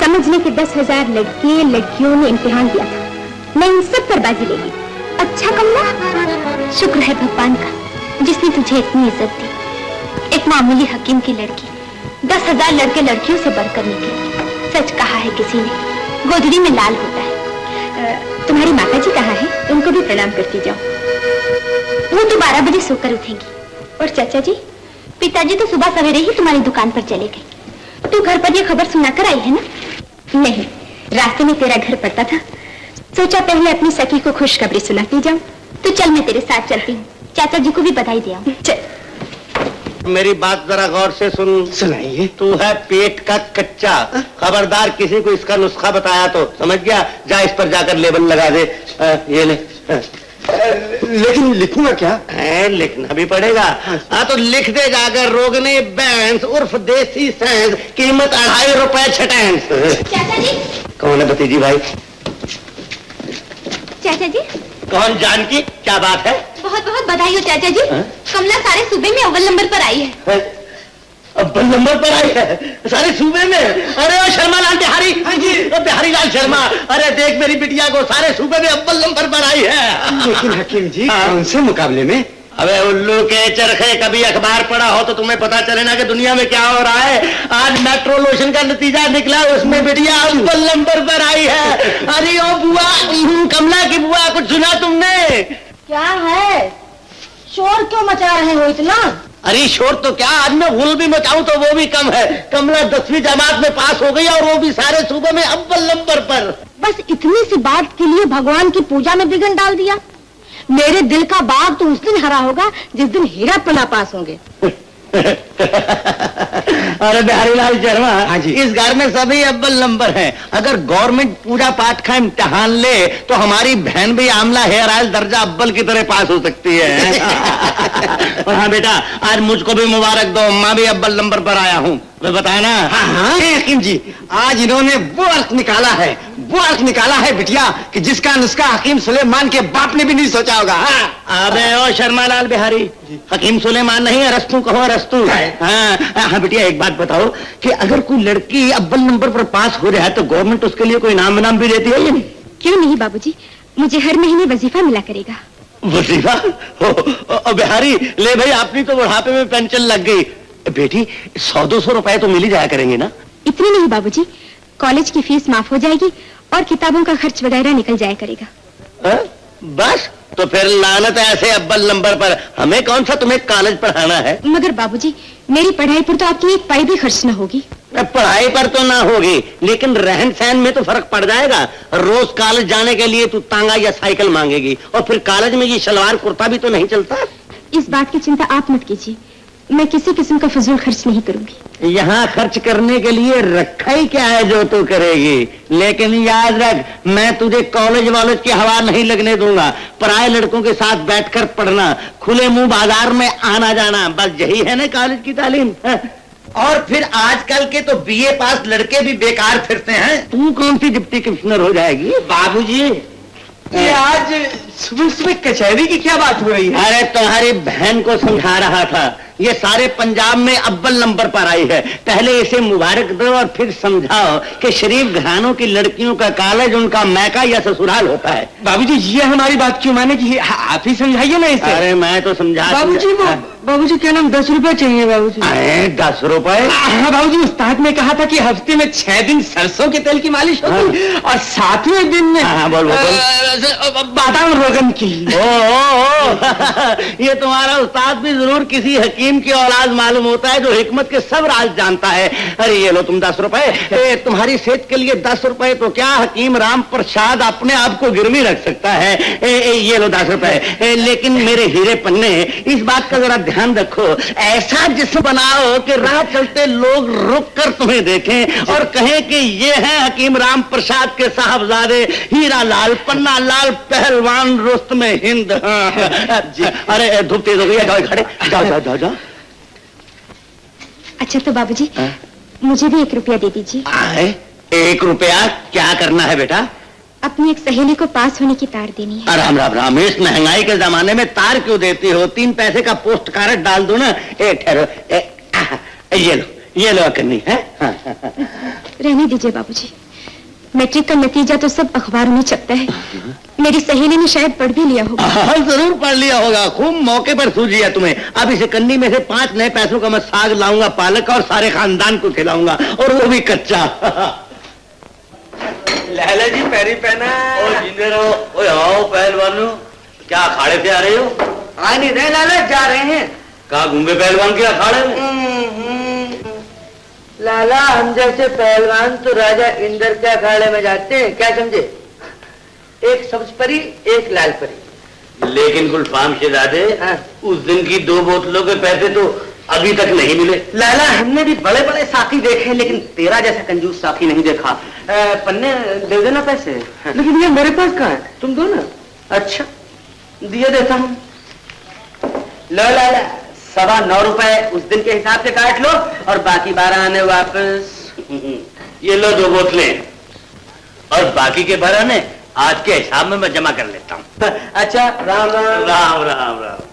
समझने के 10,000 लड़के लड़कियों ने इम्तिहान दिया था, मैं इन सब पर बाजी लेगी। अच्छा कमला, शुक्र है भगवान का जिसने तुझे इतनी इज्जत दी। एक मामूली हकीम की लड़की 10,000 लड़के लड़कियों से बढ़कर निकली। सच कहा है किसी ने, गोदड़ी में लाल होता है। तुम्हारी माता जी कहाँ है? उनको भी प्रणाम करती जाओ। वो तो 12 बजे सोकर उठेंगी। और चाचा जी? पिताजी तो सुबह सवेरे ही तुम्हारी दुकान पर चले गए। तू घर पर ये खबर सुनाकर आई है ना? नहीं, रास्ते में तेरा घर पड़ता था, सोचा पहले अपनी सखी को खुशखबरी सुनाती जाऊं। तो चल मैं तेरे साथ चलती हूँ, चाचा जी को भी बधाई दे आऊं। चल। मेरी बात जरा गौर से सुन। सुनाइए। तू है पेट का कच्चा, खबरदार किसी को इसका नुस्खा बताया तो समझ गया, जा इस पर जाकर लेबल लगा दे। ये ले। लेकिन लिखूंगा क्या? लिखना भी पड़ेगा। हाँ तो लिख दे जाकर, रोगने बैंस उर्फ देसी सैंस, कीमत 2.5 रुपए छटैंस। चाचा जी। कौन है भतीजी भाई? चाचा जी। कौन जानकी? क्या बात है? बहुत बहुत बधाई हो चाचा जी। कमला सारे सूबे में अव्वल नंबर पर आई है। अव्वल नंबर पर आई है सारे सूबे में? अरे ओ शर्मा लाल बिहारी, बिहारी लाल शर्मा, अरे देख मेरी बिटिया को, सारे सूबे में अव्वल नंबर पर आई है। लेकिन हकीम जी, कौन से मुकाबले में? अबे उल्लू के चरखे, कभी अखबार पढ़ा हो तो तुम्हें पता चले ना कि दुनिया में क्या हो रहा है। आज मेट्रो लोशन का नतीजा निकला, उसमें बिटिया अव्वल नंबर पर आई है। अरे ओ बुआ, कमला की बुआ, कुछ सुना तुमने? क्या है? शोर क्यों मचा रहे हो इतना? अरे शोर तो क्या, आज मैं गुल भी मचाऊं तो वो भी कम है। कमला 10वीं जमात में पास हो गई और वो भी सारे सूबे में अव्वल नंबर पर। बस इतनी सी बात के लिए भगवान की पूजा में विघ्न डाल दिया। मेरे दिल का बाग तो उस दिन हरा होगा जिस दिन हीरा पन्ना पास होंगे। अरे बिहारी लाल शर्मा, हाँ जी। इस घर में सभी अव्वल नंबर हैं। अगर गवर्नमेंट पूजा पाठ का इम्तिहान ले तो हमारी बहन भी आमला हेयर ऑयल दर्जा अव्वल की तरह पास हो सकती है। और हाँ बेटा, आज मुझको भी मुबारक दो, मैं भी अव्वल नंबर पर आया हूँ। मैं बताया ना। हाँ हकीम जी, आज इन्होंने वो अर्थ निकाला है, वो अर्थ निकाला है बिटिया कि जिसका नुस्खा हकीम सुलेमान के बाप ने भी नहीं सोचा होगा। हाँ। अबे ओ शर्मा लाल बिहारी, हकीम सुलेमान नहीं, अरस्तू कहो, अरस्तू। हाँ बिटिया, एक बात बताओ कि अगर कोई लड़की अव्वल नंबर पर पास हो जाए तो गवर्नमेंट उसके लिए कोई इनाम भी देती है या नहीं? क्यों नहीं बाबूजी, मुझे हर महीने वजीफा मिला करेगा। वजीफा? बिहारी ले भाई, अपनी तो बुढ़ापे में पेंशन लग गई। बेटी 100-200 रुपए तो मिल ही जाया करेंगे ना? इतनी नहीं बाबूजी, कॉलेज की फीस माफ हो जाएगी और किताबों का खर्च वगैरह निकल जाया करेगा। बस तो फिर लानत ऐसे अव्वल नंबर पर, हमें कौन सा तुम्हें कॉलेज पढ़ाना है? मगर बाबूजी, मेरी पढ़ाई पर तो आपकी एक पाई भी खर्च न होगी। पढ़ाई पर तो ना होगी, लेकिन रहन सहन में तो फर्क पड़ जाएगा। रोज कॉलेज जाने के लिए तू तांगा या साइकिल मांगेगी, और फिर कॉलेज में ये शलवार कुर्ता भी तो नहीं चलता। इस बात की चिंता आप मत कीजिए, मैं किसी किस्म का फजूल खर्च नहीं करूंगी। यहाँ खर्च करने के लिए रखा ही क्या है जो तू करेगी। लेकिन याद रख, मैं तुझे कॉलेज वॉलेज की हवा नहीं लगने दूंगा। पराए लड़कों के साथ बैठकर पढ़ना, खुले मुंह बाजार में आना जाना, बस यही है ना कॉलेज की तालीम। और फिर आजकल के तो बीए पास लड़के भी बेकार फिरते हैं। तू कौन सी डिप्टी कमिश्नर हो जाएगी? बाबूजी, ये आज सुबह सुबह कचहरी की क्या बात हो रही है? अरे तुम्हारी बहन को समझा रहा था, ये सारे पंजाब में अव्वल नंबर पर आई है। पहले इसे मुबारक दो और फिर समझाओ कि शरीफ घरानों की लड़कियों का कॉलेज उनका मैका या ससुराल होता है। बाबूजी, ये हमारी बात क्यों माने कि आप ही समझाइए ना इसे। अरे मैं तो समझा। बाबूजी, बाबूजी क्या नाम 10 रुपए चाहिए बाबूजी। 10 रुपए? हाँ बाबूजी, उस्ताद ने कहा था कि हफ्ते में 6 दिन सरसों के तेल की मालिश होगी और 7वें दिन में बादाम रोगन की। ये तुम्हारा उस्ताद भी जरूर किसी हकीम की औलाद मालूम होता है जो हिकमत के सब राज जानता है। अरे ये लो तुम 10 रुपए, तुम्हारी सेहत के लिए 10 रुपए तो क्या, हकीम राम प्रसाद अपने आप को गिरवी रख सकता है। ये लो 10 रुपए। लेकिन मेरे हीरे पन्ने, इस बात का जरा ध्यान रखो, ऐसा जिस्म बनाओ कि राह चलते लोग रुक कर तुम्हें देखें और कहें कि ये है हकीम राम प्रसाद के साहबजादे हीरा लाल, पन्ना लाल, पहलवान रुस्तम हिंद। अरे धूप तेज हो गई है, जाओ खड़े, जाओ जाओ जाओ जाओ। अच्छा तो बाबूजी, मुझे भी 1 रुपया दे दीजिए। 1 रुपया? क्या करना है बेटा? अपनी एक सहेली को पास होने की तार देनी है। राम राम राम, इस महंगाई के जमाने में तार क्यों देती हो? 3 पैसे का पोस्ट कार्ड डाल दो ना। ठहरो, ये लो करनी है। रहने दीजिए बाबूजी, मैट्रिक का नतीजा तो सब अखबारों में छपता है। मेरी सहेली ने शायद पढ़ भी लिया होगा। हाँ जरूर पढ़ लिया होगा, खूब मौके पर सूझी है तुम्हें। अब इसे कन्नी में से 5 नए पैसों का मैं साग लाऊंगा, पालक और सारे खानदान को खिलाऊंगा, और वो भी कच्चा। लहला जी पैरी पहना। जिंदे रहो। ओए आओ पहलवानों, क्या अखाड़े से आ रहे हो? आ नहीं रहे लाला, जा रहे हैं। कहा घूमे पहलवान के अखाड़े में? लाला, हम जैसे पहलवान तो राजा इंद्र के अखाड़े में जाते हैं, क्या समझे? एक सब्ज परी, एक लाल परी। लेकिन गुलफाम शहजादे, उस दिन की 2 बोतलों के पैसे तो अभी तक नहीं मिले। लाला, हमने भी बड़े बड़े साथी देखे, लेकिन तेरा जैसा कंजूस साथी नहीं देखा। पन्ने दे देना पैसे। लेकिन ये मेरे पास कहाँ है, तुम दो ना। अच्छा, दिए देता हूँ। लो लाला, 9.25 रुपए उस दिन के हिसाब से काट लो और बाकी 12 आने वापस। ये लो 2 बोतलें, और बाकी के 12 आने आज के हिसाब में मैं जमा कर लेता हूँ। अच्छा, राम राम राम राम राम।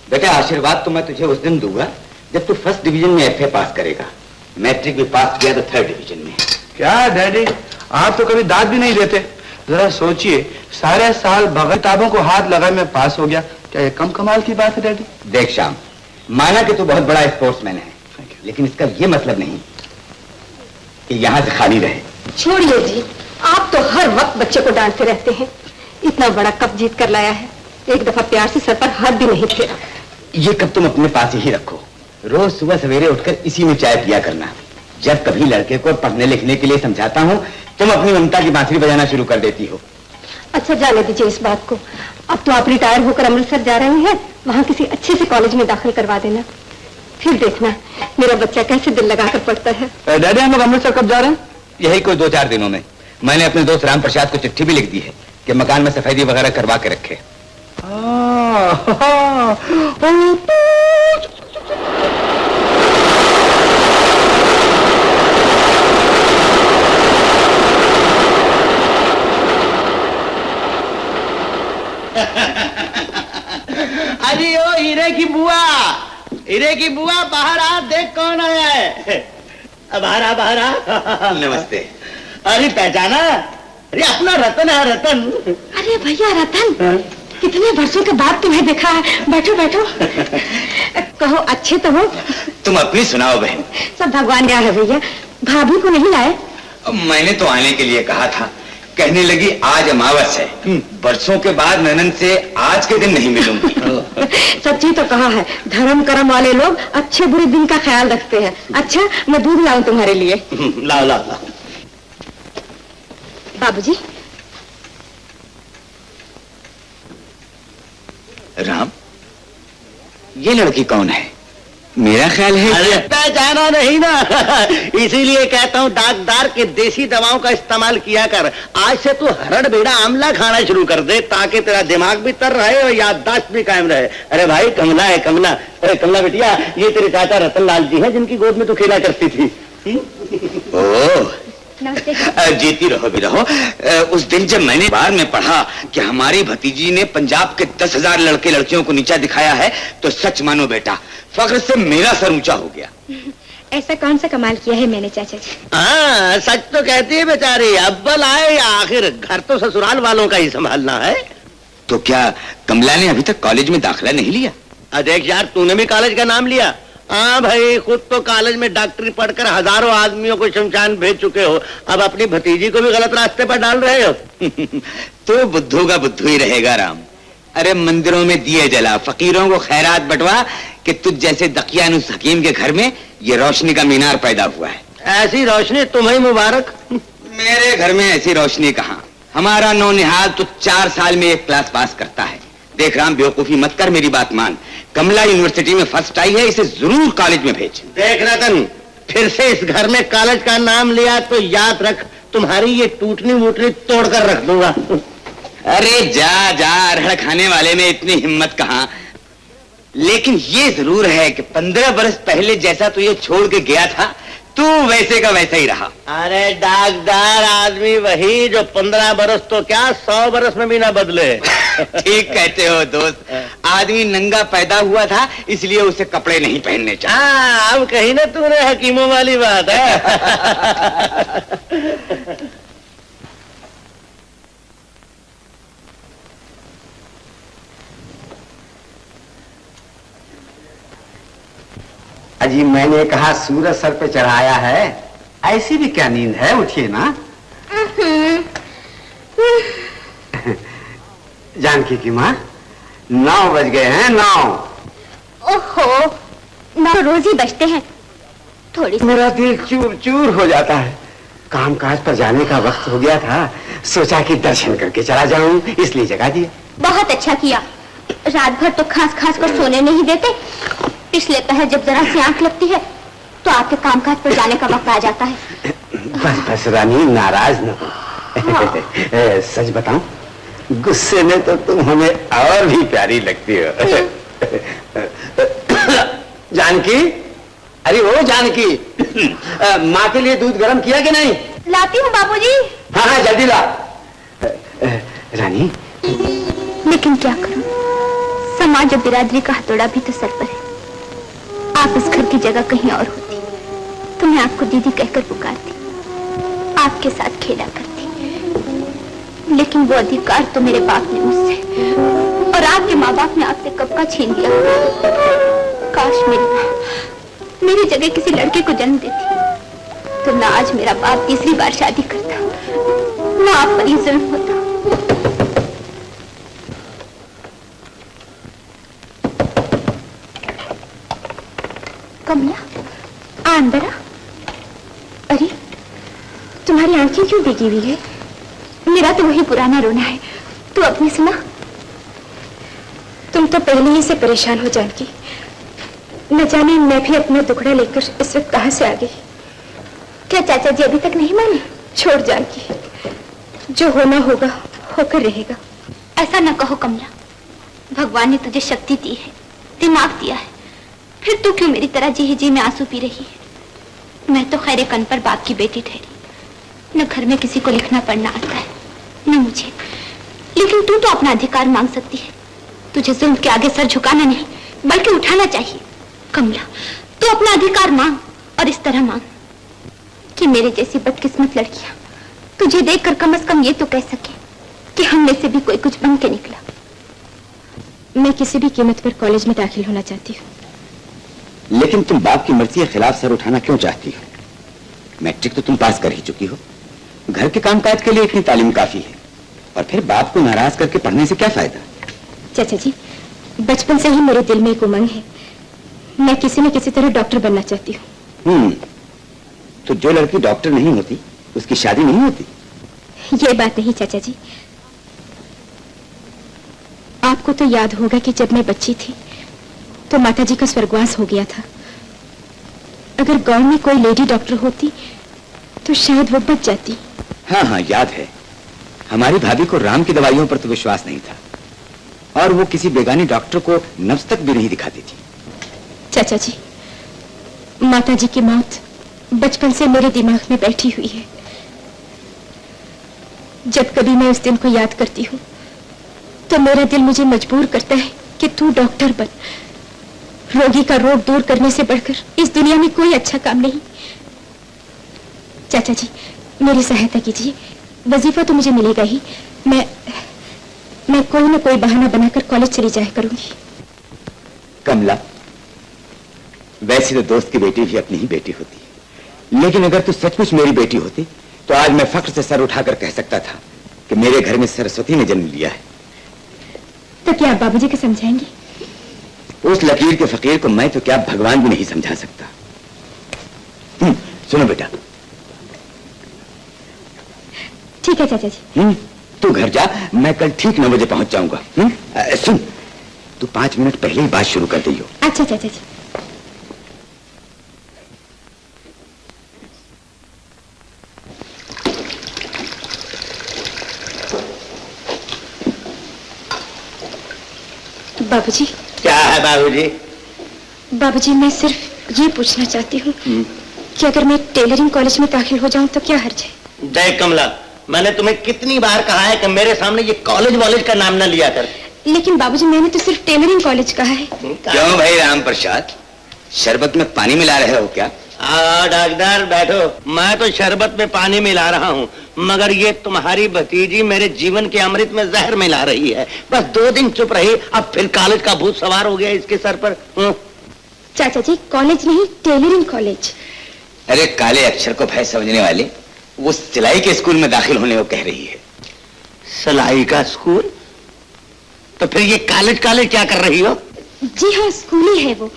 बेटा, आशीर्वाद तो मैं तुझे उस दिन दूंगा जब तू फर्स्ट डिवीजन में एफए पास करेगा। मैट्रिक भी पास किया तो 3rd डिवीजन में। क्या डैडी, आप तो कभी दाद भी नहीं देते। जरा सोचिए, सारे साल बगैर किताबों को हाथ लगाए मैं पास हो गया। क्या ये कम कमाल की बात है डैडी? देख श्याम, माना कि तू बहुत बड़ा स्पोर्ट्समैन है, लेकिन इसका ये मतलब नहीं कि यहाँ से खाली रहे। छोड़िए जी, आप तो हर वक्त बच्चे को डांटते रहते हैं। इतना बड़ा कप जीत कर लाया है, एक दफा प्यार से सर पर हाथ भी नहीं फेरा। ये कप तुम अपने पास ही रखो, रोज सुबह सवेरे उठकर इसी में चाय पिया करना। जब कभी लड़के को पढ़ने लिखने के लिए समझाता हूँ, तुम अपनी ममता की बांसुरी बजाना शुरू कर देती हो। अच्छा, जाने दीजिए इस बात को। अब तो आप रिटायर होकर अमृतसर जा रहे हैं, वहाँ किसी अच्छे से कॉलेज में दाखिल करवा देना। फिर देखना मेरा बच्चा कैसे दिल लगाकर पढ़ता है। डैडी, हम लोग अमृतसर कब जा रहे हैं? यही कोई 2-4 दिनों में। मैंने अपने दोस्त राम प्रसाद को चिट्ठी भी लिख दी है कि मकान में सफेदी वगैरह करवा के रखे। अरे ओ हीरे की बुआ, हीरे की बुआ, बाहर आ, देख कौन आया है। बाहर आ, बाहर आ। नमस्ते। अरे पहचाना? अरे अपना रतन है, रतन। अरे भैया रतन, कितने वर्षों के बाद तुम्हें देखा है। बैठो बैठो। कहो, अच्छे तो हो? तुम अपनी सुनाओ बहन। सब भगवान दया है भैया। भाभी को नहीं लाए? मैंने तो आने के लिए कहा था, कहने लगी आज अमावस है, बरसों के बाद ननन से आज के दिन नहीं मिलूंगी। सच्ची तो कहा है, धर्म कर्म वाले लोग अच्छे बुरे दिन का ख्याल रखते हैं। अच्छा, मैं दूध लाऊं तुम्हारे लिए? लाओ लाओ लाओ। बाबूजी। राम, ये लड़की कौन है? मेरा ख्याल है अरे पहचाना नहीं ना, इसीलिए कहता हूँ डाकदार के देसी दवाओं का इस्तेमाल किया कर। आज से तू हरड़ बेड़ा आमला खाना शुरू कर दे, ताकि तेरा दिमाग भी तर रहे और याददाश्त भी कायम रहे। अरे भाई, कमला है कमला। अरे कमला बिटिया, ये तेरे चाचा रतनलाल जी हैं, जिनकी गोद में तू खेला करती थी। ओह, जीती रहो भी रहो। उस दिन जब मैंने बार में पढ़ा कि हमारी भतीजी ने पंजाब के 10,000 लड़के लड़कियों को नीचा दिखाया है, तो सच मानो बेटा, फख्र से मेरा सर ऊंचा हो गया। ऐसा कौन सा कमाल किया है मैंने चाचा जी? हाँ, सच तो कहती है बेचारी। अव्वल आए या आखिर, घर तो ससुराल वालों का ही संभालना है। तो क्या कमला ने अभी तक कॉलेज में दाखिला नहीं लिया? देख यार, तूने भी कॉलेज का नाम लिया। हाँ भाई, खुद तो कॉलेज में डॉक्टरी पढ़कर हजारों आदमियों को शमशान भेज चुके हो, अब अपनी भतीजी को भी गलत रास्ते पर डाल रहे हो। तो बुद्धू का बुद्धू ही रहेगा राम। अरे मंदिरों में दिए जला, फकीरों को खैरात बंटवा, कि तुझ जैसे दकियानुस हकीम के घर में ये रोशनी का मीनार पैदा हुआ है। ऐसी रोशनी तुम्हें मुबारक। मेरे घर में ऐसी रोशनी कहाँ। हमारा नौनिहाल तो 4 साल में एक क्लास पास करता है। देख राम, बेवकूफी मत कर, मेरी बात मान। कमला यूनिवर्सिटी में फर्स्ट आई है, इसे जरूर कॉलेज में भेज। देख रतन, फिर से इस घर में कॉलेज का नाम लिया तो याद रख, तुम्हारी ये टूटनी वूटनी तोड़ कर रख दूंगा। अरे जा जा, अरहर खाने वाले में इतनी हिम्मत कहाँ। लेकिन ये जरूर है कि 15 बरस पहले जैसा तू ये छोड़ के गया था, तू वैसे का वैसा ही रहा। अरे डाकदार आदमी वही जो 15 बरस तो क्या 100 बरस में भी ना बदले। ठीक कहते हो दोस्त। आदमी नंगा पैदा हुआ था, इसलिए उसे कपड़े नहीं पहनने चाहिए। हाँ, अब कही ना तूने हकीमों वाली बात है। अजी, मैंने कहा सूरज सर पे चढ़ाया है, ऐसी भी क्या नींद है, उठिए ना। जानकी की माँ, 9 बज गए हैं, 9। ओहो, 9 रोज ही बजते हैं। थोड़ी मेरा दिल चूर चूर हो जाता है। काम काज पर जाने का वक्त हो गया था, सोचा कि दर्शन करके चला जाऊं, इसलिए जगा दिया। बहुत अच्छा किया। रात भर तो खास खास कर सोने नहीं देते, इसलिए पहर जब जरा सी आंख लगती है तो आपके कामकाज पर जाने का वक्त आ जाता है। बस बस रानी, नाराज न हो। हाँ। सच बताऊं, गुस्से में तो तुम हमें और भी प्यारी लगती हो। जानकी, अरे ओ जानकी, माँ के लिए दूध गर्म किया कि नहीं? लाती हूँ बाबूजी। हाँ हाँ, जल्दी ला। रानी, लेकिन क्या करूं, समाज और बिरादरी का हथौड़ा भी तो सर पर है। आप इस घर की जगह कहीं और होती तो मैं आपको दीदी कहकर पुकारती, आपके साथ खेला करती। लेकिन वो अधिकार तो मेरे बाप ने मुझसे और आपके माँ बाप ने आपसे कब का छीन लिया। काश मेरी माँ मेरी जगह किसी लड़के को जन्म देती तो ना आज मेरा बाप तीसरी बार शादी करता, ना आप पर ये जुल्म होता। कमला, आ अंदर आ। अरे तुम्हारी आंखें क्यों भीगी हुई है? मेरा तो वही पुराना रोना है। तू अपनी सुना। तुम तो पहले ही से परेशान हो जानकी। न जाने मैं भी अपना दुखड़ा लेकर इस वक्त कहां से आ गई। क्या चाचा जी अभी तक नहीं माने? छोड़ जानकी, जो होना होगा होकर रहेगा। ऐसा न कहो कमला, भगवान ने तुझे शक्ति दी है, दिमाग दिया है, फिर तू क्यों मेरी तरह जी में आंसू पी रही है? मैं तो खैरे कन पर बाप की बेटी ठहरी। न घर में किसी को लिखना पढ़ना आता है न मुझे, लेकिन तू तो अपना अधिकार मांग सकती है। तुझे जुल्म के आगे सर झुकाना नहीं बल्कि उठाना चाहिए। कमला, तू अपना अधिकार मांग और इस तरह मांग कि मेरे जैसी बदकिस्मत लड़कियां तुझे देखकर कम से कम ये तो कह सके कि हम में से भी कोई कुछ बन के निकला। मैं किसी भी कीमत पर कॉलेज में दाखिल होना चाहती हूँ। लेकिन तुम बाप की मर्जी के खिलाफ सर उठाना क्यों चाहती हो? मैट्रिक तो तुम पास कर ही चुकी हो, घर के कामकाज के लिए इतनी तालीम काफी है, और फिर बाप को नाराज करके पढ़ने से क्या फायदा? चाचा जी, बचपन से ही मेरे दिल में एक उमंग है, मैं किसी न किसी तरह डॉक्टर बनना चाहती हूँ। तो जो लड़की डॉक्टर नहीं होती उसकी शादी नहीं होती? ये बात नहीं चाचा जी, आपको तो याद होगा कि जब मैं बच्ची थी तो माताजी का स्वर्गवास हो गया था। अगर गांव में कोई लेडी डॉक्टर होती तो शायद वो बच जाती। हाँ हाँ याद है, हमारी भाभी को राम की दवाइयों पर तो विश्वास नहीं था और वो किसी बेगानी डॉक्टर को नब्ज तक भी नहीं दिखाती थी। चाचा जी, माताजी की मौत बचपन से मेरे दिमाग में बैठी हुई है। जब कभी मैं उस दिन को याद करती हूँ तो मेरा दिल मुझे मजबूर करता है कि तू डॉक्टर बन। रोगी का रोग दूर करने से बढ़कर इस दुनिया में कोई अच्छा काम नहीं। चाचा जी, मेरी सहायता कीजिए, वजीफा तो मुझे मिलेगा ही। मैं कोई ना कोई बहाना बनाकर कॉलेज चली जाया करूंगी। कमला, वैसे तो दोस्त की बेटी भी अपनी ही बेटी होती है, लेकिन अगर तू सचमुच मेरी बेटी होती तो आज मैं फख्र से सर उठाकर कह सकता था कि मेरे घर में सरस्वती ने जन्म लिया है। तो क्या आप बाबूजी को समझाएंगे? उस लकीर के फकीर को मैं तो क्या भगवान भी नहीं समझा सकता। सुनो बेटा। ठीक है चाचा जी। तू घर जा, मैं कल ठीक 9 बजे पहुंच जाऊंगा। सुन, तू 5 मिनट पहले ही बात शुरू कर दियो। अच्छा चाचा जी। बाबूजी। क्या है बाबूजी? बाबूजी, मैं सिर्फ ये पूछना चाहती हूँ कि अगर मैं टेलरिंग कॉलेज में दाखिल हो जाऊं तो क्या हर्ज है? जय कमला, मैंने तुम्हें कितनी बार कहा है कि मेरे सामने ये कॉलेज वॉलेज का नाम ना लिया कर। लेकिन बाबूजी, मैंने तो सिर्फ टेलरिंग कॉलेज कहा है। क्यों भाई राम प्रसाद, शरबत में पानी मिला रहे हो क्या? डॉक्टर बैठो। मैं तो शरबत में पानी मिला रहा हूँ, मगर ये तुम्हारी भतीजी मेरे जीवन के अमृत में जहर मिला रही है। बस 2 दिन चुप रही, अब फिर कॉलेज का भूत सवार हो गया इसके सर पर। चाचा जी, कॉलेज नहीं, टेलरिंग कॉलेज। अरे काले अक्षर को भय समझने वाले, वो सिलाई के स्कूल में दाखिल होने को कह रही है। सिलाई का स्कूल? तो फिर ये कॉलेज क्या कर रही हो? जी हाँ, स्कूल ही है वो।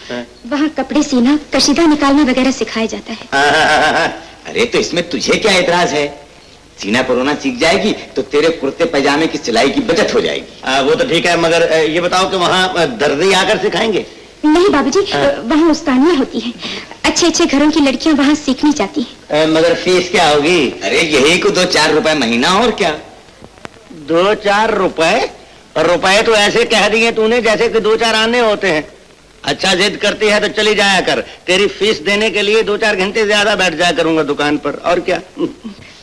वहाँ कपड़े सीना, कशीदा निकालना वगैरह सिखाया जाता है। अरे तो इसमें तुझे क्या एतराज है? सीना परोना सीख जाएगी तो तेरे कुर्ते पैजामे की सिलाई की बचत हो जाएगी। वो तो ठीक है, मगर ये बताओ कि वहाँ दर्जी आकर सिखाएंगे? नहीं बाबूजी, वहाँ उस्तानियाँ होती हैं। अच्छे अच्छे घरों की लड़कियाँ वहाँ सीखनी चाहती हैं। मगर फीस क्या होगी? अरे यही को 2-4 रुपए महीना, और क्या। 2-4 रुपए? रुपए तो ऐसे कह दिए तूने जैसे कि 2-4 आने होते हैं। अच्छा, जिद करती है तो चली जाया कर, तेरी फीस देने के लिए 2-4 घंटे ज्यादा बैठ जाया करूंगा दुकान पर, और क्या।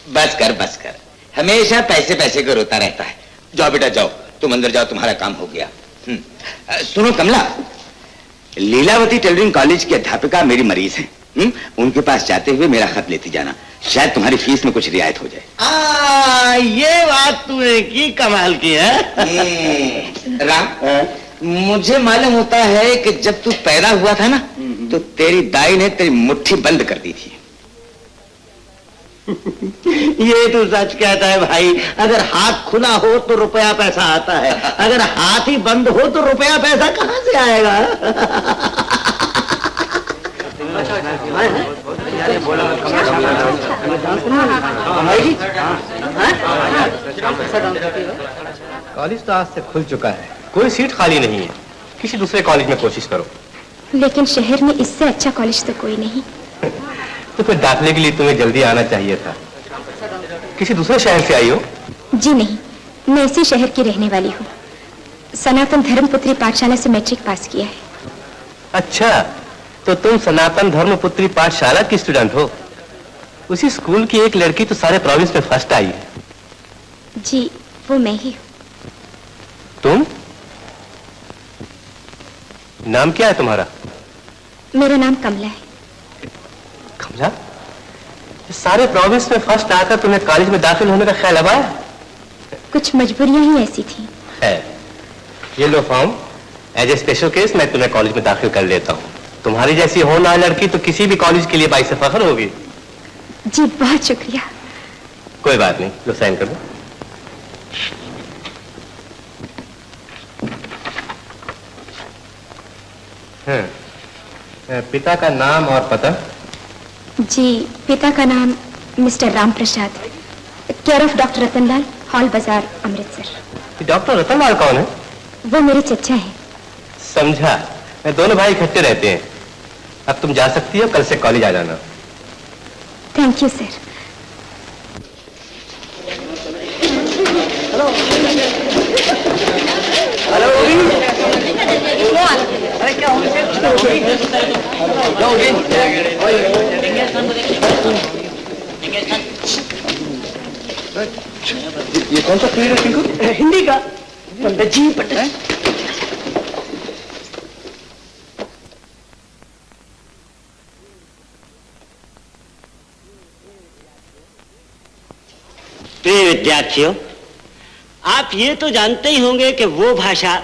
बस कर, हमेशा पैसे पैसे का रोता रहता है। जाओ बेटा जाओ, तुम अंदर जाओ, तुम्हारा काम हो गया। सुनो कमला, लीलावती टेलरिंग कॉलेज की अध्यापिका मेरी मरीज है, उनके पास जाते हुए मेरा खत लेती जाना, शायद तुम्हारी फीस में कुछ रियायत हो जाए। ये बात तूने की कमाल की है। राम, मुझे मालूम होता है कि जब तू पैदा हुआ था ना, तो तेरी दाई ने तेरी मुट्ठी बंद कर दी थी। ये तो सच कहता है भाई। अगर हाथ खुला हो तो रुपया पैसा आता है, अगर हाथ ही बंद हो तो रुपया पैसा कहां से आएगा? कॉलेज तो आज से खुल चुका है, कोई सीट खाली नहीं है, किसी दूसरे कॉलेज में कोशिश करो। लेकिन शहर में इससे अच्छा कॉलेज तो कोई नहीं। तो फिर दाखिले के लिए तुम्हें जल्दी आना चाहिए था। किसी दूसरे शहर से आई हो? जी नहीं, मैं इसी शहर की रहने वाली हूँ। सनातन धर्मपुत्री पाठशाला से मैट्रिक पास किया है। अच्छा, तो तुम सनातन धर्मपुत्री पाठशाला की स्टूडेंट हो? उसी स्कूल की एक लड़की तो सारे प्रोविंस में फर्स्ट आई है। जी, वो मैं ही हूँ। तुम? नाम क्या है तुम्हारा? मेरा नाम कमला है। कमला? सारे प्रोविंस में फर्स्ट आकर तुम्हें कॉलेज में दाखिल होने का ख्याल अब आया? कुछ मजबूरियां ही ऐसी थी। है। ये low form, as a special case मैं तुम्हें कॉलेज में दाखिल कर लेता हूँ। तुम्हारी जैसी होना लड़की तो किसी भी कॉलेज के लिए बाइसे फख्र होगी। जी बहुत शुक्रिया। कोई बात नहीं, लो साइन कर दो। पिता का नाम और पता? जी, पिता का नाम mister Ram Prasad, care of doctor Ratanlal, hall बाजार, अमृतसर। डॉक्टर रतनलाल कौन है? वो मेरे चचा हैं। समझा, दोनों भाई इकट्ठे रहते हैं। अब तुम जा सकती हो, कल से कॉलेज आ जाना। Thank you sir. अरे क्या हो ये कौन सा पीरियड है टिंकू? हिंदी का। पंडित जी, पंडित। प्रिय विद्यार्थियों, आप ये तो जानते ही होंगे कि वो भाषा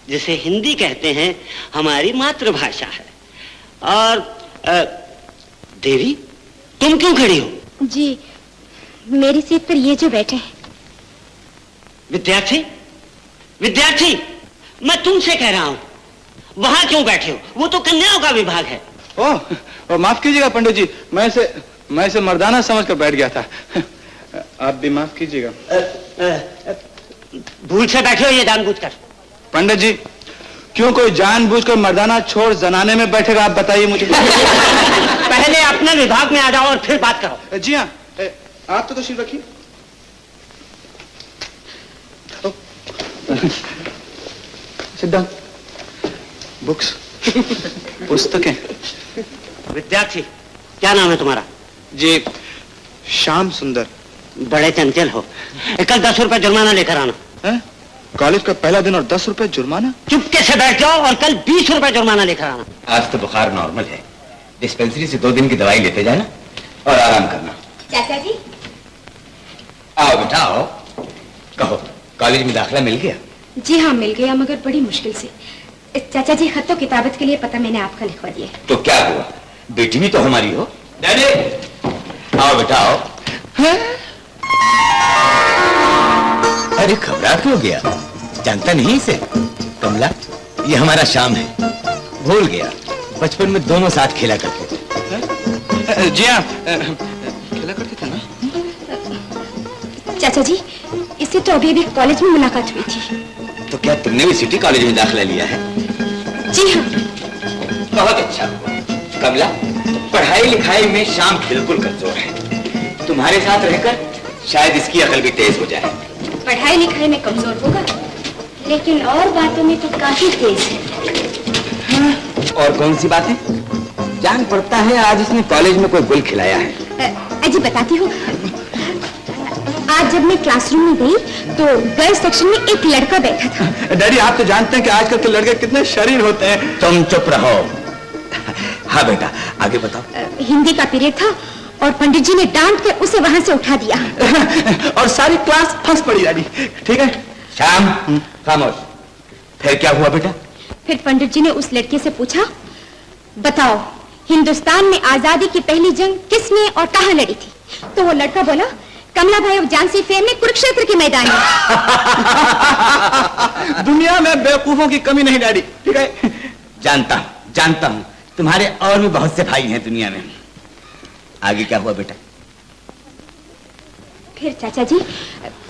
जिसे हिंदी कहते हैं हमारी मातृभाषा है। और देवी, तुम क्यों खड़ी हो? जी, मेरी सीट पर ये जो बैठे हैं। विद्यार्थी, विद्यार्थी, मैं तुमसे कह रहा हूं, वहां क्यों बैठे हो? वो तो कन्याओं का विभाग है। ओह, माफ कीजिएगा पंडित जी, मैं इसे मर्दाना समझकर बैठ गया था। आप भी माफ कीजिएगा। भूल से बैठे हो या जानबूझकर? पंडित जी, क्यों कोई जानबूझकर मर्दाना छोड़ जनाने में बैठेगा, आप बताइए मुझे। पहले अपने विभाग में आ जाओ और फिर बात करो। जी हाँ, आप तो तशरीफ रखिए। Sit down. बुक्स, पुस्तकें। विद्यार्थी, क्या नाम है तुम्हारा? जी, श्याम सुंदर। बड़े चंचल हो। कल 10 रुपए जुर्माना लेकर आना। कॉलेज का पहला दिन और 10 रुपए जुर्माना? चुपके से बैठ जाओ और कल 20 रुपए जुर्माना लेकर आना। आज तो बुखार नॉर्मल है, डिस्पेंसरी से 2 दिन की दवाई लेते जाना और आराम करना। चाचा जी, आओ बेटा आओ। कहो, कॉलेज में दाखिला मिल गया? जी हाँ मिल गया, मगर बड़ी मुश्किल से। चाचा जी, खत तो किताबत के लिए पता मैंने आपका लिखवा दिया। तो क्या हुआ, बेटी भी तो हमारी हो। डैडी, आओ बेटा आओ। अरे घबरा क्यों गया, जानता नहीं इसे? कमला, ये हमारा श्याम है। भूल गया, बचपन में दोनों साथ खेला करते थे। जी हाँ, खेला करते थे ना। चाचा जी, इससे तो अभी कॉलेज में मुलाकात हुई थी। तो क्या तुमने भी सिटी कॉलेज में दाखिला लिया है? जी हाँ। बहुत अच्छा। कमला, पढ़ाई लिखाई में श्याम बिल्कुल कमजोर है। तुम्हारे साथ रहकर शायद इसकी अकल भी तेज हो जाए। पढ़ाई लिखाई में कमजोर होगा, लेकिन और बातों में तो काफी तेज है। और कौन सी बातें? जान पड़ता है आज इसने कॉलेज में कोई गुल खिलाया है। अजी बताती हूँ। आज जब मैं क्लासरूम में गई तो गर्ल्स सेक्शन में एक लड़का बैठा था। डैडी, आप तो जानते हैं कि आजकल के लड़के कितने शरीर होते हैं। तुम चुप रहो। हाँ बेटा, आगे बताओ। हिंदी का पीरियड था और पंडित जी ने डांट के उसे वहां से उठा दिया। और सारी क्लास फंस पड़ी डैडी। ठीक है श्याम, खामोश। फिर क्या हुआ बेटा? फिर पंडित जी ने उस लड़के से पूछा, बताओ हिंदुस्तान में आजादी की पहली जंग किसने और कहां लड़ी थी? तो वो लड़का बोला, कमला भाई और झांसी फेर ने कुरुक्षेत्र के मैदान में। दुनिया में बेवकूफों की कमी नहीं डैडी। ठीक है, जानता हूं तुम्हारे और भी बहुत से भाई हैं दुनिया में। आगे क्या हुआ बेटा? फिर चाचा जी,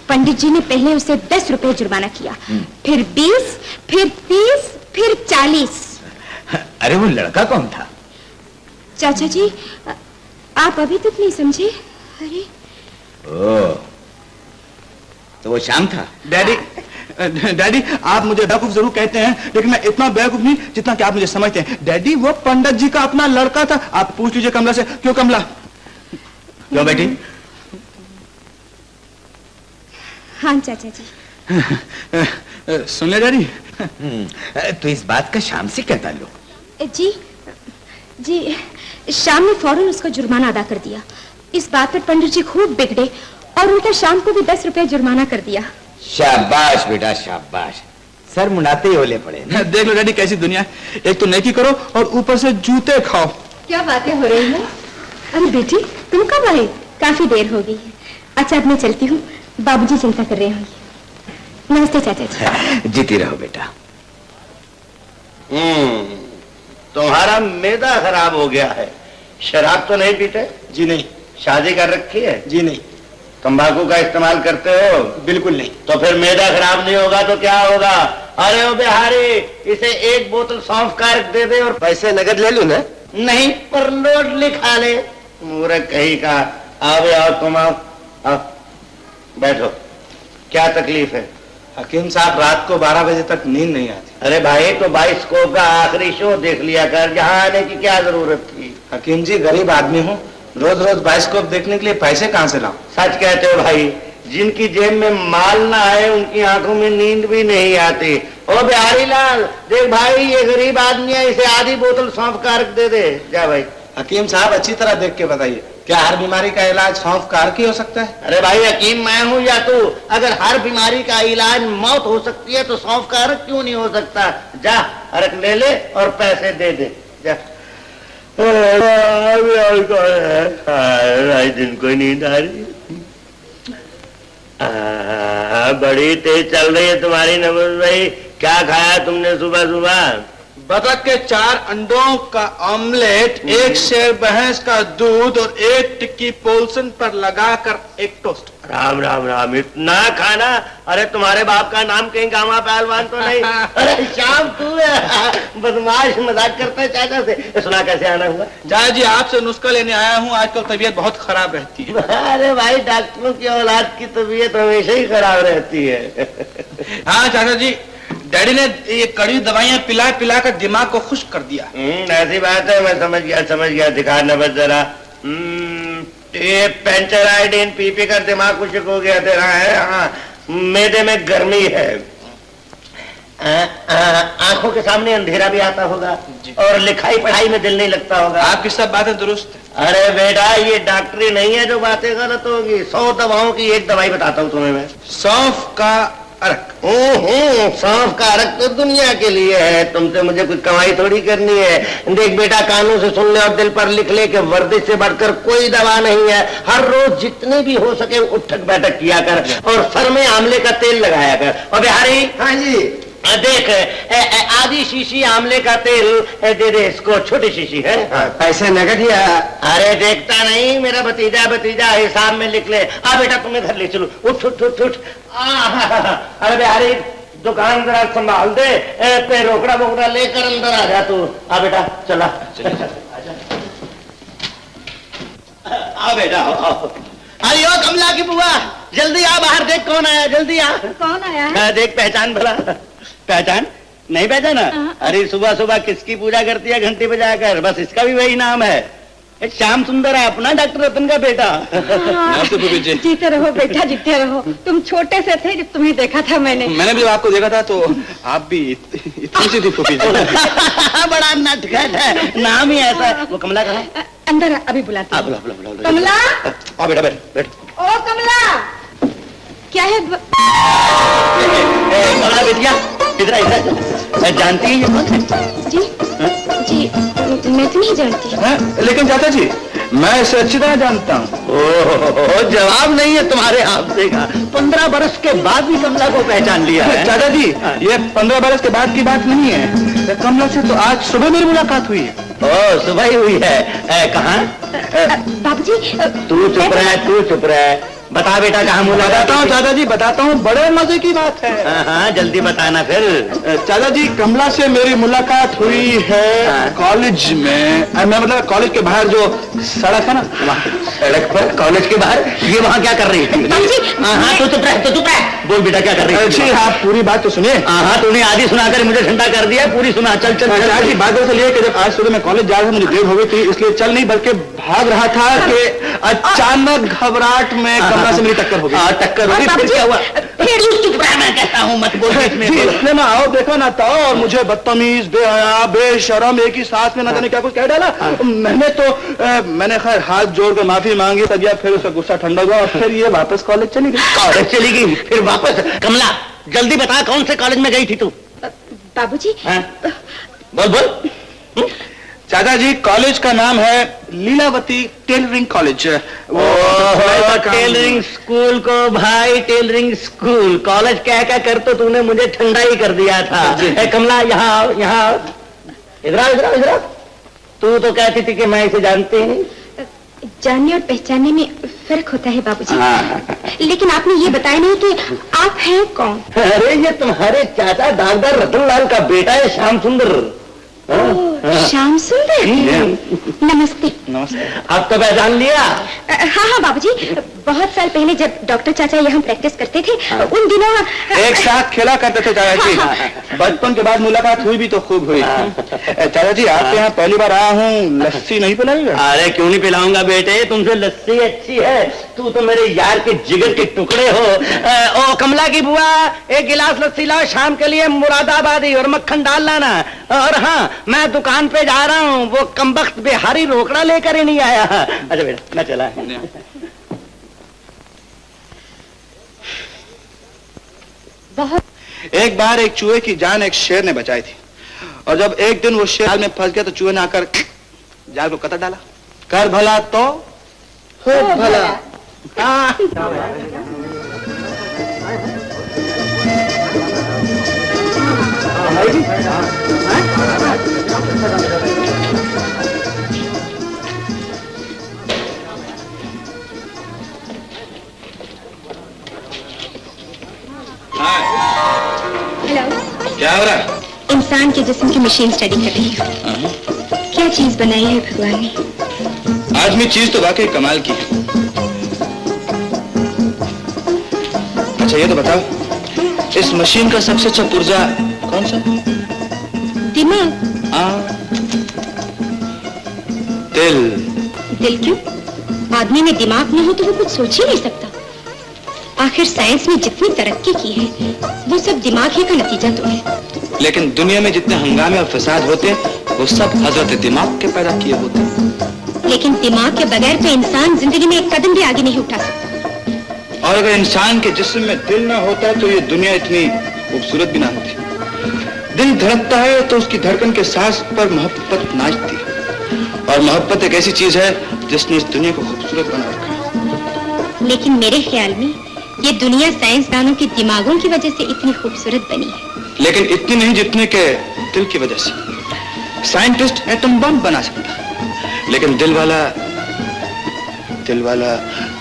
पंडित जी ने पहले उसे 10 रुपए जुर्माना किया, फिर 20, फिर 30, फिर 40। अरे वो लड़का कौन था? चाचा जी, आप अभी तक नहीं समझे? अरे ओह, तो वो श्याम था? डैडी आप मुझे बेवकूफ जरूर कहते हैं, लेकिन मैं इतना बेवकूफ नहीं जितना कि आप मुझे समझते हैं। डैडी वो पंडित जी का अपना लड़का था। आप पूछ लीजिए कमला से। क्यों कमला? क्यों बेटी? हाँ चाचा जी। सुन ले डैडी। तो इस बात का श्याम से क्या ताल्लुक? जी शाम ने फौरन उसका जुर्माना अदा कर दिया। इस बात पर पंडित जी खूब बिगड़े और उल्टा शाम को भी 10 रुपए जुर्माना कर दिया। शाबाश बेटा शाबाश, सर मुंडाते ही होले पड़े। देख लो डैडी कैसी दुनिया है, एक तो नेकी करो और ऊपर से जूते खाओ। क्या बातें हो रही हैं? अरे बेटी, तुम कब आए? काफी देर हो गई है। अच्छा अब मैं चलती हूँ, बाबूजी चिंता कर रहे होंगे। नमस्ते चाचा जी। जीती रहो बेटा। तुम्हारा मैदा खराब हो गया है। शराब तो नहीं पीते? जी नहीं। शादी कर रखी है? जी नहीं। तंबाकू का इस्तेमाल करते हो? बिल्कुल नहीं। तो फिर मैदा खराब नहीं होगा तो क्या होगा? अरे ओ बिहारी, इसे 1 बोतल सौंफ का दे दे और पैसे नगद ले लूं ना? नहीं, पर नोट लिखा ले। मूर्ख कहीं का। आओ तुम आओ, बैठो। क्या तकलीफ है? हकीम साहब, रात को 12 बजे तक नींद नहीं आती। अरे भाई, तो बाइस्कोप का आखिरी शो देख लिया कर, यहाँ आने की क्या जरूरत थी? हकीम जी, गरीब आदमी हूँ, रोज रोज बाइस्कोप देखने के लिए पैसे कहाँ से लाऊं? सच कहते हो भाई, जिनकी जेब में माल ना आए उनकी आंखों में नींद भी नहीं आती। ओ बिहारी लाल, देख भाई, ये गरीब आदमी है, इसे आधी बोतल सौंफ का दे दे। जा भाई। हकीम साहब, अच्छी तरह देख के बताइए, क्या हर बीमारी का इलाज सौंफ कार की हो सकता है? अरे भाई, हकीम मैं हूँ या तू? अगर हर बीमारी का इलाज मौत हो सकती है तो सौंफ का अर्क क्यों नहीं हो सकता? जा, अर्क ले ले और पैसे दे दे। जा। दिन को नींद आ रही, बड़ी तेज चल रही है तुम्हारी नमज भाई। क्या खाया तुमने सुबह सुबह? बतख के 4 अंडों का ऑमलेट, 1 शेर भैंस का दूध और 1 टिक्की पोलसन पर लगाकर 1 टोस्ट। राम राम राम, इतना खाना? अरे तुम्हारे बाप का नाम कहीं गामा पहलवान तो नहीं? अरे श्याम, तू बदमाश मजाक करता है चाचा से। सुना कैसे आना हुआ? चाचा जी, आपसे नुस्खा लेने आया हूँ, आजकल तबीयत बहुत खराब रहती है। अरे भाई, डॉक्टरों की औलाद की तबीयत हमेशा ही खराब रहती है। हाँ चाचा जी, डैडी ने ये कड़ी दवाइयां पिला पिला कर दिमाग को खुश्क कर दिया। ऐसी बात है, मैं समझ गया। दिखा नबज जरा। ये पेंचर आयोडीन पी पी कर दिमाग खुश्क हो गया तेरा है। हाँ, मैदे में गर्मी है। आंखों के सामने अंधेरा भी आता होगा और लिखाई पढ़ाई में दिल नहीं लगता होगा। आपकी सब बातें दुरुस्त है। अरे बेटा, ये डॉक्टरी नहीं है जो बातें गलत होगी। 100 दवाओं की एक दवाई बताता हूँ तुम्हें मैं। सौंफ का अर्क। सौंफ का अर्क तो दुनिया के लिए है, तुमसे मुझे कुछ कमाई थोड़ी करनी है। देख बेटा, कानों से सुन ले और दिल पर लिख ले कि वर्जिश से बढ़कर कोई दवा नहीं है। हर रोज जितने भी हो सके उठक बैठक किया कर और सर में आंवले का तेल लगाया कर। और बिहारी, हाँ जी, देख, आधी शीशी आंवले का तेल दे दे इसको, छोटी शीशी है। पैसे नगद ही? अरे देखता नहीं, मेरा भतीजा हिसाब में लिख ले। बेटा, तुम्हें घर ले चलो। उठ उठ उठ उठ। अरे बिहारी, दुकान जरा संभाल दे, पे रोकड़ा बोकड़ा लेकर अंदर आ जा तू। बेटा चला। आ बेटा, आओ। अरे ओ कमला की बुआ, जल्दी आ, बाहर देख कौन आया, जल्दी आ। कौन आया है? देख, पहचान भला। पहचान नहीं पहचाना? अरे सुबह सुबह किसकी पूजा करती है घंटी बजाकर? बस इसका भी वही नाम है। श्याम सुंदर है अपना, डॉक्टर रतन का बेटा। नमस्ते फूफी जी। जीते रहो बेटा, जीते रहो। तुम छोटे से थे जब तुम्हें देखा था मैंने भी आपको देखा था तो आप भी इतनी सी थी फूफी जी। बड़ा नटखट है, नाम ही ऐसा है। वो कमला कहाँ है? अंदर अभी बुलाती हूँ। बुला। कमला, आओ बेटा, बैठ। ओ कमला, क्या है? कमला बेटिया, इधर जानती है ये कौन है? जी जी, मैं तो नहीं जानती। लेकिन चाचा जी, मैं इसे अच्छी तरह जानता हूँ। ओह, जवाब नहीं है तुम्हारे आपसे का। 15 बरस के बाद भी कमला को पहचान लिया है। चाचा जी, ये 15 बरस के बाद की बात नहीं है। कमला से तो आज सुबह मेरी मुलाकात हुई है। ओह, सुबह ही हुई है। कहाँ? बाबूजी, तू चुप रह। बता बेटा, कहाँ मुलाकात? बताता हूँ चाचा जी, बताता हूँ, बड़े मजे की बात है। हाँ, जल्दी बताना फिर। चाचा जी, कमला से मेरी मुलाकात हुई है कॉलेज में। मैं मतलब कॉलेज के बाहर जो सड़क है ना, सड़क पर? कॉलेज के बाहर? ये वहाँ क्या कर रही है? हाँ, तो चुप रह। बोल बेटा, क्या कर रही है? आप पूरी बात तो सुनिए। हाँ, तूने आधी सुनाकर मुझे ठंडा कर दिया, पूरी सुना। चल। चाचा जी, बात दरअसल ये कि जब आज सुबह मैं कॉलेज जा रहा था, मुझे देर हो गई थी, इसलिए चल नहीं बल्कि भाग रहा था कि अचानक घबराहट में कमला से मेरी टक्कर हो गई। टक्कर हो गई, फिर क्या हुआ? फिर चुप रह, मैं कहता हूँ मत बोल। इसने ना आओ देखो ना तो, और मुझे बदतमीज, बेहया, बेशरम एक ही सांस में ना जाने क्या कुछ कह डाला। मैंने खैर हाथ जोड़कर माफी मांगी, तब फिर उसका गुस्सा ठंडा हुआ और फिर ये वापस कॉलेज चली गई। फिर वापस? कमला, जल्दी बता, कौन से कॉलेज में गई थी तू? बाबूजी, बोल। चाचा जी, कॉलेज का नाम है Leelavati tailoring college. Tailoring school को भाई, टेलरिंग स्कूल कॉलेज क्या कर, तो तूने मुझे ठंडा ही कर दिया था। कमला, यहाँ इधर। तू तो कहती थी कि मैं इसे जानती हूँ। जानने और पहचानने में फर्क होता है बाबूजी। लेकिन आपने ये बताया नहीं कि आप हैं कौन? अरे, ये तुम्हारे चाचा डॉक्टर रतनलाल का बेटा है, श्याम सुंदर। श्याम सुंदर, नमस्ते। आप तो पहचान लिया? हाँ बाबूजी, बहुत साल पहले जब डॉक्टर चाचा यहाँ प्रैक्टिस करते थे, उन दिनों एक साथ खेला करते थे चाचा जी। बचपन के बाद मुलाकात हुई भी तो खूब हुई। चाचा जी, आपके यहाँ पहली बार आया हूँ, लस्सी नहीं पिलाएगा? अरे क्यों नहीं पिलाऊंगा बेटे, तुमसे लस्सी अच्छी है। तू तो मेरे यार के जिगर के टुकड़े हो। ओ कमला की बुआ, एक गिलास लस्सी लाओ शाम के लिए, मुरादाबादी, और मक्खन डाल लाना। और हाँ, मैं दुकान पे जा रहा हूँ, वो कमबख्त बिहारी रोकड़ा लेकर ही नहीं आया। अच्छा बेटा, मैं चला। एक बार एक चूहे की जान एक शेर ने बचाई थी, और जब एक दिन वो शेर जाल में फंस गया तो चूहे ने आकर जाल को कतर डाला। कर भला तो हो भला। हेलो, क्या हो रहा है? इंसान के जिस्म की मशीन स्टडी कर रही हूँ। क्या चीज बनाई है भगवान ने? आदमी चीज तो वाकई कमाल की है। अच्छा ये तो बताओ, इस मशीन का सबसे अच्छा पुर्जा कौन सा? दिमाग। दिल। दिल क्यों? आदमी में दिमाग नहीं हो तो वो कुछ सोच ही नहीं सकता। आखिर साइंस ने जितनी तरक्की की है वो सब दिमाग ही का नतीजा तो है। लेकिन दुनिया में जितने हंगामे और फसाद होते हैं वो सब हजरत दिमाग के पैदा किए होते हैं। लेकिन दिमाग के बगैर तो इंसान जिंदगी में एक कदम भी आगे नहीं उठा सकता। और अगर इंसान के जिस्म में दिल ना होता तो ये दुनिया इतनी खूबसूरत भी ना होती। दिल धड़कता है तो उसकी धड़कन के सांस पर मोहब्बत नाचती है, और मोहब्बत एक ऐसी चीज है जिसने इस दुनिया को खूबसूरत बना रखा है। लेकिन मेरे ख्याल में ये दुनिया साइंसदानों के दिमागों की वजह से इतनी खूबसूरत बनी है। लेकिन इतनी नहीं जितने के दिल की वजह से। साइंटिस्ट एटम बम बना सकता है, लेकिन दिल वाला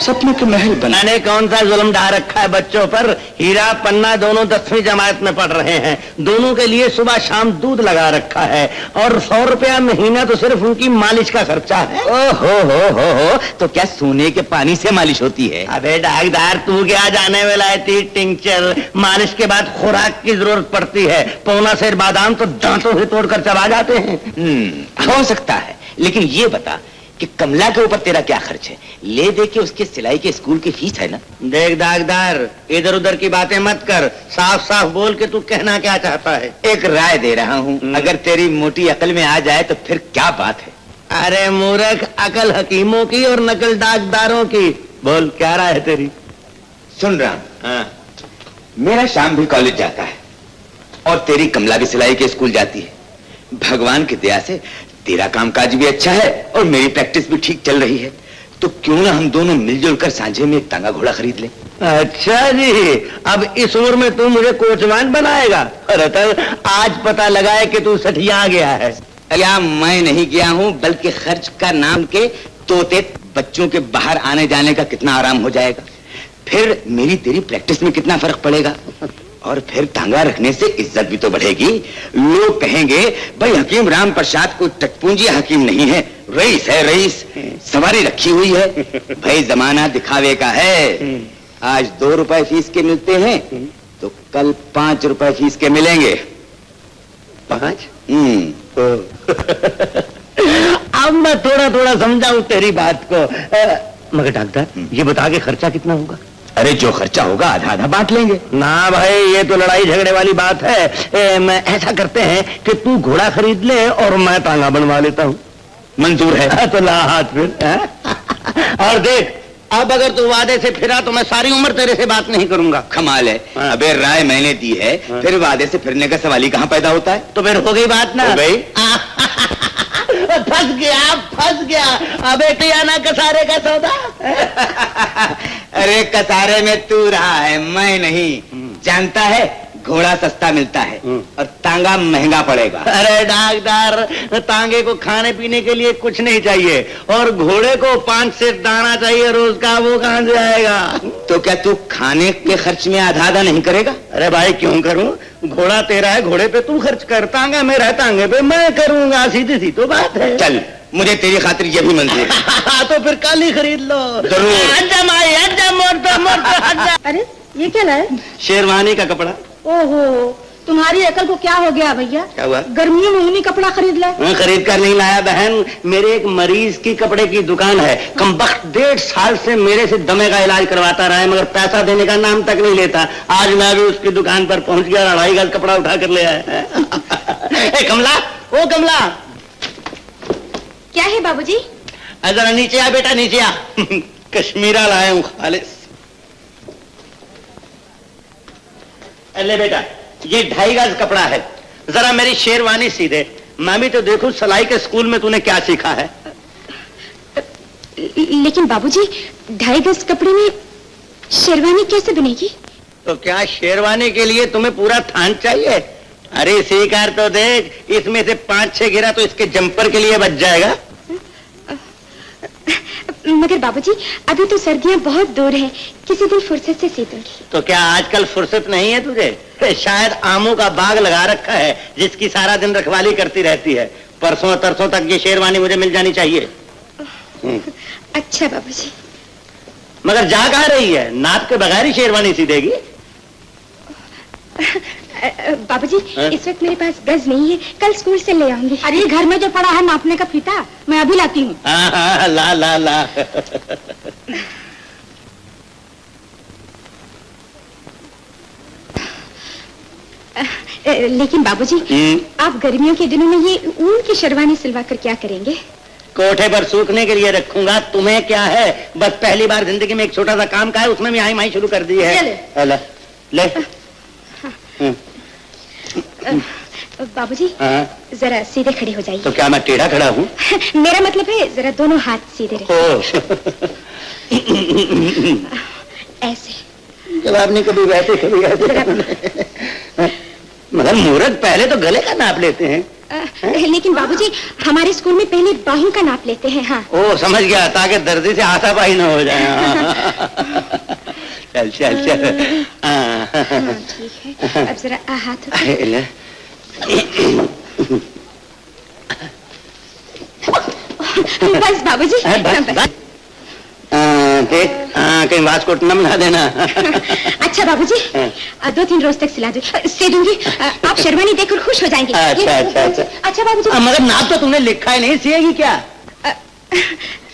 सपनों के महल बना। मैंने कौन सा जुल्म ढा रखा है बच्चों पर? हीरा पन्ना दोनों 10वीं जमात में पढ़ रहे हैं, दोनों के लिए सुबह शाम दूध लगा रखा है, और 100 रुपया महीना तो सिर्फ उनकी मालिश का खर्चा है। हो, तो क्या सोने के पानी से मालिश होती है? अबे डाकदार, तू क्या जाने वाला है? टिंचर मालिश के बाद खुराक की जरूरत पड़ती है। पौना सेर बादाम तो दांतों से तोड़कर चबा जाते हैं। हो सकता है, लेकिन ये बता कि कमला के ऊपर तेरा क्या खर्च है, ले दे के उसके सिलाई के स्कूल की फीस है ना। देख दागदार, इधर उधर की बातें मत कर, साफ साफ बोल के तू कहना क्या चाहता है। एक राय दे रहा हूँ, अगर तेरी मोटी अकल में आ जाए तो फिर क्या बात है। अरे मूर्ख, अकल हकीमों की और नकल दागदारों की। बोल क्या राय है तेरी। सुन राम, मेरा शाम भी कॉलेज जाता है और तेरी कमला भी सिलाई के स्कूल जाती है। भगवान की दया से तेरा कामकाज भी अच्छा है और मेरी प्रैक्टिस भी ठीक चल रही है, तो क्यों ना हम दोनों मिलजुल कर सांझे में एक तांगा घोड़ा खरीद लें। अच्छा जी, अब इस उम्र में तू मुझे कोचवान बनाएगा। अरे आज पता लगा है कि तू सठिया गया है। या मैं नहीं गया हूँ, बल्कि खर्च का नाम के तोते बच्चों के बाहर आने जाने का कितना आराम हो जाएगा, फिर मेरी तेरी प्रैक्टिस में कितना फर्क पड़ेगा, और फिर तांगा रखने से इज्जत भी तो बढ़ेगी। लोग कहेंगे भाई हकीम राम प्रसाद कोई टटपूंजी हकीम नहीं है, रईस है रईस, सवारी रखी हुई है। भाई जमाना दिखावे का है। आज 2 रुपए फीस के मिलते हैं तो कल 5 रुपए फीस के मिलेंगे। 5? अब मैं थोड़ा थोड़ा समझाऊं तेरी बात को। मगर डॉक्टर, ये बता के खर्चा कितना होगा। अरे जो खर्चा होगा आधा आधा बांट लेंगे ना भाई, ये तो लड़ाई झगड़े वाली बात है। मैं ऐसा करते हैं कि तू घोड़ा खरीद ले और मैं तांगा बनवा लेता हूँ। मंजूर है। तो ला हाथ फिर। और देख, अब अगर तू वादे से फिरा तो मैं सारी उम्र तेरे से बात नहीं करूंगा। कमाल है। अबे राय मैंने दी है, फिर वादे से फिरने का सवाल ही कहाँ पैदा होता है। तो फिर हो गई बात ना। हो गई। फंस गया। अबे तो आना कसारे का सौदा। अरे कसारे में तू रहा है, मैं नहीं। जानता है घोड़ा सस्ता मिलता है और तांगा महंगा पड़ेगा। अरे डाकदार, तांगे को खाने पीने के लिए कुछ नहीं चाहिए और घोड़े को 5 सेर दाना चाहिए रोज का, वो कहाँ से आएगा। तो क्या तू खाने के खर्च में आधा आधा नहीं करेगा। अरे भाई क्यों करूं, घोड़ा तेरा है, घोड़े पे तू खर्च कर, तांगा मेरा है, तांगे पे मैं करूंगा। सीधी सी तो बात है। चल, मुझे तेरी खातिर ये भी मंजूर है। तो फिर कल ही खरीद लो। जरूर। अरे ये क्या लाए? शेरवानी का कपड़ा। ओहो, तुम्हारी अकल को क्या हो गया भैया? क्या हुआ? गर्मियों में ऊनी कपड़ा खरीद लाए। खरीद कर नहीं लाया बहन, मेरे एक मरीज की कपड़े की दुकान है। कमबख्त 1.5 साल से मेरे से दमे का इलाज करवाता रहा है, मगर पैसा देने का नाम तक नहीं लेता। आज मैं भी उसकी दुकान पर पहुंच गया, 2.5 गज कपड़ा उठा कर ले आया। कमला, ओ कमला। क्या है बाबूजी? जरा नीचे आ बेटा, नीचे आ। कश्मीरा लाया हूँ खालिस। ले बेटा, ये 2.5 गज कपड़ा है, जरा मेरी शेरवानी सी दे, मैं भी तो देखूं सलाई के स्कूल में तूने क्या सीखा है। लेकिन बाबूजी 2.5 गज कपड़े में शेरवानी कैसे बनेगी? तो क्या शेरवानी के लिए तुम्हें पूरा थान चाहिए? अरे सीकर तो देख, इसमें से 5-6 गिरा तो इसके जंपर के लिए बच जाएगा। मगर बाबूजी अभी तो सर्दियां बहुत दूर हैं, किसी दिन फुर्सत से सी दूंगी। तो क्या आजकल फुर्सत नहीं है तुझे? शायद आमों का बाग लगा रखा है जिसकी सारा दिन रखवाली करती रहती है। परसों तरसों तक ये शेरवानी मुझे मिल जानी चाहिए। अच्छा बाबूजी। मगर जा कहाँ रही है? नाप के बगैर ही शेरवानी सी देगी? बाबूजी इस वक्त मेरे पास गज नहीं है, कल स्कूल से ले आऊंगी। अरे घर में जो पड़ा है नापने का फीता, मैं अभी लाती हूँ। ला ला ला। लेकिन बाबूजी आप गर्मियों के दिनों में ये ऊन की शेरवानी सिलवा कर क्या करेंगे? कोठे पर सूखने के लिए रखूंगा, तुम्हें क्या है। बस पहली बार जिंदगी में एक छोटा सा काम का है, उसमें भी आई माई शुरू कर दी है। ले। बाबूजी जरा सीधे खड़े हो जाइए। तो क्या मैं टेढ़ा खड़ा हूँ? मेरा मतलब है जरा दोनों हाथ सीधे रखिए। ऐसे। जब आपने कभी वैसे कभी ऐसे। मगर मुहूर्त पहले तो गले का नाप लेते हैं। लेकिन बाबूजी हमारे स्कूल में पहले बाहों का नाप लेते हैं। हाँ। ओ समझ गया, ताकि दर्दी से हाथापाई न हो जाए। चल चल चल। ठीक है, अब जरा हाथ बस बाबूजी। देख कहीं वास्कोट न मिला देना। अच्छा बाबूजी 2-3 रोज तक सिला दूंगी, आप शेरवानी देखकर खुश हो जाएंगे। अच्छा अच्छा अच्छा। अच्छा बाबूजी। मगर नाप तो तुमने लिखा ही नहीं, सिएगी क्या?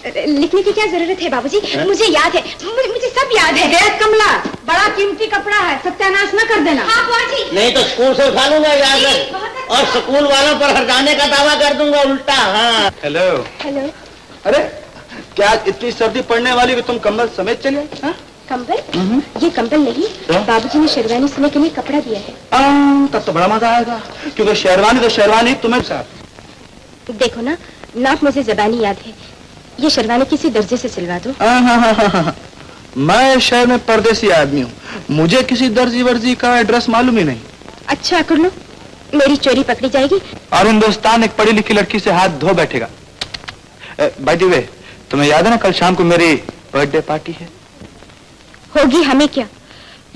लिखने की क्या जरूरत है बाबूजी? मुझे याद है, मुझे सब याद है। देख कमला, बड़ा कीमती कपड़ा है, सत्यानाश न कर देना। हाँ बुआ जी। नहीं तो स्कूल से उठा लूंगा, याद रख। और स्कूल वालों पर हटाने का दावा कर दूंगा उल्टा। हाँ। हेलो। हेलो। अरे क्या इतनी सर्दी पड़ने वाली कि तुम कंबल समेत चले? कंबल? ये कंबल नहीं, बाबूजी ने शेरवानी सिलने के लिए कपड़ा दिया है। तब तो बड़ा मजा आएगा, क्योंकि शेरवानी तो शेरवानी तुम्हें साथ। देखो ना, नाप मुझे ज़बानी याद है। ये शेरवानी किसी दर्जे से सिलवा दो। मैं शहर में परदेसी आदमी हूँ, मुझे किसी दर्जी वर्जी का एड्रेस मालूम ही नहीं। अच्छा कर लो, मेरी चोरी पकड़ी जाएगी। और हिंदुस्तान एक पढ़ी लिखी लड़की से हाथ धो बैठेगा। बाय द वे, तुम्हें याद है ना कल शाम को मेरी बर्थडे पार्टी है? होगी, हमें क्या,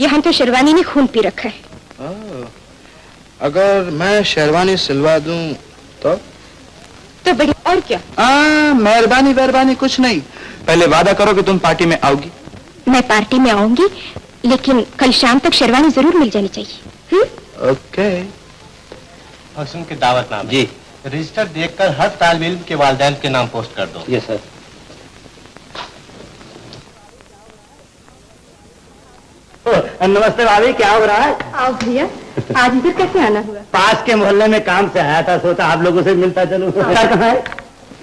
यहाँ तो शेरवानी ने खून पी रखा है। अगर मैं शेरवानी सिलवा दूं तो बड़ी, और क्या? मेहरबानी मेहरबानी कुछ नहीं, पहले वादा करो कि तुम पार्टी में आओगी। मैं पार्टी में आऊंगी, लेकिन कल शाम तक शेरवानी जरूर मिल जानी चाहिए। ओके। और सुन के दावतनामा जी। रजिस्टर देखकर हर तालिब इल्म के वालिदैन के नाम पोस्ट कर दो। Yes sir. नमस्ते भाभी, क्या हो रहा है? आओ भैया, आज इधर कैसे आना हुआ? पास के मोहल्ले में काम से आया था, सोचा आप लोगों से मिलता चलूं। क्या कहा है?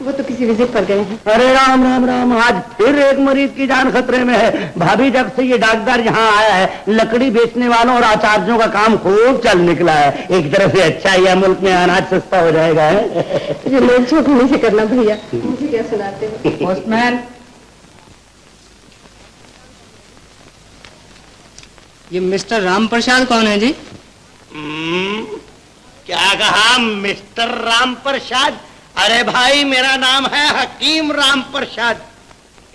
वो तो किसी विजिट पर गए हैं। अरे राम राम राम, आज फिर एक मरीज की जान खतरे में है। भाभी, जब से ये डॉक्टर यहाँ आया है, लकड़ी बेचने वालों और आचार्यों का काम खूब चल निकला है। एक तरफ से अच्छा ही है, मुल्क में अनाज सस्ता हो जाएगा। ये लोग छोड़ होने से करना भैया, मुझे क्या सुनाते हो? पोस्टमैन, ये मिस्टर राम प्रसाद कौन है जी? क्या कहा मिस्टर राम प्रसाद? अरे भाई, मेरा नाम है हकीम राम प्रसाद।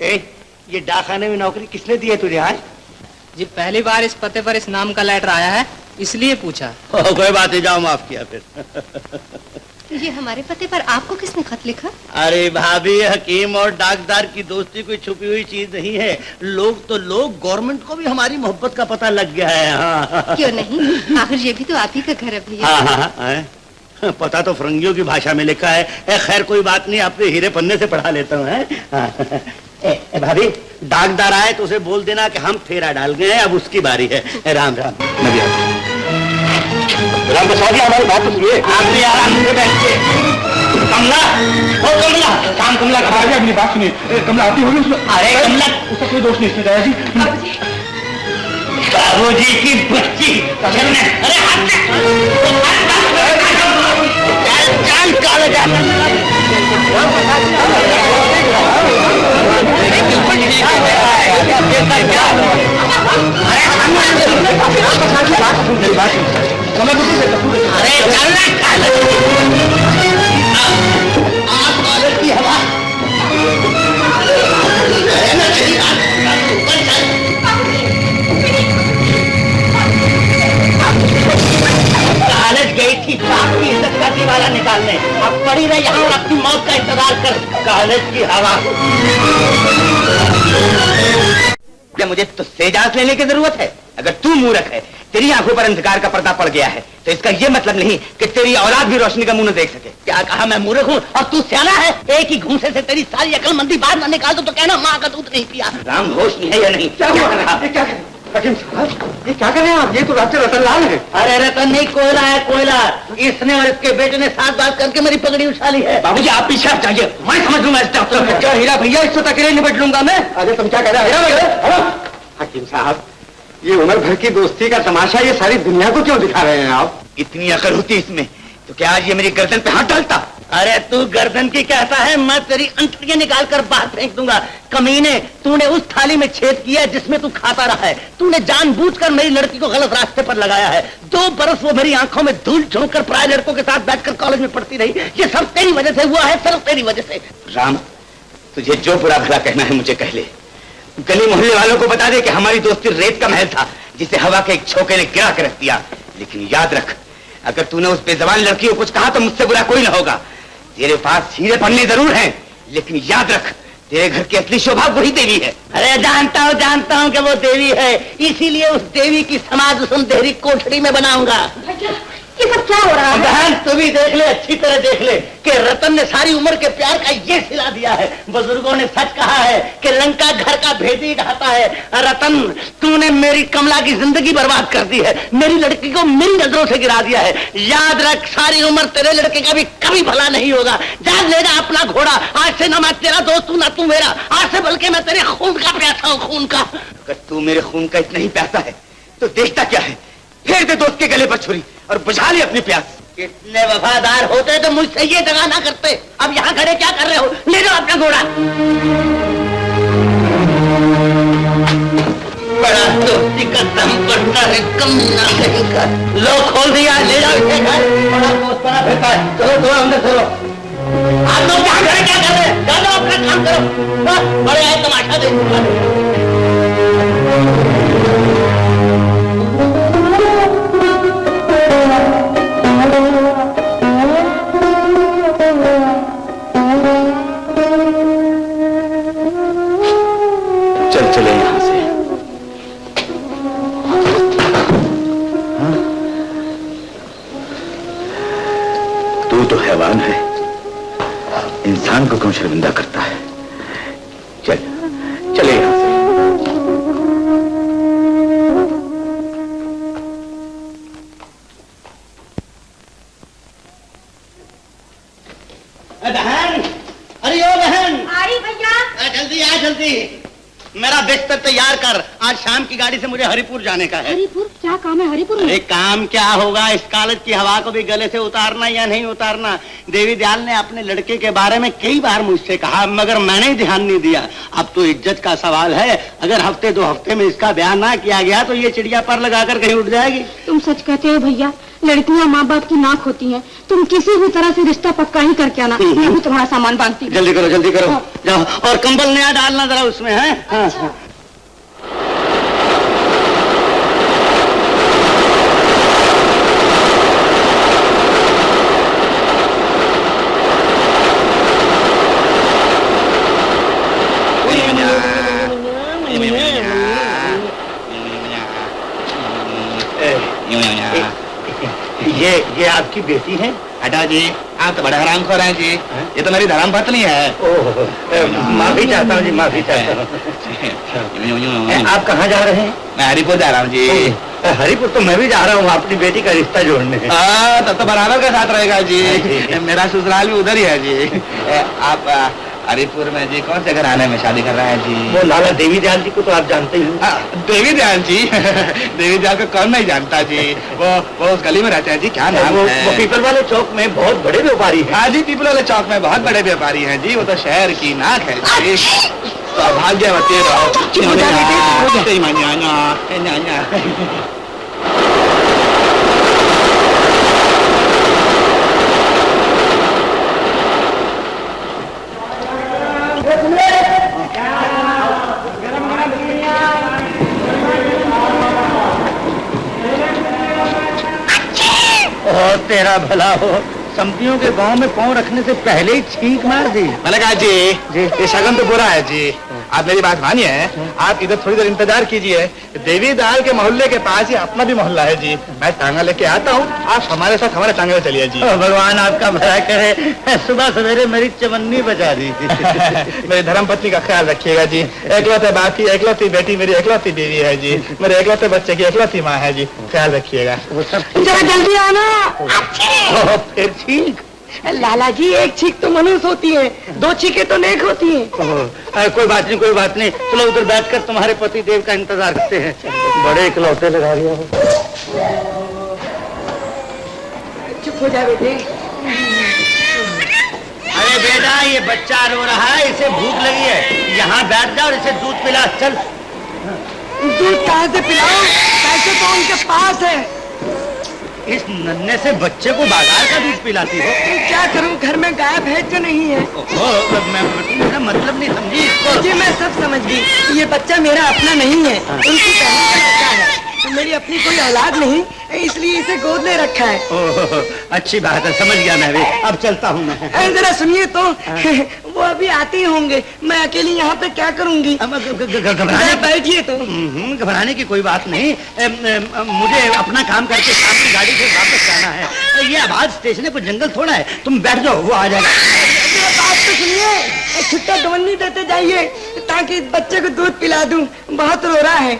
ये डाकखाने में नौकरी किसने दी है तुझे? आज जी पहली बार इस पते पर इस नाम का लेटर आया है, इसलिए पूछा। कोई बात नहीं, जाओ, माफ किया फिर। ये हमारे पते पर आपको किसने खत लिखा? अरे भाभी, हकीम और डाकदार की दोस्ती कोई छुपी हुई चीज नहीं है। लोग तो लोग, गवर्नमेंट को भी हमारी मोहब्बत का पता लग गया है। हाँ। क्यों नहीं, आखिर ये भी तो आप ही का घर है भैया। हाँ, पता तो फरंगियों की भाषा में लिखा है। खैर कोई बात नहीं, अपने हीरे पन्ने से पढ़ा लेता हूँ। भाभी, डाकदार आए तो उसे बोल देना कि हम फेरा डाल गए हैं, अब उसकी बारी है। राम राम। राम प्रसाद जी, हमारी बात तो सुनिए। आप भी आराम से बैठिए। कमला, ओ कमला, काम कमला का भाभी, अपनी बात सुनिए। कमला आती होगी उसमें। अरे कमला, उसका कोई दोष नहीं, इसमें दादा जी। बाबूजी की बच्ची। अरे हाथ जान काला जाता। कॉलेज गई थी बाप की इज्जत का दीवाला निकालने, अब पड़ी रही यहाँ और अपनी मौत का इंतजार कर। कॉलेज की हवा। क्या मुझे तुझसे इजाजत लेने की जरूरत है? अगर तू मूर्ख है, तेरी आंखों पर अंधकार का पर्दा पड़ गया है, तो इसका ये मतलब नहीं कि तेरी औलाद भी रोशनी का मुंह न देख सके। क्या कहा, मैं मूर्ख हूँ और तू सियाना है? एक ही घूंसे से तेरी सारी अकलमंदी बाहर न निकाल दो तो कहना माँ का दूध नहीं पिया। राम होश नहीं है या नहीं? क्या हुआ? ये क्या कर रहे हैं आप? ये तो डॉक्टर रतनलाल है। अरे रतन नहीं, कोयला है, कोयला। इसने और इसके बेटे ने साथ बात करके मेरी पगड़ी उछाली है। बाबूजी, आप पीछे हट जाइए, मैं समझ लूंगा इस डॉक्टर को। क्या हीरा भैया, इससे अकेले निपट लूंगा मैं। अरे तुम क्या कह रहे हो? हकीम साहब, ये उम्र भर की दोस्ती का तमाशा ये सारी दुनिया को क्यों दिखा रहे हैं आप? इतनी अकल होती इसमें तो क्या आज ये मेरी गर्दन पे हाथ डालता? अरे तू गर्दन की कहता है, मैं तेरी अंतड़ियां निकाल कर बाहर फेंक दूंगा। कमीने, तूने उस थाली में छेद किया जिसमें तू खाता रहा है। तूने जानबूझकर मेरी लड़की को गलत रास्ते पर लगाया है। 2 बरस वो मेरी आंखों में धूल झोंक कर पराये लड़कों के साथ बैठकर कॉलेज में पढ़ती रही। ये सब तेरी वजह से हुआ है, सिर्फ तेरी वजह से। राम, तुझे जो बुरा भला कहना है मुझे कह ले। गली मोहल्ले वालों को बता दे कि हमारी दोस्ती रेत का महल था जिसे हवा के एक झोंके ने गिरा कर रख दिया। लेकिन याद रख, अगर तूने उस बेजबान लड़की को कुछ कहा तो मुझसे बुरा कोई ना होगा। तेरे पास हीरे पन्ने जरूर हैं, लेकिन याद रख, तेरे घर की असली शोभा वही देवी है। अरे जानता हूँ कि वो देवी है, इसीलिए उस देवी की समाज सुंदरी कोठरी में बनाऊंगा। ये सब क्या हो रहा है? बहन तू भी देख ले, अच्छी तरह देख ले कि रतन ने सारी उम्र के प्यार का ये सिला दिया है। बुजुर्गों ने सच कहा है कि लंका घर का भेदी ढाता है। रतन तूने मेरी कमला की जिंदगी बर्बाद कर दी है, मेरी लड़की को मेरी नजरों से गिरा दिया है। याद रख, सारी उम्र तेरे लड़के का भी कभी भला नहीं होगा। जा ले जा अपना घोड़ा, आज से ना मैं तेरा दोस्त हूँ ना तू मेरा, आज से बल्कि मैं तेरे खून का प्यासा हूँ, खून का। अगर तू मेरे खून का इतना ही प्यासा है तो देखता क्या है, फेर दे दोस्त के गले पर छुरी और बुझा ले अपनी प्यास। इतने वफादार होते तो मुझसे ये दगा ना करते। अब यहाँ खड़े क्या कर रहे हो? ले जाओ अपना घोड़ा। बड़ा दोस्ती का दम पड़ता है, कम ना कहीं का। लो खोल दिया, ले जाओ इसे घर। बड़ा दोस्त बना फिरता है। चलो थोड़ा अंदर चलो। आप लोग यहाँ खड़े क्या कर रहे हैं? जाओ अपना काम करो। बड़े आए तमाशा देखो। चले यहां से। हाँ? तू तो हैवान है, इंसान को क्यों शर्मिंदा करता है? चले यहां से। बहन, अरे ओ बहन, आई भैया। जल्दी आ, जल्दी। मेरा बिस्तर तैयार कर, आज शाम की गाड़ी से मुझे हरिपुर जाने का है। हरिपुर? क्या काम है हरिपुर में? अरे काम क्या होगा, इस कॉलेज की हवा को भी गले से उतारना या नहीं उतारना। देवी दयाल ने अपने लड़के के बारे में कई बार मुझसे कहा, मगर मैंने ध्यान नहीं दिया। अब तो इज्जत का सवाल है, अगर हफ्ते 2 हफ्ते में इसका बयान ना किया गया तो ये चिड़िया पर लगाकर कहीं उड़ जाएगी। तुम सच कहते हो भैया, लड़कियां माँ बाप की नाक होती हैं। तुम किसी भी तरह से रिश्ता पक्का ही करके आना, मैं भी तुम्हारा सामान बांधती हूँ। जल्दी करो, जल्दी करो। जाओ, और कंबल नया डालना जरा उसमें है। अच्छा। ये आपकी बेटी है? हटा जी, आप तो बड़ा हरामखोर हैं जी। ये तो मेरी धर्म पत्नी है। माफी चाहता हूँ जी, माफी चाहता हूँ। आप कहाँ जा रहे हैं? मैं हरिपुर जा रहा हूँ जी। हरिपुर तो मैं भी जा रहा हूँ अपनी बेटी का रिश्ता जोड़ने। तब तो बराबर के साथ रहेगा जी। मेरा ससुराल भी उधर ही है जी। आप हरिपुर में जी कौन से घराने में शादी कर रहा है जी? वो लाला देवी दयाल जी को तो आप जानते ही। देवी दयाल जी? देवी दयाल को कौन नहीं जानता जी। वो उस गली में रहते हैं जी, क्या नाम है? वो पीपल वाले चौक में बहुत बड़े व्यापारी हैं। हाँ जी, पीपल वाले चौक में बहुत बड़े व्यापारी हैं जी। वो तो शहर की नाक है जी। सौभाग्यवती रहो। तेरा भला हो, संपियों के गांव में पांव रखने से पहले ही छींक मार दी। मैंने कहा जी, ये शगन तो बुरा है जी। आप मेरी बात मानिए, आप इधर थोड़ी देर इंतजार कीजिए। देवी दयाल के मोहल्ले के पास ही अपना भी मोहल्ला है जी। मैं टांगा लेके आता हूँ, आप हमारे साथ हमारे टांगे में चलिए जी। भगवान आपका भला करे, सुबह सवेरे मेरी चवन्नी बजा दी थी। मेरी धर्मपत्नी का ख्याल रखिएगा जी। एकलौते बाकी एकलौती बेटी मेरी एकलौती बीवी है जी। मेरे एकलौते बच्चे की एकलौती माँ है जी। ख्याल रखिएगा। जरा जल्दी आना। फिर छींक। लाला जी, एक छींक तो मनुष्य होती है, 2 छींके तो नेक होती है। कोई बात नहीं, कोई बात नहीं। चलो उधर बैठकर तुम्हारे पति देव का इंतजार करते हैं। बड़े इकलौते लगा दिया। चुप हो जा बेटे। अरे बेटा, ये बच्चा रो रहा है, इसे भूख लगी है। यहाँ बैठ जाओ और इसे दूध पिला। चल। दूध कहाँ से पिलाऊं? पैसे तो उनके पास है। इस नन्हे से बच्चे को बाजार का दूध पिलाती हो? क्या करूं, घर में गाय भैंस जो नहीं है। मैं मतलब नहीं समझी इसको। जी मैं सब समझ गई, ये बच्चा मेरा अपना नहीं है, उनकी बहन का बच्चा है। मेरी अपनी कोई औलाद नहीं, इसलिए इसे गोद ले रखा है। ओह, अच्छी बात है, समझ गया मैं भी। अब चलता हूँ मैं। जरा सुनिए तो, वो अभी आते ही होंगे, मैं अकेली यहाँ पे क्या करूँगी? बैठिए तो। घबराने की कोई बात नहीं, मुझे अपना काम करके शाम की गाड़ी से वापस जाना है। ये आवाज स्टेशन है, कोई जंगल थोड़ा है, तुम बैठ जाओ, वो आ जाएगा। बात तो सुनिए, छुट्टा दवन्नी देते जाइए ताकि बच्चे को दूध पिला दूं, बहुत रो रहा है।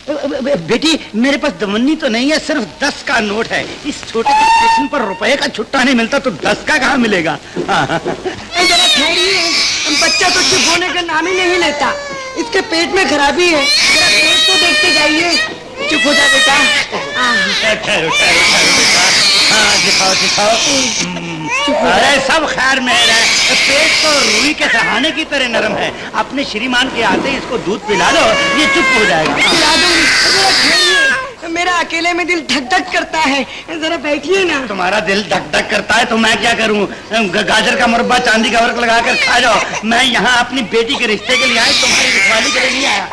बेटी, मेरे पास दवन्नी तो नहीं है, सिर्फ 10 का नोट है। इस छोटे स्टेशन पर रुपए का छुट्टा नहीं मिलता तो 10 का कहाँ मिलेगा? जरा ठहरिए, बच्चा तो चुप होने का नाम ही नहीं लेता, इसके पेट में खराबी है, जरा पेट तो देखते जाइए। चुप हो जा बेटा। ठहरो बेटा, हाँ दिखाओ दिखाओ। अरे सब खैर में है, पेट तो रूई के सहाने की तरह नरम है। अपने श्रीमान के आते इसको दूध पिला दो, ये चुप हो जाएगा। पिला दूंगी, मेरा अकेले में दिल धक धक करता है, जरा बैठिए ना। तुम्हारा दिल धक धक करता है तो मैं क्या करूं? गाजर का मुरब्बा चांदी का वर्क लगाकर खा जाओ। मैं यहाँ अपनी बेटी के रिश्ते के लिए आया, तुम्हारी रखवाली के लिए नहीं आया।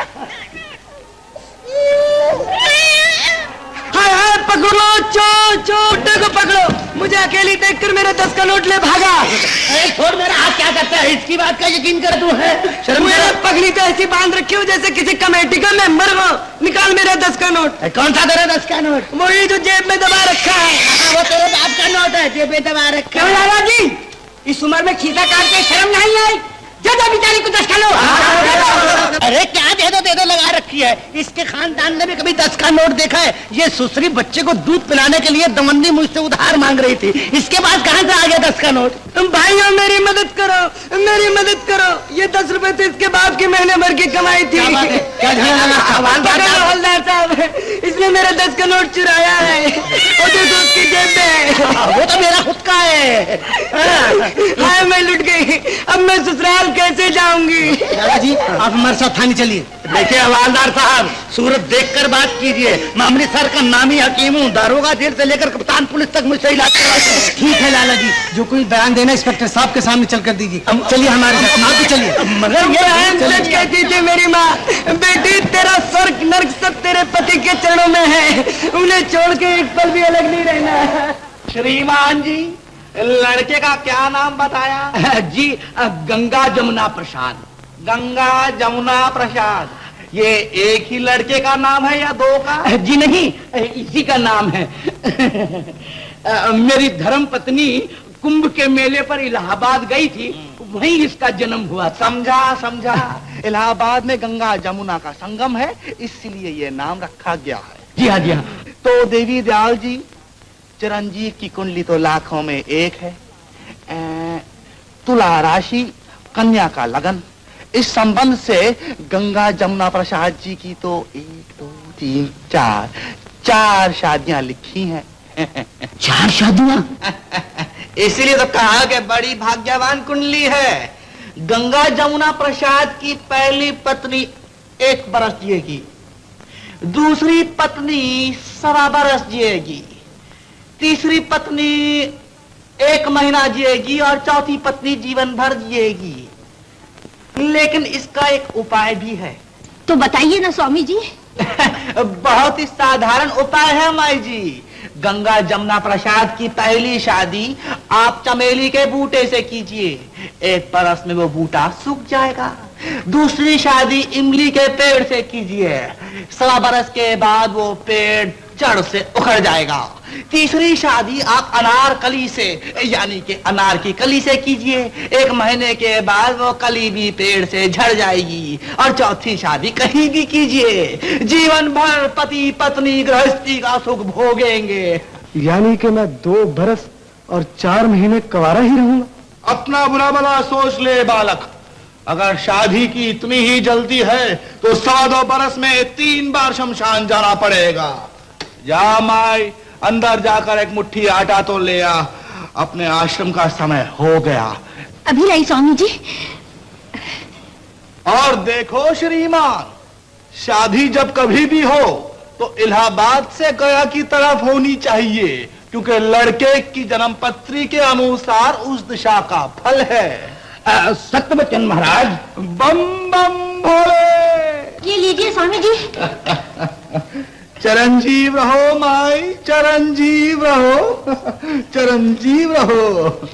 हाय हाय, पकड़ो चोटे को पकड़ो। मुझे अकेली देखकर मेरा 10 का नोट ले भागा। छोड़, मेरा हाथ क्या करता है? इसकी बात का यकीन कर तू है। मेरा पगड़ी तो ऐसी बांध रखी हो जैसे किसी कमेटी का मेंबर हो। निकाल मेरा 10 का नोट। कौन सा तेरा 10 का नोट? वही जो जेब में दबा रखा है। वो तेरे बाप का नोट है, जेब में दबा रखा। क्यों लाला जी, इस उम्र में खीसा काट के शर्म नहीं आई? जब बेचारी को 10 का नोट। अरे क्या दे दो लगा रखी है। इसके खानदान ने भी कभी 10 का नोट देखा है? ये सुसरी बच्चे को दूध पिलाने के लिए दवन्नी मुझसे उधार मांग रही थी, इसके पास कहाँ से आ गया 10 का नोट? भाइयों मेरी मदद करो, मेरी मदद करो। ये 10 रुपए तो इसके बाप की महीने भर की कमाई थी। हवलदार साहब, इसने मेरा 10 का नोट चुराया है और जो उसकी जेब में। वो तो मेरा खुद का है। हाय, मैं लुट गई, अब मैं ससुराल कैसे जाऊंगी? दादाजी, आप हमारे साथ थाने चलिए। देखिए हवलदार साहब, सूरत देखकर बात कीजिए। मैं अमृतसर का नामी हकीम हूँ, दारोगा जेल से लेकर कप्तान पुलिस तक मुझसे इलाज करवाते हैं। ठीक है लाला जी, जो कोई बयान देना इंस्पेक्टर साहब के सामने चल कर दीजिए। चलिए हमारे साथ, आप भी चलिए। मगर ये सच कहती थी मेरी माँ, बेटी तेरा स्वर्ग नर्क सब तेरे पति के चरणों में है, उन्हें छोड़ के एक पल भी अलग नहीं रहना। श्रीमान जी, लड़के का क्या नाम बताया? जी, गंगा जमुना प्रसाद। गंगा जमुना प्रसाद, ये एक ही लड़के का नाम है या 2 का? जी नहीं, इसी का नाम है। मेरी धर्म पत्नी कुंभ के मेले पर इलाहाबाद गई थी, वहीं इसका जन्म हुआ। समझा। इलाहाबाद में गंगा जमुना का संगम है, इसलिए ये नाम रखा गया है। जी हाँ, जी हाँ। तो देवी दयाल जी, चिरंजीव की कुंडली तो लाखों में एक है। तुला राशि, कन्या का लगन। इस संबंध से गंगा जमुना प्रसाद जी की तो 1 2 3 4 शादियां लिखी हैं। 4 शादियां? इसीलिए तो कहा कि बड़ी भाग्यवान कुंडली है। गंगा जमुना प्रसाद की पहली पत्नी 1 बरस जिएगी, दूसरी पत्नी 1.25 बरस जिएगी, तीसरी पत्नी 1 महीना जिएगी और चौथी पत्नी जीवन भर जिएगी। लेकिन इसका एक उपाय भी है। तो बताइए ना स्वामी जी। बहुत ही साधारण उपाय है माई जी। गंगा जमुना प्रसाद की पहली शादी आप चमेली के बूटे से कीजिए, 1 बरस में वो बूटा सूख जाएगा। दूसरी शादी इमली के पेड़ से कीजिए, 1.25 बरस के बाद वो पेड़ जड़ से उखड़ जाएगा। तीसरी शादी आप अनार कली से, यानी कि अनार की कली से कीजिए, 1 महीने के बाद वो कली भी पेड़ से झड़ जाएगी। और चौथी शादी कहीं भी कीजिए, जीवन भर पति पत्नी गृहस्थी का सुख भोगेंगे। यानी कि मैं 2 बरस और 4 महीने कुंवारा ही रहूंगा? अपना बुरा भला सोच ले बालक, अगर शादी की इतनी ही जल्दी है तो 1.25 बरस में 3 बार शमशान जाना पड़ेगा। जा माई, अंदर जाकर एक मुट्ठी आटा तो ले आ, अपने आश्रम का समय हो गया। अभी लाई स्वामी जी। और देखो श्रीमान, शादी जब कभी भी हो तो इलाहाबाद से गया की तरफ होनी चाहिए, क्योंकि लड़के की जन्मपत्री के अनुसार उस दिशा का फल है। सत्य बच्चन महाराज। बम बम भोले। ये लीजिए स्वामी जी। चिरंजीव रहो माई, चिरंजीव रहो, चिरंजीव रहो।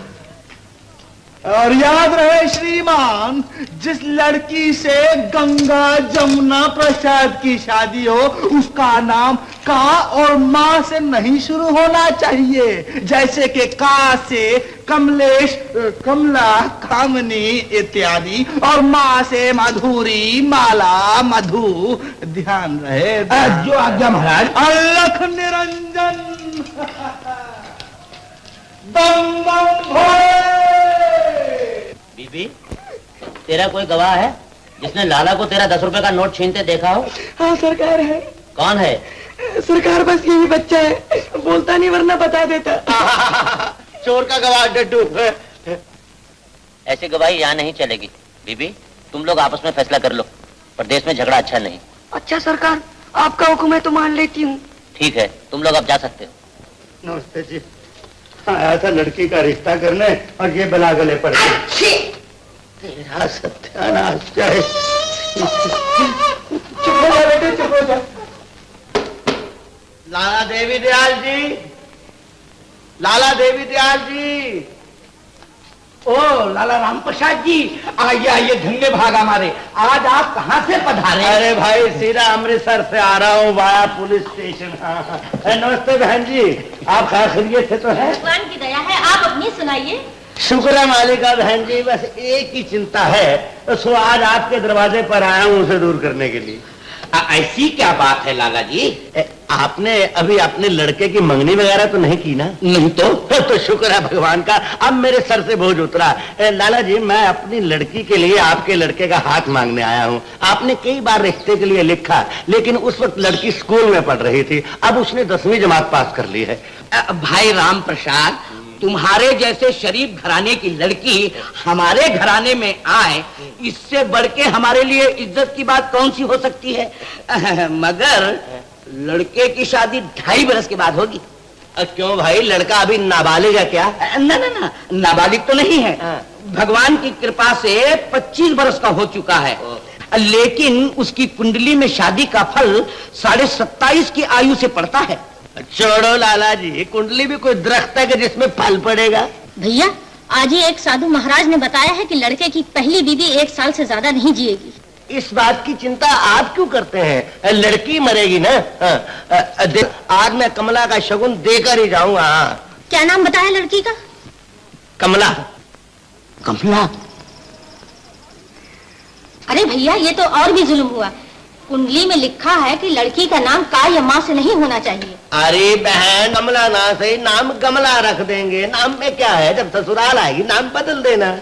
और याद रहे श्रीमान, जिस लड़की से गंगा जमुना प्रसाद की शादी हो उसका नाम का और माँ से नहीं शुरू होना चाहिए, जैसे कि का से कमलेश, कमला, कामनी इत्यादि, और माँ से माधुरी, माला, मधु। ध्यान रहे। जो आज्ञा महाराज। अलख निरंजन बम बम भोले। बीबी, तेरा कोई गवाह है जिसने लाला को तेरा 10 रुपए का नोट छीनते देखा हो? हाँ सरकार है। कौन है? सरकार बस यही बच्चा है, बोलता नहीं वरना बता देता। चोर का गवाह डड्डू। ऐसी गवाही यहाँ नहीं चलेगी। बीबी, तुम लोग आपस में फैसला कर लो, प्रदेश में झगड़ा अच्छा नहीं। अच्छा सरकार, आपका हुक्म है तो मान लेती हूँ। ठीक है, तुम लोग अब जा सकते हो। नमस्ते जी। आया था लड़की का रिश्ता करने और ये बला गले पड़ गई। तेरा सत्यानाश जाए। चुप हो जा बेटे, चुप हो जा। लाला देवी दयाल जी, लाला देवी दयाल जी। ओ लाला राम प्रसाद जी, आइए आइए, धन्य भाग हमारे। आज आप कहाँ से पधारे? अरे भाई, सीधा अमृतसर से आ रहा हूँ वाया पुलिस स्टेशन। हाँ। नमस्ते बहन जी, आप खैरियत से तो है? भगवान की दया है, आप अपनी सुनाइए। शुक्र है मालिका बहन जी, बस एक ही चिंता है, सो आज आपके दरवाजे पर आया हूँ उसे दूर करने के लिए। ऐसी क्या बात है लाला जी? आपने अभी अपने लड़के की मंगनी वगैरह तो नहीं की ना? नहीं तो शुक्र है भगवान का, अब मेरे सर से बोझ उतरा। लाला जी, मैं अपनी लड़की के लिए आपके लड़के का हाथ मांगने आया हूँ। आपने कई बार रिश्ते के लिए लिखा, लेकिन उस वक्त लड़की स्कूल में पढ़ रही थी, अब उसने 10वीं जमात पास कर ली है। भाई राम प्रसाद, तुम्हारे जैसे शरीफ घराने की लड़की हमारे घराने में आए, इससे बढ़ के हमारे लिए इज्जत की बात कौन सी हो सकती है? मगर लड़के की शादी 2.5 बरस के बाद होगी। क्यों भाई, लड़का अभी नाबालिग है क्या? ना ना ना, नाबालिग तो नहीं है। भगवान की कृपा से 25 बरस का हो चुका है, लेकिन उसकी कुंडली में शादी का फल 27.5 की आयु से पड़ता है। छोड़ो लाला जी, कुंडली भी कोई दरख्त है कि जिसमें फल पड़ेगा? भैया, आज ही एक साधु महाराज ने बताया है कि लड़के की पहली बीवी 1 साल से ज्यादा नहीं जिएगी। इस बात की चिंता आप क्यों करते हैं? लड़की मरेगी ना। आज मैं कमला का शगुन देकर ही जाऊंगा। क्या नाम बताया लड़की का? कमला। कमला? अरे भैया, ये तो और भी जुल्म हुआ। कुंडली में लिखा है कि लड़की का नाम का या माँ से नहीं होना चाहिए। अरे बहन, कमला ना सही, नाम गमला रख देंगे। नाम में क्या है, जब ससुराल आएगी नाम बदल देना।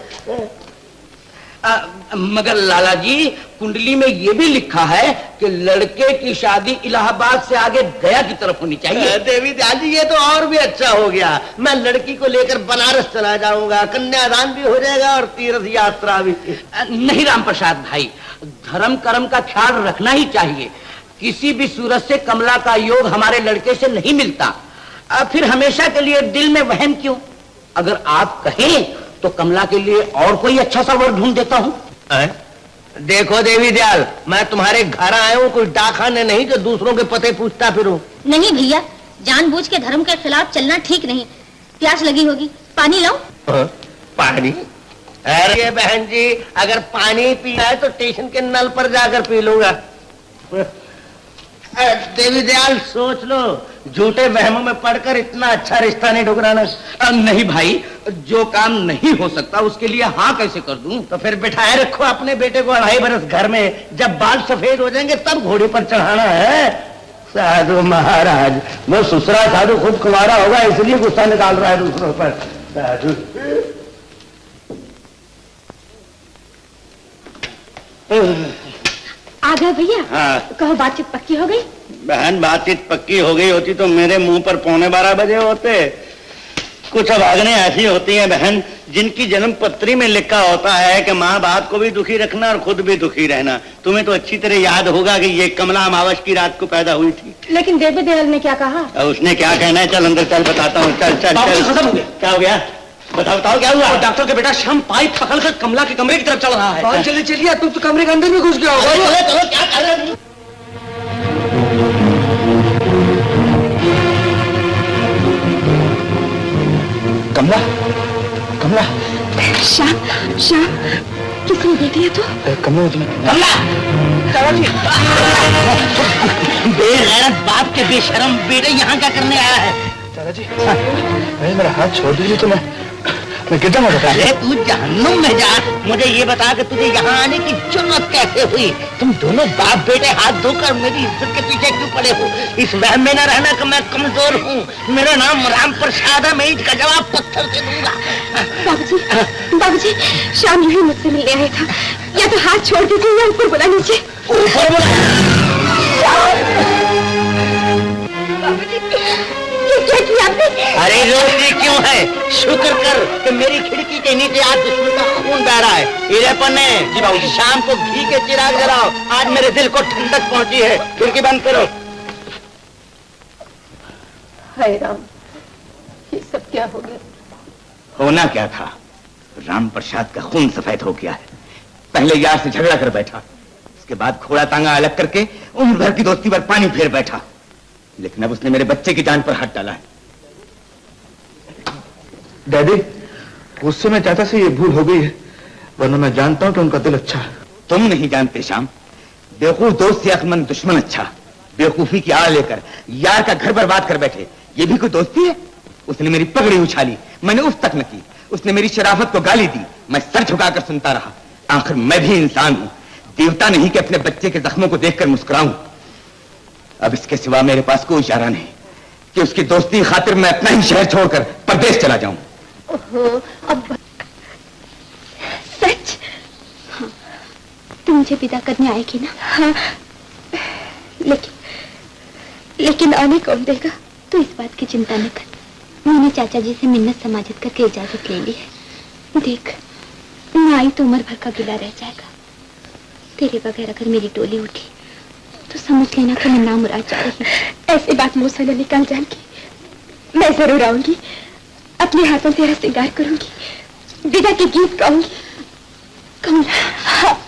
मगर लाला जी, कुंडली में ये भी लिखा है कि लड़के की शादी इलाहाबाद से आगे गया की तरफ होनी चाहिए। देवी दयाल जी, ये तो और भी अच्छा हो गया। मैं लड़की को लेकर बनारस चला जाऊंगा, कन्यादान भी हो जाएगा और तीर्थ यात्रा भी। नहीं राम प्रसाद भाई, धर्म कर्म का ख्याल रखना ही चाहिए। किसी भी सूरत से कमला का योग हमारे लड़के से नहीं मिलता, फिर हमेशा के लिए दिल में वहम क्यों? अगर आप कहें तो कमला के लिए और कोई अच्छा सा वर ढूंढ देता हूँ। देखो देवी दयाल, मैं तुम्हारे घर आया हूँ, कोई डाकखाने नहीं कि दूसरों के पते पूछता फिरूं। नहीं भैया, जानबूझ के धर्म के खिलाफ चलना ठीक नहीं। प्यास लगी होगी, पानी लाऊं? पानी? अरे बहन जी, अगर पानी पीना है तो स्टेशन के नल पर जाकर पी लूंगा। देवी दयाल, सोच लो, झूठे वहमों में पड़कर इतना अच्छा रिश्ता नहीं ठुकराना। नहीं भाई, जो काम नहीं हो सकता उसके लिए हाँ कैसे कर दूं? तो फिर बिठाए रखो अपने बेटे को 2.5 बरस घर में, जब बाल सफेद हो जाएंगे तब घोड़े पर चढ़ाना है। साधु महाराज, वो ससुरा साधु खुद कुंवारा होगा इसलिए गुस्सा निकाल रहा है दूसरों पर। साधु आ गए भैया? हाँ। कहो, बातचीत पक्की हो गई? बहन, बातचीत पक्की हो गई होती तो मेरे मुंह पर 11:15 बजे होते। कुछ अभागने ऐसी होती हैं बहन, जिनकी जन्म पत्री में लिखा होता है कि माँ बाप को भी दुखी रखना और खुद भी दुखी रहना। तुम्हें तो अच्छी तरह याद होगा कि ये कमला अमावस की रात को पैदा हुई थी। लेकिन देवी दयाल ने क्या कहा? उसने क्या कहना है, चल अंदर चल, बताता हूँ। चल चल चल। खत्म हो गया। क्या हो गया? बताओ क्या हुआ? डॉक्टर का बेटा शाम पाइप पकड़कर कमला के कमरे की तरफ चल रहा है। चलिए चलिए, तुम तो कमरे के अंदर में घुस गया होगा। चलो क्या कर रहे हो? कमला, कमला। श्याम, श्याम, किसने देख लिया तो? कमला, कमला, बेगैरत बाप के बेशरम बेटे यहाँ क्या करने आया है? दादाजी, अरे मेरा हाथ छोड़ दीजिए तो मैं गिर जाऊंगा। अरे तू जहन्नुम में जा, मुझे ये बता कि तुझे यहाँ आने की जुर्रत कैसे हुई? तुम दोनों बाप बेटे हाथ धोकर मेरी इज्जत के पीछे क्यों पड़े हो? इस वहम में न रहना कि मैं कमजोर हूँ। मेरा नाम राम प्रसाद है, मैं इसका जवाब पत्थर से दूंगा। बाबूजी, बाबूजी, श्याम यही मुझसे मिलने आया था। या तो हाथ छोड़ दीजिए या ऊपर बुला लीजिए। ऊपर क्या किया आपने? अरे रोती क्यों है? शुक्र कर कि मेरी खिड़की के नीचे आज दुश्मन का खून बह रहा है। इरेपने जी बाबूजी, शाम को घी के चिराग जलाओ, आज मेरे दिल को ठंडक पहुंची है। खिड़की बंद करो। हाय राम, ये सब क्या हो गया? होना क्या था? राम प्रसाद का खून सफेद हो गया है। पहले यार से झगड़ा कर बैठा, उसके बाद घोड़ा टांगा अलग करके उम्र भर की दोस्ती पर पानी फेर बैठा, लेकिन अब उसने मेरे बच्चे की जान पर हाथ डाला है। डैडी, गुस्से में चाचा से ये भूल हो गई है, वरना मैं जानता हूं कि उनका दिल अच्छा है। तुम नहीं जानते श्याम, बेवकूफ दोस्त से अक्लमंद दुश्मन अच्छा। बेवकूफी की आड़ लेकर यार का घर बर्बाद कर बैठे, ये भी कोई दोस्ती है? उसने मेरी पगड़ी उछाली, मैंने उफ तक न की। उसने मेरी शराफत को गाली दी, मैं सर झुकाकर सुनता रहा। आखिर मैं भी इंसान हूं, देवता नहीं कि अपने बच्चे के जख्मों को देखकर मुस्कुराऊं। अब इसके सिवा मेरे पास कोई इशारा नहीं कि उसकी दोस्ती की खातिर मैं अपना ही शहर छोड़कर परदेश चला जाऊं। ओहो, अब सच? हाँ, तुम मुझे विदा करने आएगी ना? हाँ, लेकिन आने कौन देगा? तो इस बात की चिंता न कर, मैंने चाचा जी से मिन्नत समाजत करके इजाजत ले ली है। देख, मैं आई तो उम्र भर का गिला रह जाएगा। तेरे बगैर अगर मेरी टोली उठी तो समझ लेना कि मैं नामुराद जा रही हूँ। ऐसी बात मुंह से न निकाल जानकी, मैं जरूर आऊंगी, अपने हाथों तेरा श्रृंगार करूंगी, विदा के गीत गाऊंगी। कमला,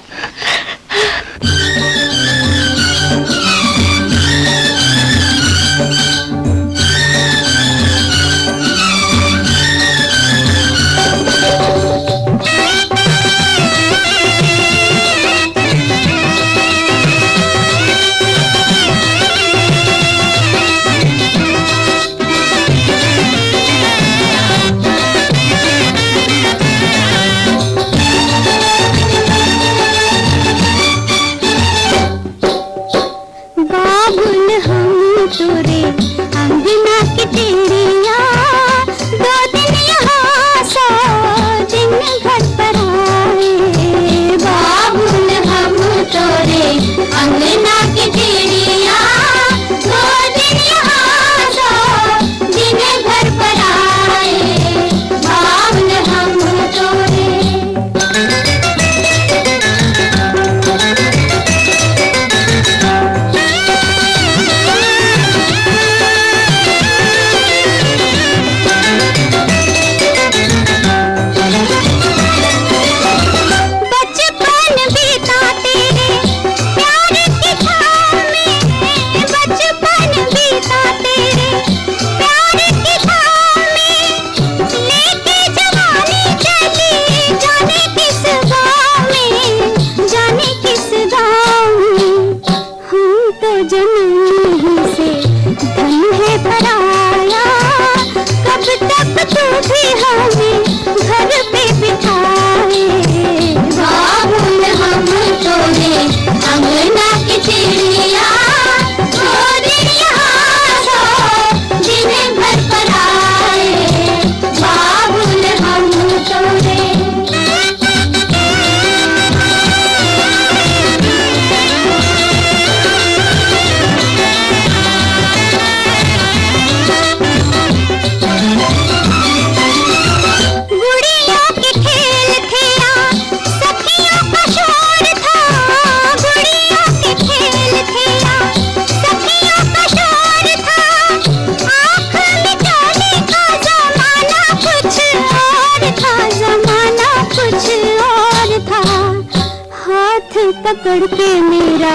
पकड़ के मेरा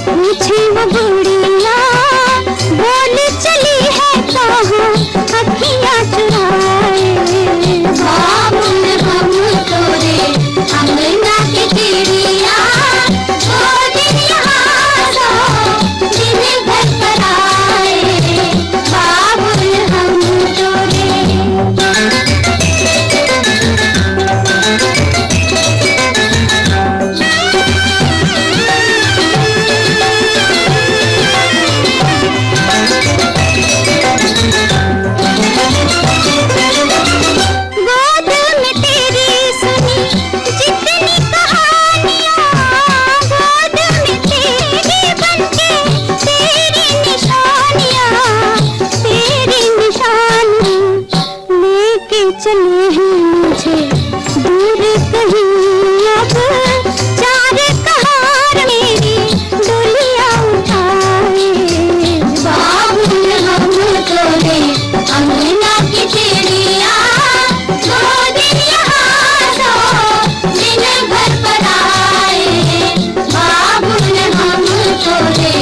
पूछी वो बुढ़िया, बोल चली है चाहो अखियाँ चुराए। बाबुल हम तोरे अंगना के चिड़िया, वो दिन यहाँ दो दिन घर पर आए। बाबुल हम तोरे। चले हैं मुझे दूर कहीं, अब चार कहार मेरी डोलियां उठाए। बाबुल हम तोरे अंगना की चिड़िया, दो दिन यहाँ दो दिन घर पर आए। बाबुल हम तोरे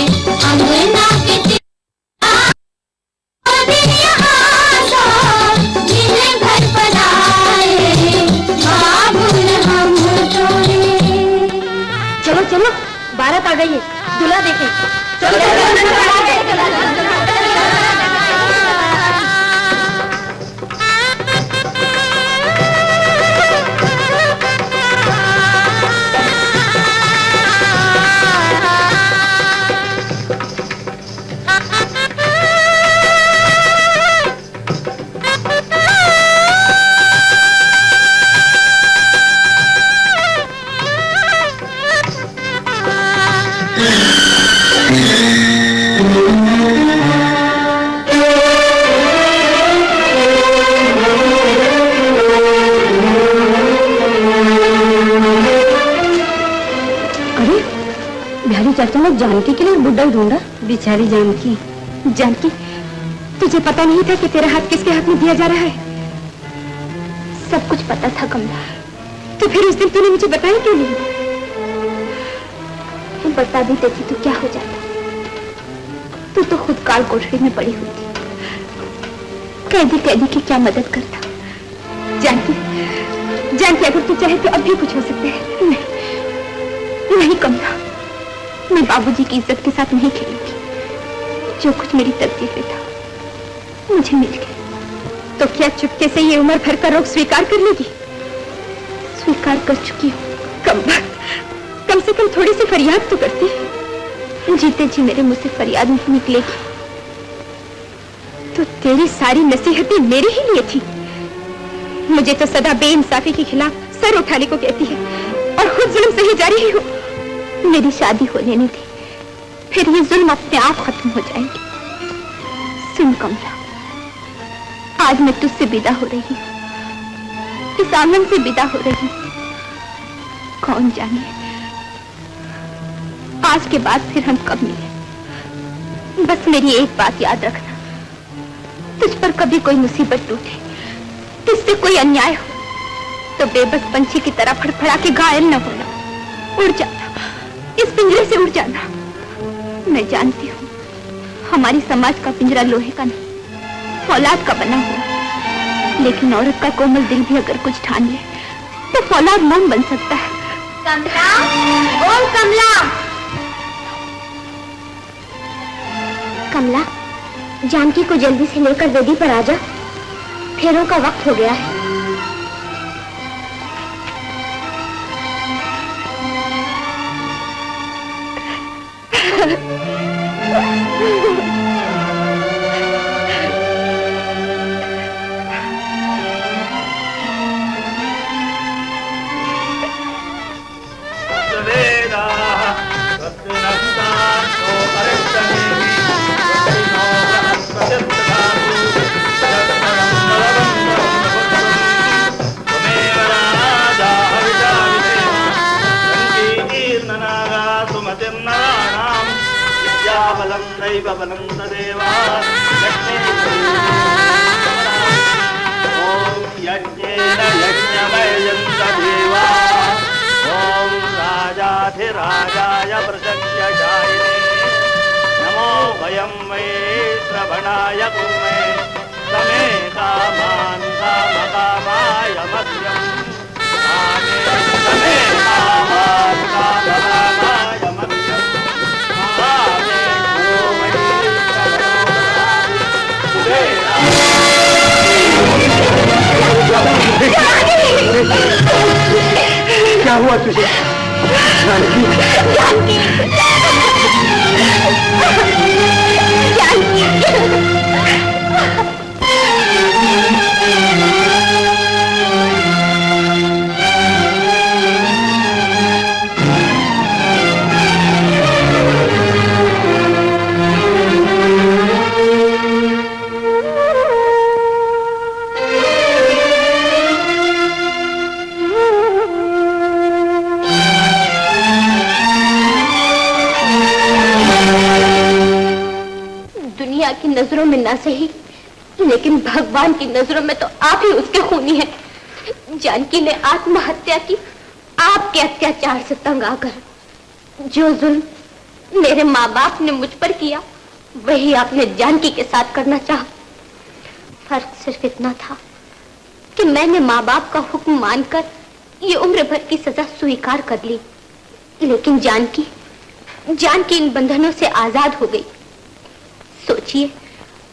अंगना की चिड़िया, दो दिन यहाँ दो दिन घर पर आए। बाबुल हम तोरे। चलो चलो, बारात आ गई है, दूल्हा देखें। चलो चाचा ने जानकी के लिए बुड्ढा ढूंढा। बेचारी जानकी। जानकी, तुझे पता नहीं था कि तेरा हाथ किसके हाथ में दिया जा रहा है? सब कुछ पता था कमला, तो फिर उस दिन तूने मुझे बताया क्यों नहीं? बता भी देती तो क्या हो जाता? तू तो खुद काल कोठरी में पड़ी हुई थी। कैदी की क्या मदद करता? जानकी, जानकी, अगर तू चाहे तो अब भी कुछ हो सकता है। नहीं, नहीं कमला, मैं बाबूजी की इज्जत के साथ नहीं खेलूंगी। जो कुछ मेरी तकदीर में था मुझे मिल गया, तो क्या चुपके से ये उम्र भर का रोग स्वीकार कर लेगी? स्वीकार कर चुकी हूँ। कम से कम थोड़ी सी फरियाद तो करती। जीते जी मेरे मुंह से फरियाद नहीं निकलेगी तो तेरी सारी नसीहतें मेरे ही लिए थी। मुझे तो सदा बेइंसाफी के खिलाफ सर उठाने को कहती है और खुद जुल्म सही जा रही हो। मेरी शादी होने नहीं थी, फिर ये जुल्म अपने आप खत्म हो जाएंगे। सुन कमला, आज मैं तुझसे विदा हो रही हूँ, इस आंगन से विदा हो रही हूँ। कौन जाने आज के बाद फिर हम कब मिले। बस मेरी एक बात याद रखना, तुझ पर कभी कोई मुसीबत टूटे, तुझसे कोई अन्याय हो तो बेबस पंछी की तरह फड़फड़ा के घायल न होना, उड़ जाना, इस पिंजरे से उड़ जाना। मैं जानती हूँ हमारी समाज का पिंजरा लोहे का नहीं, फौलाद का बना हुआ, लेकिन औरत का कोमल दिल भी अगर कुछ ठान ले तो फौलाद मोम बन सकता है। कमला, ओ कमला, कमला, जानकी को जल्दी से लेकर वेदी पर आ जा, फेरों का वक्त हो गया है। राजाय प्रसन्नजायिने नमो वयं वै श्रवणाय कुमे समे कामान कामकामाय मध्यम समे कामान कामकामाय मध्यम क्या हुआ तुझे? जानकी की नजरों में ना सही, लेकिन भगवान की नजरों में तो आप ही उसके खूनी हैं। जानकी ने आत्महत्या की आपके अत्याचार से तंग आकर। जो जुल्म मेरे माँ बाप ने मुझ पर किया, वही आपने जानकी के साथ करना चाहा। फर्क सिर्फ इतना था कि मैंने माँ बाप का हुक्म मानकर ये उम्र भर की सजा स्वीकार कर ली, लेकिन जानकी इन बंधनों से आजाद हो गई। सोचिए,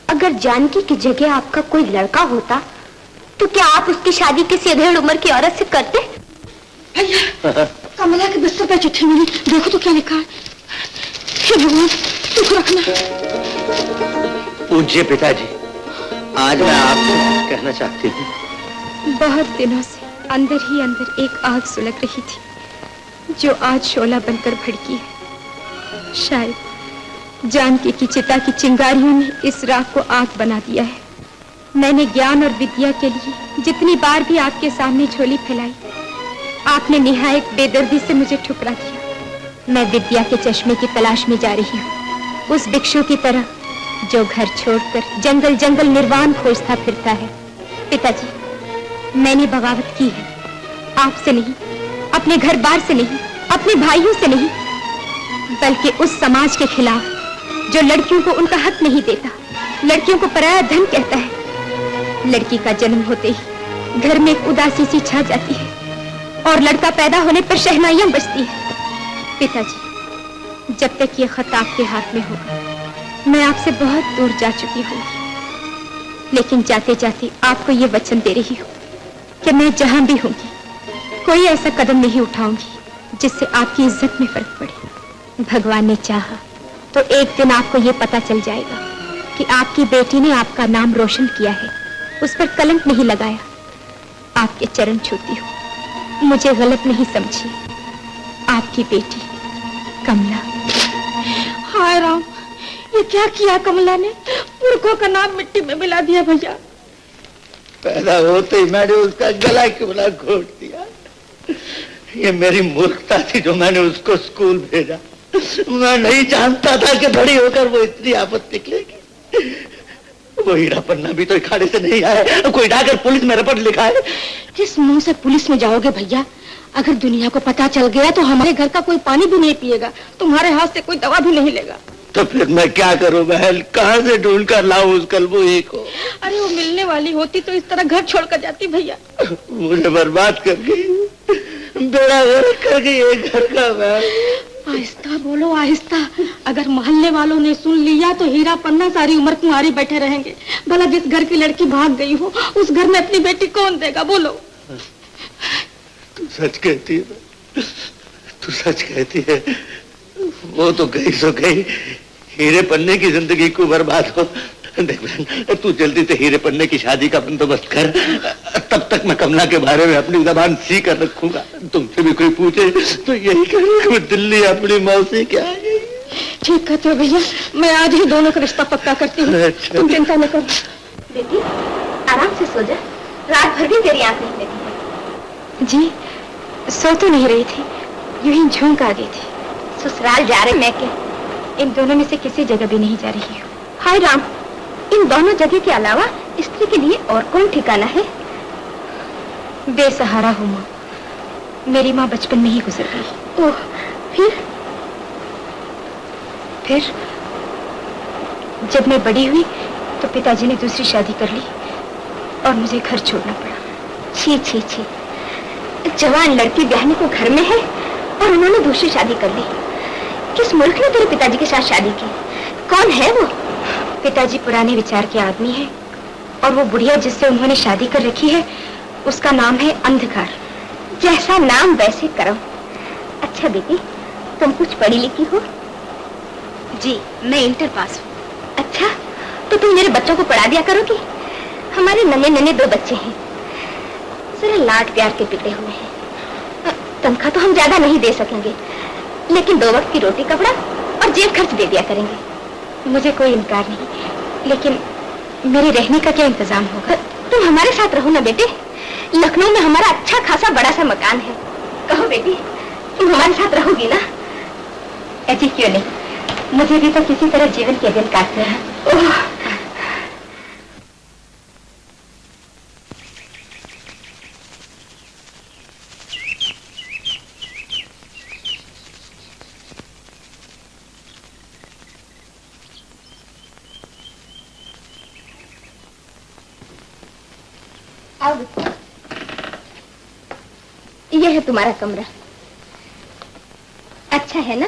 अगर जानकी की जगह आपका कोई लड़का होता तो क्या आप उसकी शादी किसी अधेड़ उम्र की औरत से करते? भैया, कमला के बिस्तर पर चिट्ठी मिली, देखो तो क्या लिखा है। हे भगवान, सुख रखना। पूज्य पिताजी, आज मैं आपसे कहना चाहती हूँ। बहुत दिनों से अंदर ही अंदर एक आग सुलग रही थी, जो आज शोला बनकर भड़की है। शायद जानकी की चिता की चिंगारियों ने इस राख को आग बना दिया है। मैंने ज्ञान और विद्या के लिए जितनी बार भी आपके सामने झोली फैलाई, आपने निहायत बेदर्दी से मुझे ठुकरा दिया। मैं विद्या के चश्मे की तलाश में जा रही हूँ, उस भिक्षु की तरह जो घर छोड़कर जंगल जंगल निर्वाण खोजता फिरता है। पिताजी, मैंने बगावत की है, आपसे नहीं, अपने घर बार से नहीं, अपने भाइयों से नहीं, बल्कि उस समाज के खिलाफ जो लड़कियों को उनका हक नहीं देता, लड़कियों को पराया धन कहता है। लड़की का जन्म होते ही घर में एक उदासी सी छा जाती है और लड़का पैदा होने पर शहनाइयां बजती है। पिताजी, जब तक ये खत आपके हाथ में होगा, मैं आपसे बहुत दूर जा चुकी होंगी, लेकिन जाते जाते आपको ये वचन दे रही हूँ कि मैं जहां भी होंगी, कोई ऐसा कदम नहीं उठाऊंगी जिससे आपकी इज्जत में फर्क पड़े। भगवान ने चाहा तो एक दिन आपको ये पता चल जाएगा कि आपकी बेटी ने आपका नाम रोशन किया है, उस पर कलंक नहीं लगाया। आपके चरण छूती हूँ, मुझे गलत नहीं समझिए। आपकी बेटी कमला। हाय राम, ये क्या किया कमला ने? पुरखों का नाम मिट्टी में मिला दिया। भैया, पैदा होते ही मैंने उसका गला क्यों ना घोट दिया। ये मेरी मूर्खता थी जो मैंने उसको स्कूल भेजा। मैं नहीं जानता था कि बड़ी होकर वो इतनी आफत निकलेगी। वो हीरा पन्ना भी तो अखाड़े से नहीं आया, कोई डाकर पुलिस में रिपोर्ट लिखा है। किस मुंह से पुलिस में जाओगे भैया? अगर दुनिया को पता चल गया तो हमारे घर का कोई पानी भी नहीं पिएगा, तुम्हारे हाथ से कोई दवा भी नहीं लेगा। तो फिर मैं क्या करूं बहन? कहां से ढूंढ कर लाऊं उस कलबुई को? अरे वो मिलने वाली होती तो इस तरह घर छोड़कर जाती भैया। मुझे बर्बाद कर गई, बेड़ा गर्क कर गई एक घर का। बहन, आहिस्ता बोलो, आहिस्ता। अगर मोहल्ले वालों ने सुन लिया तो हीरा पन्ना सारी उम्र कुंवारी बैठे रहेंगे। भला जिस घर की लड़की भाग गई हो, उस घर में अपनी बेटी कौन देगा? बोलो। तू सच कहती है, तू सच कहती है। वो तो गई सो गई, हीरे पन्ने की जिंदगी को बर्बाद हो। देख बहन, तू जल्दी से हीरे पन्ने की शादी का बंदोबस्त कर, तब तक मैं कमला के बारे में अपनी जबान सी कर रखूंगा। तुमसे भी कोई पूछे तो यही करूंगा, दिल्ली अपनी मौसी क्या है। ठीक कहते हो भैया, मैं आज ही दोनों का रिश्ता पक्का करती हूँ। अच्छा। तुम चिंता न करो। बेटी, आराम से सो जा, रात भर भी तेरी आंख नहीं लगी। जी, सो तो नहीं रही थी, यूं ही झोंक आ गई थी। ससुराल जा रही मैं के, इन दोनों में से किसी जगह भी नहीं जा रही हूँ। हाय राम, इन दोनों जगह के अलावा स्त्री के लिए और कौन ठिकाना है? बेसहारा हूँ माँ, मेरी माँ बचपन में ही गुजर गई। ओह, फिर जब मैं बड़ी हुई तो पिताजी ने दूसरी शादी कर ली और मुझे घर छोड़ना पड़ा। छी छी छी, जवान लड़की ब्याहने को घर में है और उन्होंने दूसरी शादी कर ली। किस मुल्क ने तेरे पिताजी के साथ शादी की? कौन है वो? पिताजी पुराने विचार के आदमी हैं और वो बुढ़िया जिससे उन्होंने शादी कर रखी है उसका नाम है अंधकार। जैसा नाम वैसे कर्म। अच्छा बेटी, तुम कुछ पढ़ी लिखी हो? जी, मैं इंटर पास हूँ। अच्छा, तो तुम मेरे बच्चों को पढ़ा दिया करोगी? हमारे नन्हे नन्हे 2 बच्चे हैं, जरा लाड प्यार के पिटे हुए हैं। तनख्वाह तो हम ज्यादा नहीं दे सकेंगे, लेकिन 2 वक्त की रोटी कपड़ा और जेब खर्च दे दिया करेंगे। मुझे कोई इनकार नहीं, लेकिन मेरे रहने का क्या इंतजाम होगा? तुम हमारे साथ रहो ना बेटे। लखनऊ में हमारा अच्छा खासा बड़ा सा मकान है। कहो बेटी, तुम हमारे साथ रहोगी ना? ऐसी क्यों नहीं, मुझे भी तो किसी तरह जीवन के दिन काटने हैं। आओ, ये है तुम्हारा कमरा। अच्छा है ना?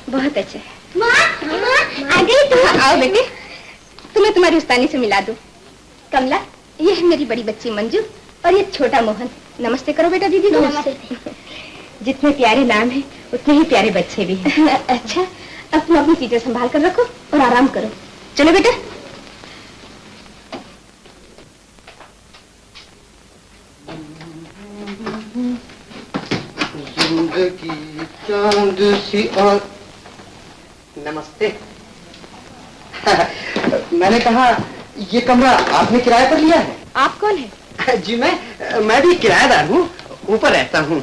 बहुत अच्छा है। माँ, आ गई तुम। आओ बेटे, तुम्हें तुम्हारी उस्तानी से मिला दूं। कमला, ये है मेरी बड़ी बच्ची मंजू और ये छोटा मोहन। नमस्ते करो बेटा दीदी। नमस्ते। जितने प्यारे नाम हैं उतने ही प्यारे बच्चे भी हैं। अच्छा, अब तुम अपनी चीजें संभाल कर रखो और आराम करो। चलो बेटा। जिंदगी चांद सी और नमस्ते। मैंने कहा ये कमरा आपने किराए पर लिया है? आप कौन है? जी मैं भी किराएदार हूँ, ऊपर रहता हूँ।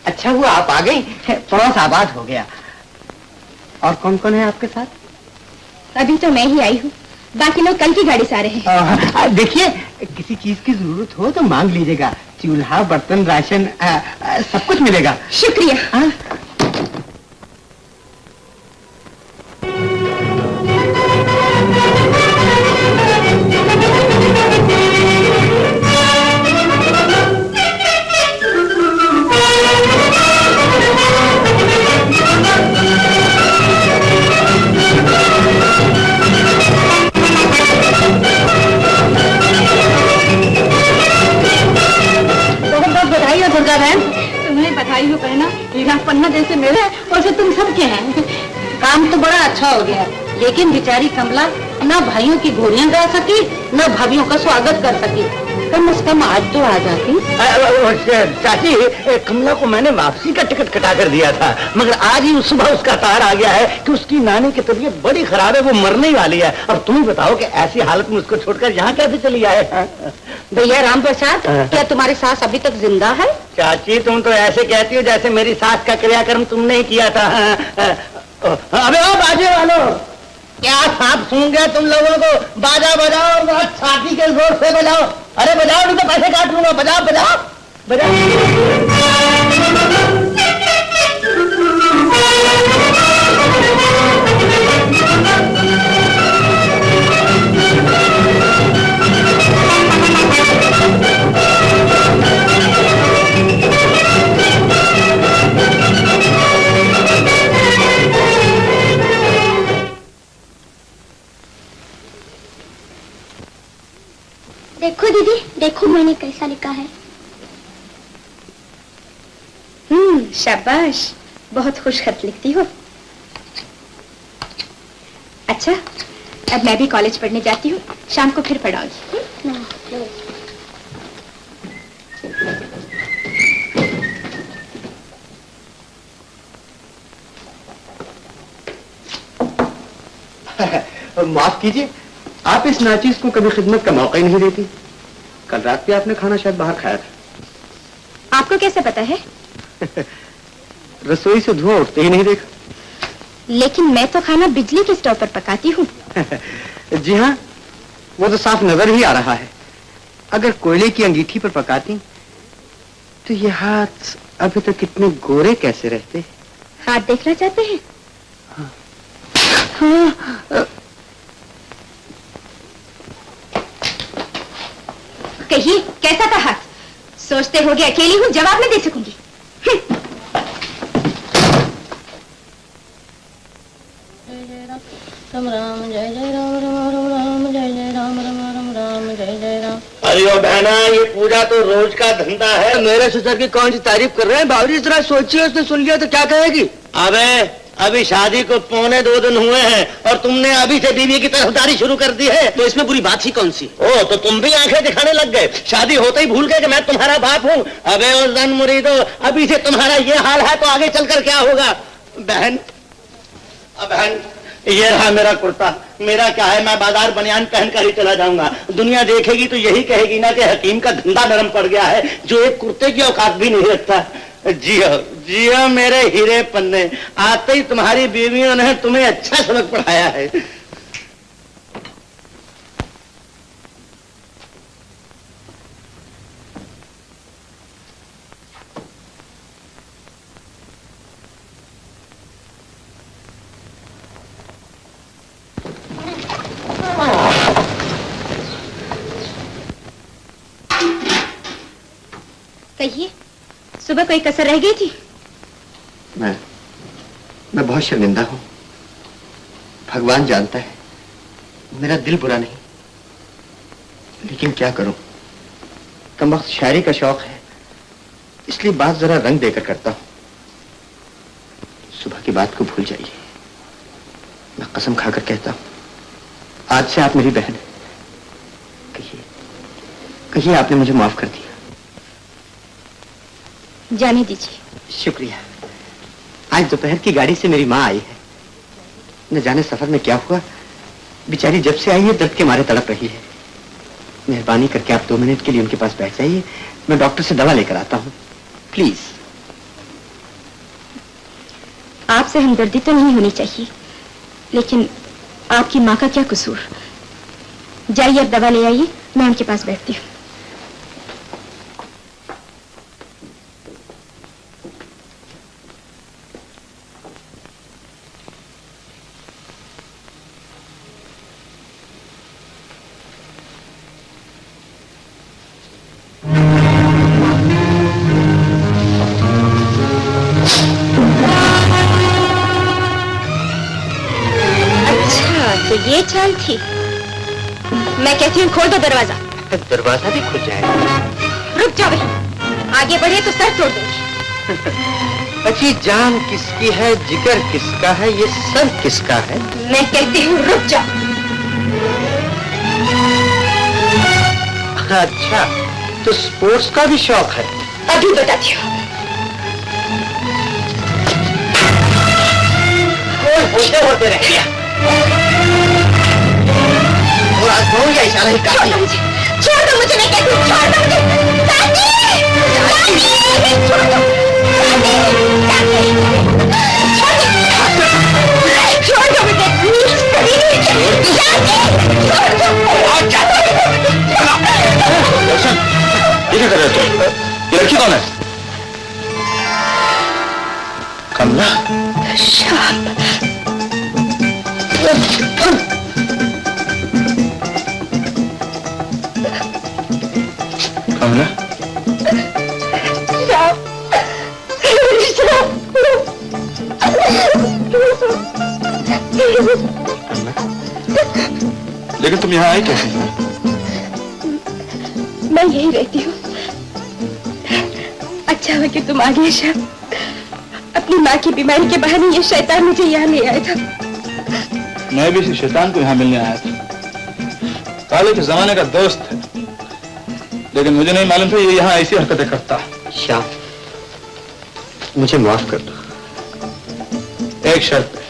अच्छा हुआ आप आ गई, पड़ोस आबाद हो गया। और कौन कौन है आपके साथ? अभी तो मैं ही आई हूँ, बाकी लोग कल की गाड़ी से आ रहे हैं। देखिए, किसी चीज की जरूरत हो तो मांग लीजिएगा। चूल्हा, बर्तन, राशन सब कुछ मिलेगा। शुक्रिया। तुम्हें बधाई हो बहना, हीरा पन्ना जैसे मेरे और जो तुम सबके हैं। काम तो बड़ा अच्छा हो गया, लेकिन बेचारी कमला न भाइयों की घोड़ियां गा सकी न भाभियों का स्वागत कर सकी। कम से कम आज तो आ जाती। चाची, कमला को मैंने वापसी का टिकट कटा कर दिया था, मगर आज ही सुबह उसका तार आ गया है कि उसकी नानी की तबीयत बड़ी खराब है, वो मरने ही वाली है। और तुम बताओ कि ऐसी हालत में उसको छोड़कर यहाँ कैसे चली आए? भैया राम प्रसाद, क्या तुम्हारी सास अभी तक जिंदा है? चाची, तुम तो ऐसे कहती हो जैसे मेरी सास का क्रियाक्रम तुमने ही किया था। अबे ओ बाजे वालों, क्या सांप सूंघ गया तुम लोगों को? बाजा बजाओ और बहुत छाती के जोर से बजाओ। अरे बजाओ, नहीं तो पैसे काट लूंगा। बजाओ बजाओ बजाओ। देखो दीदी, देखो मैंने कैसा लिखा है। शाबाश, बहुत खुश खत लिखती हो। अच्छा, अब मैं भी कॉलेज पढ़ने जाती हूँ, शाम को फिर पढ़ाऊंगी। माफ कीजिए, आप इस नाचीज को कभी खिदमत का मौका ही नहीं देती। कल रात भी आपने खाना शायद बाहर खाया था। आपको कैसे पता है? रसोई से धुआं उठते ही नहीं देखा। लेकिन मैं तो खाना बिजली के स्टोव पर पकाती हूँ। जी हाँ, वो तो साफ नजर ही आ रहा है। अगर कोयले की अंगीठी पर पकाती तो ये हाथ अभी तक कितने गोरे कैसे रहते? हाथ देखना चाहते हैं? हाँ। हाँ। कहिए कैसा था हाथ? सोचते होगे अकेली हूँ, जवाब न दे सकूंगी। राम राम जय जय राम राम राम राम जय जय राम राम राम राम जय जय राम। अरे ओ बहना, ये पूजा तो रोज का धंधा है। मेरे ससुर की कौन सी तारीफ कर रहे हैं बाबूजी? जरा सोचिए, उसने सुन लिया तो क्या कहेगी? अबे अभी शादी को 2.25 दिन हुए हैं और तुमने अभी से बीवी की तरफदारी शुरू कर दी है। तो इसमें बुरी बात ही कौन सी? ओ तो तुम भी आंखें दिखाने लग गए, शादी होते ही भूल गए कि मैं तुम्हारा बाप हूँ। अबे ओ जन मुरीदो, अभी से तुम्हारा ये हाल है तो आगे चलकर क्या होगा? बहन बहन, ये रहा मेरा कुर्ता। मेरा क्या है, मैं बाजार बनियान पहनकर ही चला जाऊंगा। दुनिया देखेगी तो यही कहेगी ना कि हकीम का धंधा नरम पड़ गया है, जो एक कुर्ते की औकात भी नहीं रखता। जियो जियो मेरे हीरे पन्ने, आते ही तुम्हारी बीवियों ने तुम्हें अच्छा सबक पढ़ाया है। कहिए, सुबह कोई कसर रह गई थी? मैं बहुत शर्मिंदा हूं। भगवान जानता है मेरा दिल बुरा नहीं, लेकिन क्या करूं, कमबख्त शायरी का शौक है, इसलिए बात जरा रंग देकर करता हूं। सुबह की बात को भूल जाइए। मैं कसम खाकर कहता हूं, आज से आप मेरी बहन हैं। कहिए आपने मुझे माफ कर दिया। जाने दीजिए। शुक्रिया। आज दोपहर की गाड़ी से मेरी माँ आई है। न जाने सफर में क्या हुआ, बेचारी जब से आई है दर्द के मारे तड़प रही है। मेहरबानी करके आप 2 मिनट के लिए उनके पास बैठ जाइए, मैं डॉक्टर से दवा लेकर आता हूँ, प्लीज। आपसे हमदर्दी तो नहीं होनी चाहिए, लेकिन आपकी माँ का क्या कसूर? जाइए अब दवा ले आइए, मैं उनके पास बैठती हूँ। ये चाल थी। मैं कहती हूँ खोल दो दरवाजा। दरवाजा भी खुल जाएगा? रुक जाओ भाई, आगे बढ़े तो सर तोड़ दूंगी। अच्छी जान किसकी है, जिगर किसका है, ये सर किसका है? मैं कहती हूँ रुक जाओ। अच्छा, तो स्पोर्ट्स का भी शौक है? अभी बताती हूँ। होते रह गया। या इशारा ही काफी है। छोड़ दो मुझे, मैं कहती हूँ छोड़ दो मुझे। छोड़ दो, छोड़ दो मुझे, ये क्या कर रहे हो? ये लड़की कौन है? कमला? शाम। कमला? लेकिन तुम यहाँ आई कैसे? मैं यही रहती हूँ। अच्छा हुआ कि तुम आ गए शाम। अपनी माँ की बीमारी के बहाने ये शैतान मुझे यहाँ ले आया था। मैं भी इसी शैतान को यहाँ मिलने आया था। काले के जमाने का दोस्त है, लेकिन मुझे नहीं मालूम था ये यहाँ ऐसी हरकतें करता। श्याम, मुझे माफ कर दो। एक शर्त पे,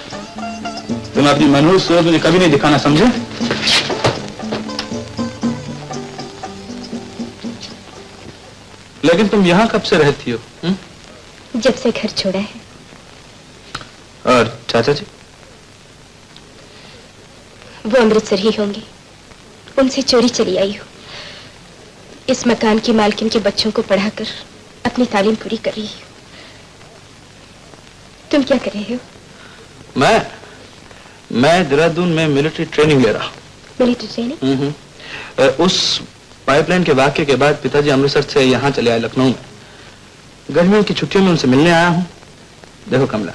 तुम अपनी मनहूस सूरत मुझे कभी नहीं दिखाना, समझे? लेकिन तुम यहाँ कब से रहती हो? जब से घर छोड़ा है। और चाचा जी? वो अमृतसर ही होंगे, उनसे चोरी चली आई हूँ। इस मकान की मालकिन के बच्चों को पढ़ाकर अपनी तालीम पूरी कर रही हूँ। तुम क्या कर रहे हो? मैं देहरादून में मिलिट्री ट्रेनिंग ले रहा हूँ। Military training? उस पाइपलाइन के वाक़ये के बाद पिताजी अमृतसर से यहाँ चले आए लखनऊ में। गर्मियों की छुट्टियों में उनसे मिलने आया हूँ। देखो कमला,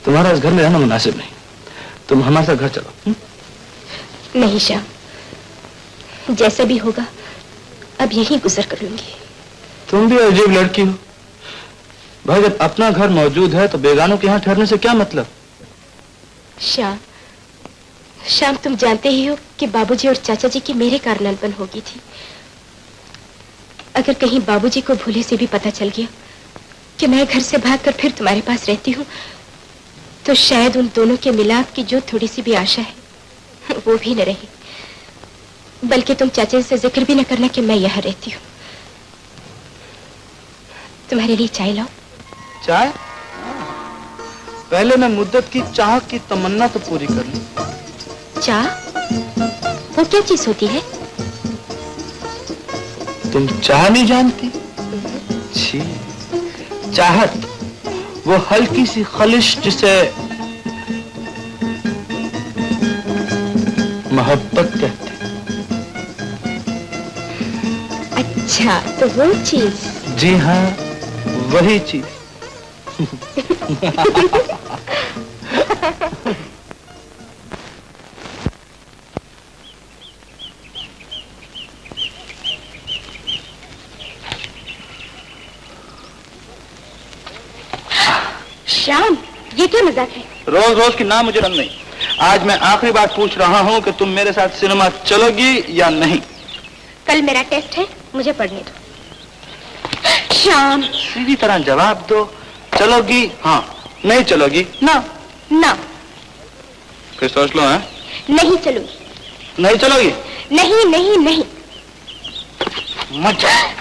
तुम्हारा इस घर में रहना मुनासिब नहीं, तुम हमारे साथ घर चलो। नहीं श्याम, जैसा भी होगा अब यही गुजर कर लूंगी। तुम भी अजीब लड़की हो भाई, जब अपना घर मौजूद है तो बेगानों के यहाँ ठहरने से क्या मतलब? श्याम, तुम जानते ही हो कि बाबूजी और चाचा जी की मेरे कारण अनबन हो गई थी। अगर कहीं बाबूजी को भूले से भी पता चल गया कि मैं घर से भागकर फिर तुम्हारे पास रहती हूँ, तो शायद उन दोनों के मिलाप की जो थोड़ी सी भी आशा है वो भी न रही। बल्कि तुम चाचा से जिक्र भी न करना कि मैं यहाँ रहती हूँ। तुम्हारे लिए चाय लाओ। चाय? पहले मैं मुद्दत की चाह की तमन्ना तो पूरी कर लूं। चाह? वो क्या चीज होती है? तुम चाह नहीं जानती? छी, चाहत वो हल्की सी खलिश जिसे मोहब्बत कहते हैं। अच्छा, तो वो चीज? जी हाँ, वही चीज। श्याम, ये क्या मजाक है? रोज रोज की ना मुझे रंग नहीं। आज मैं आखिरी बार पूछ रहा हूँ कि तुम मेरे साथ सिनेमा चलोगी या नहीं? कल मेरा टेस्ट है, मुझे पढ़ने दो। श्याम, सीधी तरह जवाब दो। चलोगी? हाँ। नहीं चलोगी? ना। ना। फिर सोच लो। है नहीं चलूंगी। नहीं चलोगी? नहीं नहीं नहीं। मत जाओ।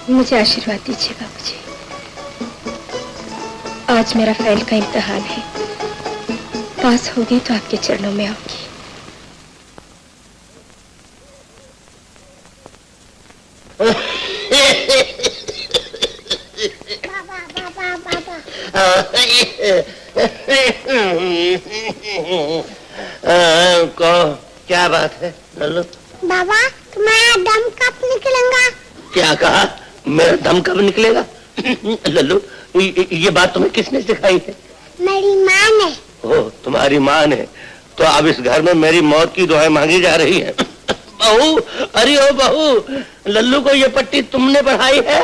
मुझे आशीर्वाद दीजिए बाबूजी। आज मेरा फाइल का इम्तिहान है, पास होगी तो आपके चरणों में आऊंगी। क्या बात है लल्लू? बाबा, तुम्हारा दम कब निकलेगा? क्या कहा? मेरा दम कब निकलेगा? लल्लू, ये बात तुम्हें किसने सिखाई है? मेरी माँ ने। ओह, तुम्हारी माँ ने? तो अब इस घर में मेरी मौत की दुआएं मांगी जा रही है। बहू, अरे ओ बहू, लल्लू को ये पट्टी तुमने पढ़ाई है?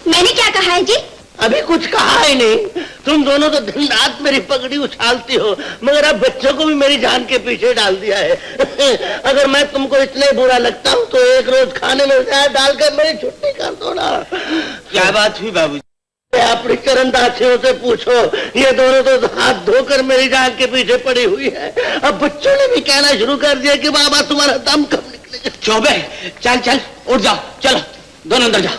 मैंने क्या कहा है जी? अभी कुछ कहा ही नहीं। तुम दोनों तो दिन रात मेरी पगड़ी उछालती हो, मगर अब बच्चों को भी मेरी जान के पीछे डाल दिया है। अगर मैं तुमको इतने बुरा लगता हूँ तो एक रोज खाने में जहर डालकर मेरी छुट्टी कर दो ना। क्या बात हुई बाबूजी? अपनी चरणदासियों से पूछो, ये दोनों तो हाथ धोकर मेरी जान के पीछे पड़ी हुई है। अब बच्चों ने भी कहना शुरू कर दिया कि बाबा तुम्हारा दम कब निकलेगा। चौबे, चल चल उठ जाओ, चलो दोनों अंदर जाओ।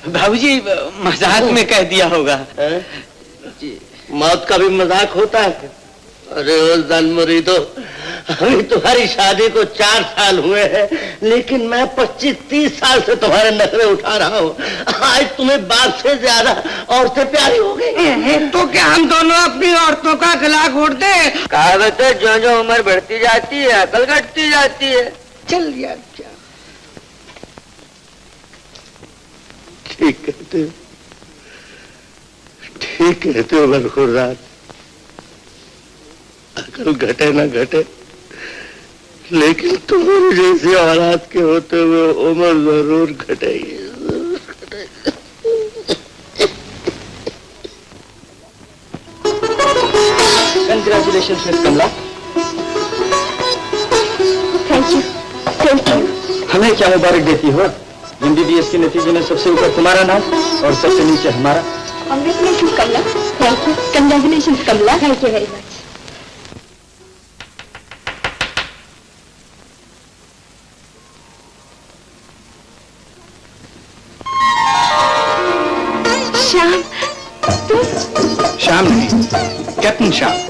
बाबूजी मजाक में कह दिया होगा। मौत का भी मजाक होता है? अरे उस मुरीदो, अभी तुम्हारी शादी को 4 साल हुए हैं, लेकिन मैं 25-30 साल से तुम्हारे नखरे उठा रहा हूँ। आज तुम्हें बाप से ज्यादा औरतें प्यारी हो गई। तो क्या हम दोनों अपनी औरतों का गला घोट दे? कहावत है, जो जो उम्र बढ़ती जाती है अकल घटती जाती है। चल यार, क्या ठीक कहते हो बरखुरदार। अकल घटे ना घटे, लेकिन तुम्हारी जैसी औलाद के होते हुए उम्र जरूर घटेगी। Congratulations miss Kamala. Thank you, thank you. हमें क्या मुबारक देती हो? MBBS के नतीजे में सबसे ऊपर तुम्हारा नाम और सबसे नीचे हमारा। Congratulations Kamala. Thank you. Congratulations Kamala. Thank you very much. Shyam, तुम? श्याम नहीं, कैप्टन श्याम।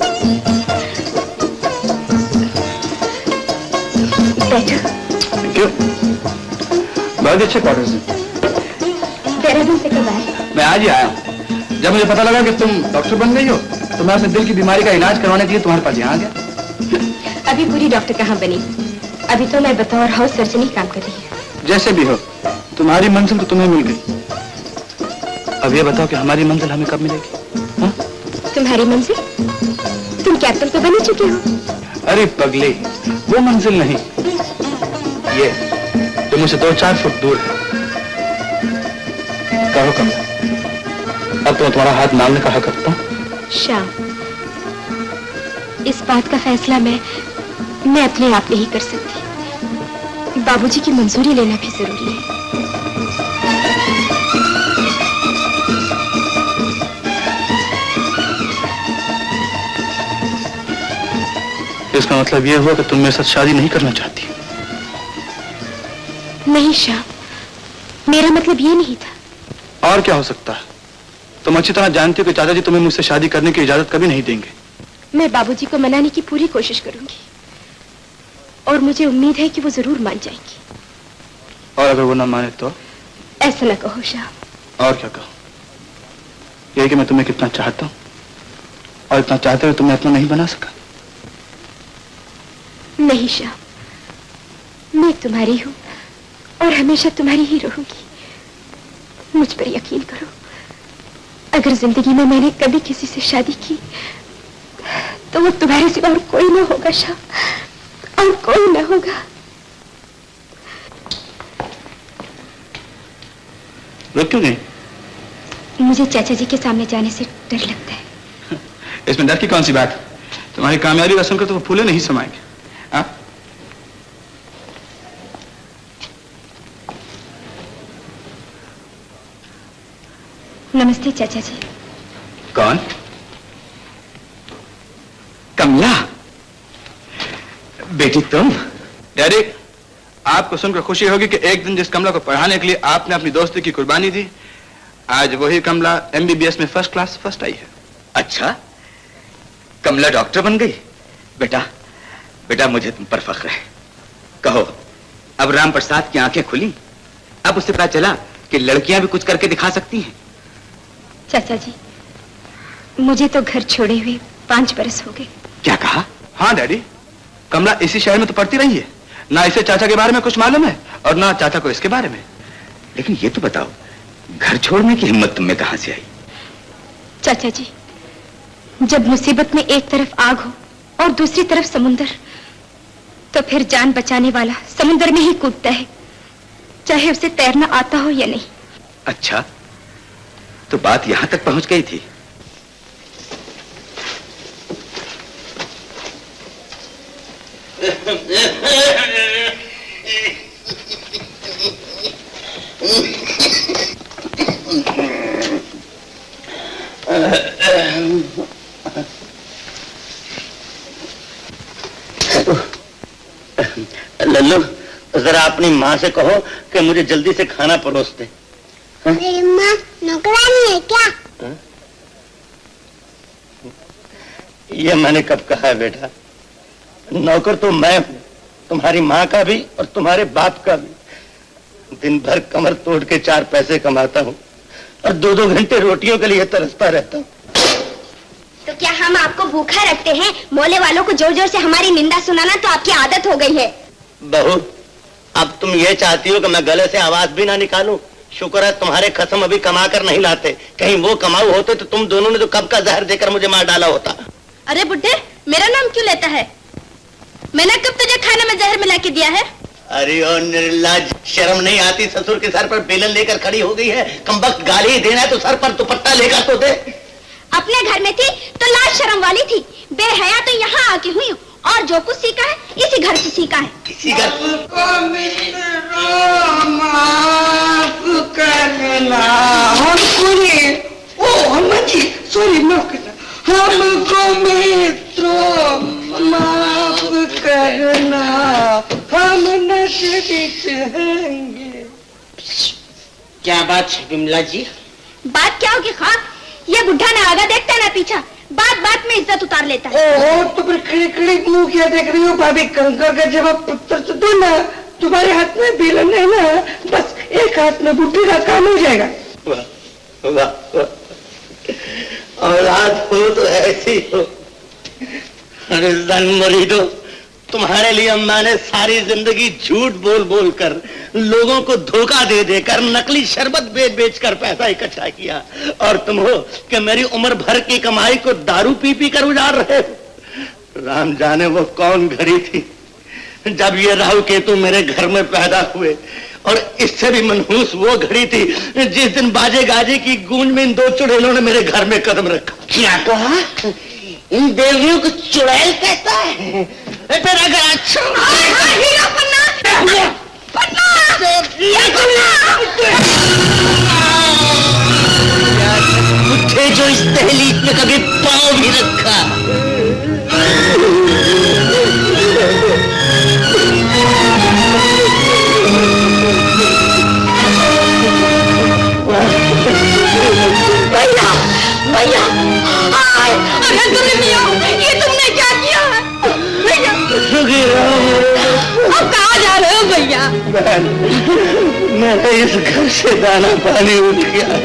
बैठो। क्यों? बहुत अच्छे क्वार्टर्स हैं। देहरादून से कब आए? मैं आज ही आया हूँ। जब मुझे पता लगा कि तुम डॉक्टर बन गई हो तो मैं अपने दिल की बीमारी का इलाज करवाने के लिए तुम्हारे पास यहाँ आ गया। अभी पूरी डॉक्टर कहाँ बनी? अभी तो मैं बतौर हाउस सर्जन ही काम कर रही हूँ। जैसे भी हो, तुम्हारी मंजिल तो तुम्हें मिल गई। अब ये बताओ कि हमारी मंजिल हमें कब मिलेगी? हा? तुम्हारी मंजिल? तुम कैप्टन तो बन ही चुके हो। अरे पगली, वो मंजिल नहीं, ये जो मुझसे 2-4 फुट दूर है। कहो कमला, अब तो तुम्हारा हाथ मांगने का हक रखता हूँ। श्याम, इस बात का फैसला मैं अपने आप नहीं कर सकती। बाबूजी की मंजूरी लेना भी जरूरी है। इसका मतलब ये हुआ कि तुम मेरे साथ शादी नहीं करना चाहती? नहीं श्याम, मेरा मतलब ये नहीं था। और क्या हो सकता है? तुम अच्छी तरह जानती हो कि चाचा जी तुम्हें मुझसे शादी करने की इजाजत कभी नहीं देंगे। मैं बाबूजी को मनाने की पूरी कोशिश करूंगी और मुझे उम्मीद है कि वो जरूर मान जाएंगी। और अगर वो ना माने तो? ऐसा ना कहो श्याम। और क्या कहो? यही कि मैं तुम्हें कितना चाहता हूँ और इतना चाहते हुए तुम्हें अपना नहीं बना सका। नहीं श्याम, मैं तुम्हारी हूँ और हमेशा तुम्हारी ही रहूंगी। मुझ पर यकीन करो, अगर जिंदगी में मैंने कभी किसी से शादी की तो वो तुम्हारे सिवा और कोई ना होगा श्याम, और कोई ना होगा। रुक क्यों नहीं? मुझे चाचा जी के सामने जाने से डर लगता है। इसमें डर की कौन सी बात? तुम्हारी कामयाबी का सुनकर तो वो फूले नहीं समाएंगे। हाँ? नमस्ते चाचा जी। कौन? कमला बेटी तुम? डैडी, आपको सुनकर खुशी होगी कि एक दिन जिस कमला को पढ़ाने के लिए आपने अपनी दोस्ती की कुर्बानी दी, आज वही कमला MBBS में फर्स्ट क्लास फर्स्ट आई है। अच्छा, कमला डॉक्टर बन गई? बेटा बेटा, मुझे तुम पर फख्र है। कहो, अब राम प्रसाद की आंखें खुली? अब उसे पता चला कि लड़कियां भी कुछ करके दिखा सकती हैं। चाचा जी, मुझे तो घर छोड़े हुए 5 बरस हो गए। क्या कहा? हाँ डैडी, कमला इसी शहर में तो पढ़ती रही है। ना इसे चाचा के बारे में कुछ मालूम है और ना चाचा को इसके बारे में। लेकिन ये तो बताओ, घर छोड़ने की हिम्मत तुम में कहां से आई? चाचा जी, जब मुसीबत में एक तरफ आग हो और दूसरी तरफ समुंदर, तो फिर जान बचाने वाला समुंदर में ही कूदता है, चाहे उसे तैरना आता हो या नहीं। अच्छा, तो बात यहां तक पहुंच गई थी। लल्लू, जरा अपनी माँ से कहो कि मुझे जल्दी से खाना परोस दे। मेरी माँ नौकरानी है क्या? ये मैंने कब कहा है बेटा? नौकर तो मैं हूँ, तुम्हारी माँ का भी और तुम्हारे बाप का भी। दिन भर कमर तोड़ के 4 पैसे कमाता हूँ और 2-2 घंटे रोटियों के लिए तरसता रहता हूँ। तो क्या हम आपको भूखा रखते हैं? मोहल्ले वालों को जोर जोर से हमारी निंदा सुनाना तो आपकी आदत हो गई है। बहू, अब तुम ये चाहती हो कि मैं गले से आवाज भी ना निकालूं? शुक्र है तुम्हारे खसम अभी कमा कर नहीं लाते, कहीं वो कमाऊ होते तो तुम दोनों ने तो कब का जहर देकर मुझे मार डाला होता। अरे बुड्ढे, मेरा नाम क्यों लेता है? मैंने कब तुझे खाने में जहर मिला के दिया है? अरे ओ निर्लज, शर्म नहीं आती? ससुर के सर पर बेलन लेकर खड़ी हो गई है। कमबख्त गाली देना है तो सर पर दुपट्टा लेकर तो दे। अपने घर में थी तो लाज शर्म वाली थी, बेहया तो यहाँ आके हुई हूँ, और जो कुछ सीखा है इसी घर से सीखा है। इसी घर सॉरी माफ करना, हमको मित्रों माफ करना, हम नचेंगे। क्या बात है बिमला जी? बात क्या होगी खां? ये बुढ़ा ना आगा देखता ना पीछा, बात बात में इज्जत उतार लेता है। ओहो, तो फिर खड़ी खड़ी मुंह क्या देख रही हो भाभी? कंकर का जवाब पुत्र से दो ना, तुम्हारे हाथ में बेलन है ना, बस एक हाथ में बुढ़ी का काम हो जाएगा। वाह वाह वाह, औलाद हो तो ऐसी हो। अरे मरी दो, तुम्हारे लिए अम्मा ने सारी जिंदगी झूठ बोल बोल कर, लोगों को धोखा दे देकर, नकली शरबत बेच बेच कर पैसा इकट्ठा किया, और तुम हो कि मेरी उम्र भर की कमाई को दारू पी पी कर उजाड़ रहे हो। राम जाने वो कौन घड़ी थी जब ये राहु केतु मेरे घर में पैदा हुए, और इससे भी मनहूस वो घड़ी थी जिस दिन बाजे गाजे की गूंज में इन दो चुड़ैलों ने मेरे घर में कदम रखा। क्या कहा? इन देवियों को चुड़ैल कहता है? तेरा घर अच्छा हीरा पन्ना, मुझे जो इस तहलीक में कभी पाँव भी रखा। भैया भैया, अरे ये तुमने क्या किया है भैया? अब कहाँ जा रहे हो भैया? मेरे इस घर से दाना पानी उठ गया है,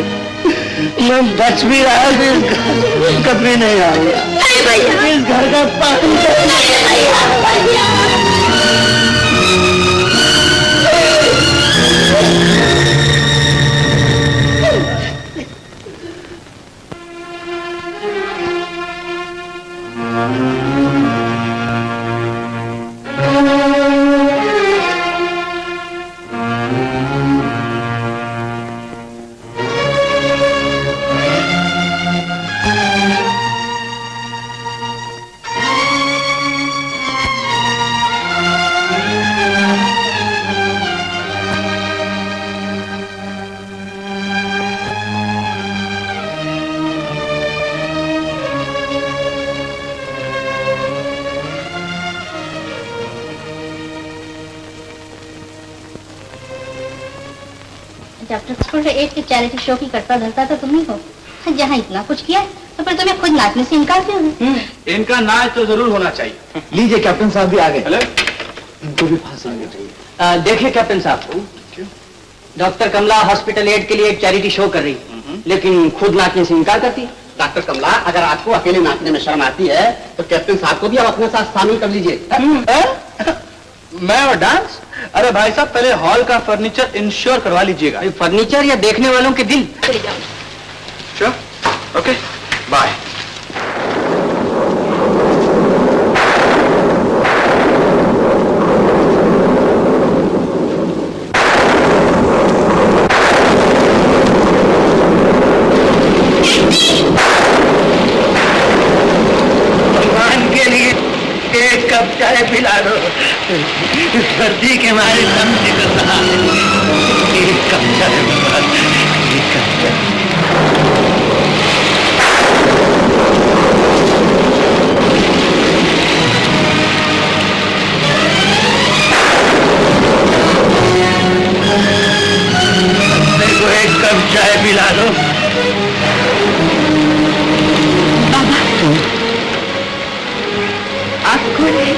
मैं बच भी रहा हूँ, इस घर कभी नहीं आऊंगा। नहीं भैया, इस घर का पानी नहीं भैया। डॉक्टर स्कूल एड के चैरिटी शो की करता धरता तो तुम ही हो, जहाँ इतना कुछ किया तो फिर तुम्हें खुद नाचने से इनकार क्यों है? इनका नाच तो जरूर होना चाहिए। लीजिए कैप्टन साहब भी आ गए। हेलो, इनको भी फांसी होनी चाहिए। देखिए कैप्टन साहब, डॉक्टर कमला हॉस्पिटल एड के लिए एक चैरिटी शो कर रही, लेकिन खुद नाचने से इनकार करती। डॉक्टर कमला, अगर आपको अकेले नाचने में शर्म आती है तो कैप्टन साहब को भी आप अपने साथ शामिल कर लीजिए। मैं और डांस? अरे भाई साहब, पहले हॉल का फर्नीचर इंश्योर करवा लीजिएगा। फर्नीचर या देखने वालों के दिल? Sure, okay, bye. भगवान के लिए एक कप चाय पिला दो, सर्दी के मारे दम निकल रहा है। एक कप चाय, एक कप चाय। मेरे को एक कप चाय पिला दो। बाबा, आप कौन है?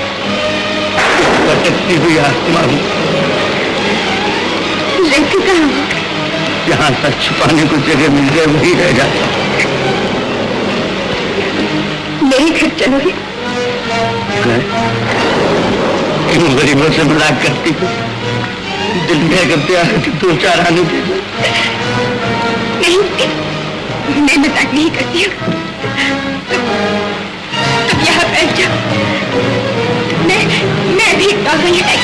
भटकती हुई आत्मा हूँ। लेके कहाँ हो? जहाँ तक छुपाने को जगह मिल जाए वही रह जाता। मेरे घर चलोगे? इन गरीबों से मजाक करती हो? दिल में अगर प्यार की दो चार आने दे दो। नहीं, मैं मजाक नहीं करती हूँ। तुम यहाँ बैठ जाओ, मैं भी कागज बैठ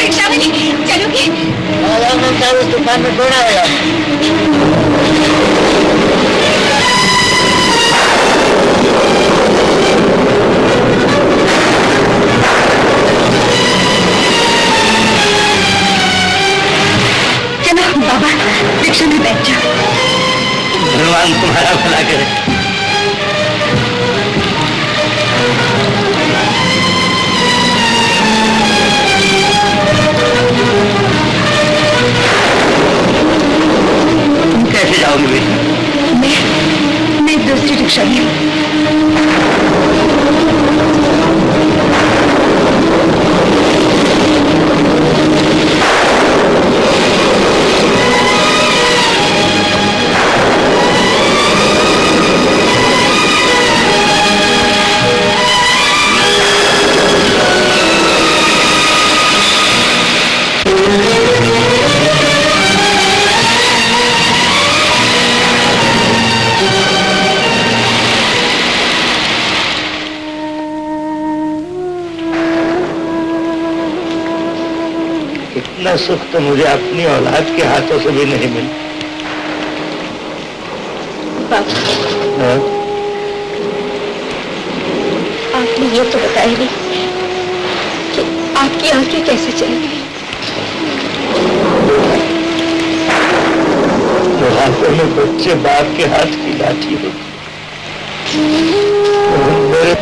रिक्शा वाली, चलोगे? उस दुकान में कौन आएगा? चलो बाबा, रिक्शा में बैठ जाओ। भगवान तुम्हारा भला करे। तुम कैसे जाओगी बेटी? मैं दूसरी रिक्शा में हूँ। इतना सुख तो मुझे अपनी औलाद के हाथों से भी नहीं मिला। बाबा, आपने ये तो बताया नहीं कि आपकी आंखें कैसे चली गई। बुढ़ापे में बच्चे बाप के हाथ की लाठी हो, मेरे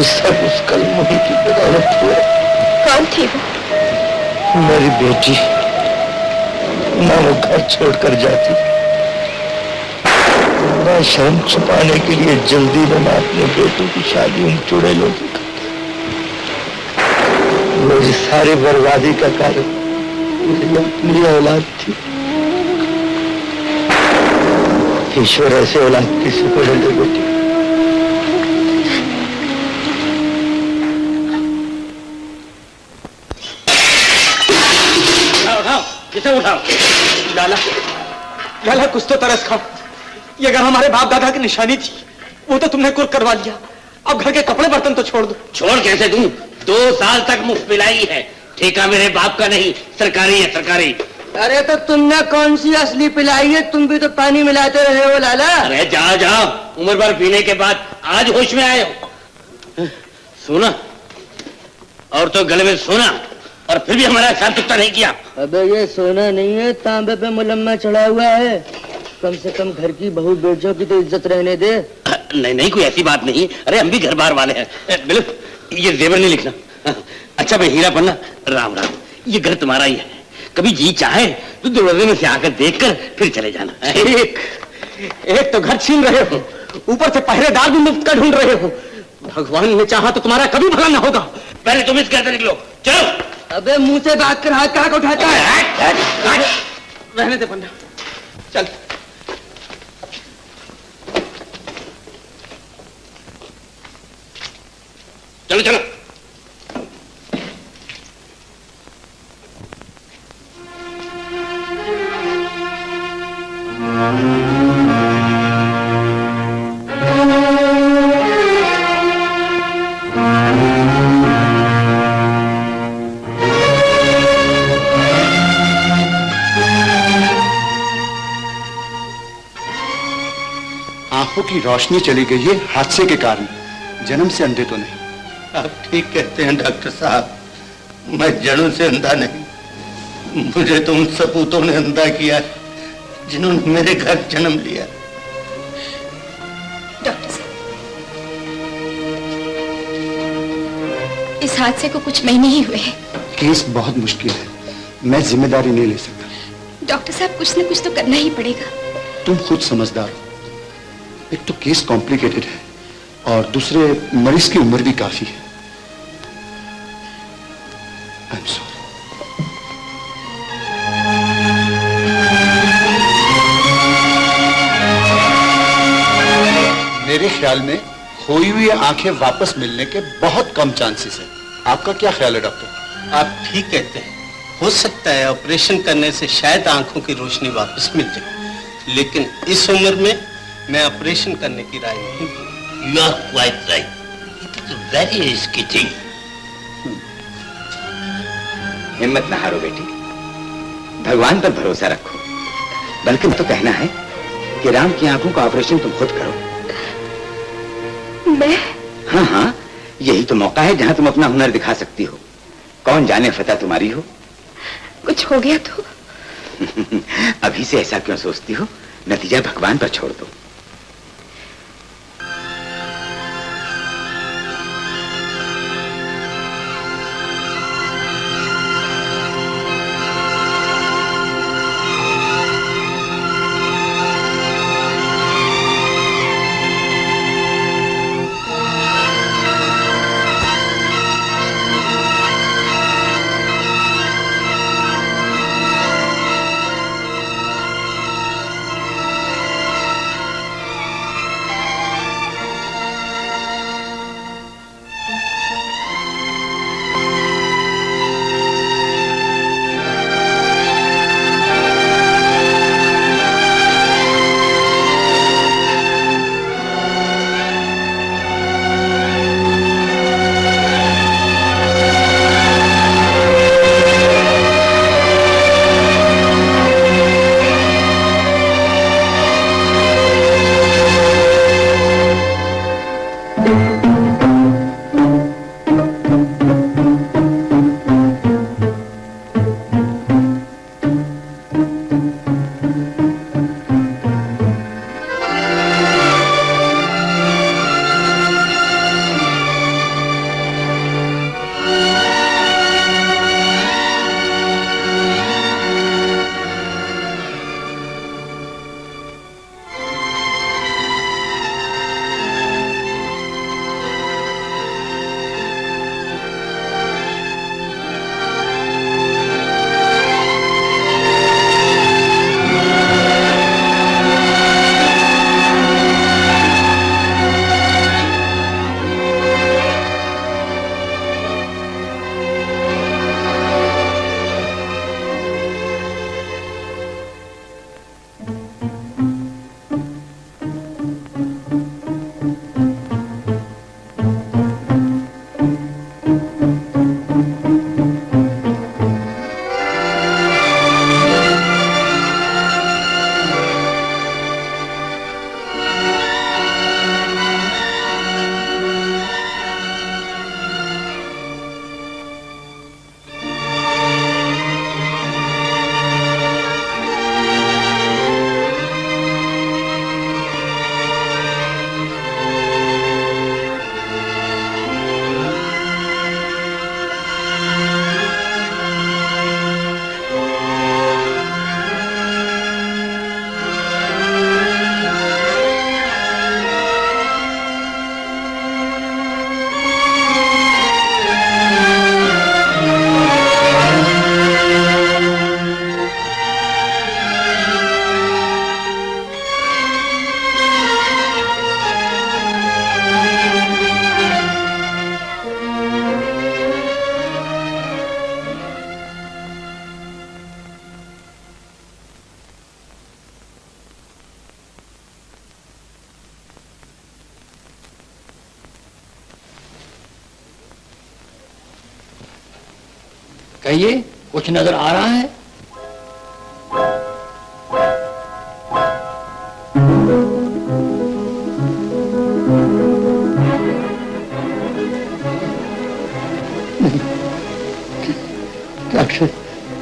सब उस कलमुही की बदौलत हुए। कौन थी वो? मेरी बेटी। ना वो घर छोड़कर जाती, ना शर्म छुपाने के लिए जल्दी में मैं अपने बेटों की शादी उन चुड़ैलों की करती। मेरी सारी बर्बादी का कारण मेरी अपनी औलाद थी। ईश्वर ऐसे औलाद किसी को नहीं दे बेटी। किसे उठाओ? लाला, लाला कुछ तो तरस खाओ। ये अगर हमारे बाप दादा की निशानी थी, वो तो तुमने कुर्क करवा लिया। अब घर के कपड़े बर्तन तो छोड़ दो। छोड़ कैसे दूं? 2 साल तक मुफ्त पिलाई है। ठेका मेरे बाप का नहीं, सरकारी है, सरकारी। अरे तो तुमने कौन सी असली पिलाई है? तुम भी तो पानी मिलाते रहे हो लाला। अरे जाओ जाओ, उम्र भर पीने के बाद आज होश में आए हो। सोना और तो गले में सोना, और फिर भी हमारा साथ चुकता नहीं किया। अबे ये सोना नहीं है, तांबे पे मुलम्मा चढ़ा हुआ है। कम से कम घर की बहू बेटियों की तो इज्जत रहने दे। नहीं नहीं, कोई ऐसी बात नहीं। अरे हम भी घर बार वाले हैं। बिल्कुल, ये जेवर नहीं लिखना। अच्छा भाई हीरा पन्ना, राम राम। ये घर तुम्हारा ही है। कभी जी चाहे तो दरवाजे में से आकर देखकर फिर चले जाना। एक तो घर छीन रहे हो, ऊपर से पहरेदार भी मुफ्त का ढूंढ रहे हो। भगवान ने चाहा तो तुम्हारा कभी भला ना होगा। पहले तुम इस घर से निकलो, चलो। अबे मुंह से बात कर, हाथ कहाँ को उठाता है? रहने दे पन्ना, चल। चलो चलो। आंखों की रोशनी चली गई है हादसे के कारण, जन्म से अंधे तो नहीं। आप ठीक कहते हैं डॉक्टर साहब, मैं जन्म से अंधा नहीं। मुझे तो उन सपूतों ने अंधा किया जिन्होंने मेरे घर जन्म लिया। डॉक्टर साहब, इस हादसे को कुछ महीने ही हुए हैं। केस बहुत मुश्किल है, मैं जिम्मेदारी नहीं ले सकता। डॉक्टर साहब, कुछ न कुछ तो करना ही पड़ेगा। तुम खुद समझदार हो। एक तो केस कॉम्प्लिकेटेड है और दूसरे मरीज की उम्र भी काफी है। I am sorry. मेरे ख्याल में खोई हुई आंखें वापस मिलने के बहुत कम चांसेस है। आपका क्या ख्याल है डॉक्टर? आप ठीक कहते हैं, हो सकता है ऑपरेशन करने से शायद आंखों की रोशनी वापस मिल जाए, लेकिन इस उम्र में मैं ऑपरेशन करने की राय नहीं दूंगा। You are quite right. It is very risky thing. हिम्मत न हारो बेटी, भगवान पर भरोसा रखो। बल्कि तो कहना है कि राम की आंखों का ऑपरेशन तुम खुद करो। मैं? हाँ हाँ, यही तो मौका है जहां तुम अपना हुनर दिखा सकती हो। कौन जाने फतह तुम्हारी हो। कुछ हो गया तो? अभी से ऐसा क्यों सोचती हो? नतीजा भगवान पर छोड़ दो। कहिए, कुछ नजर आ रहा है?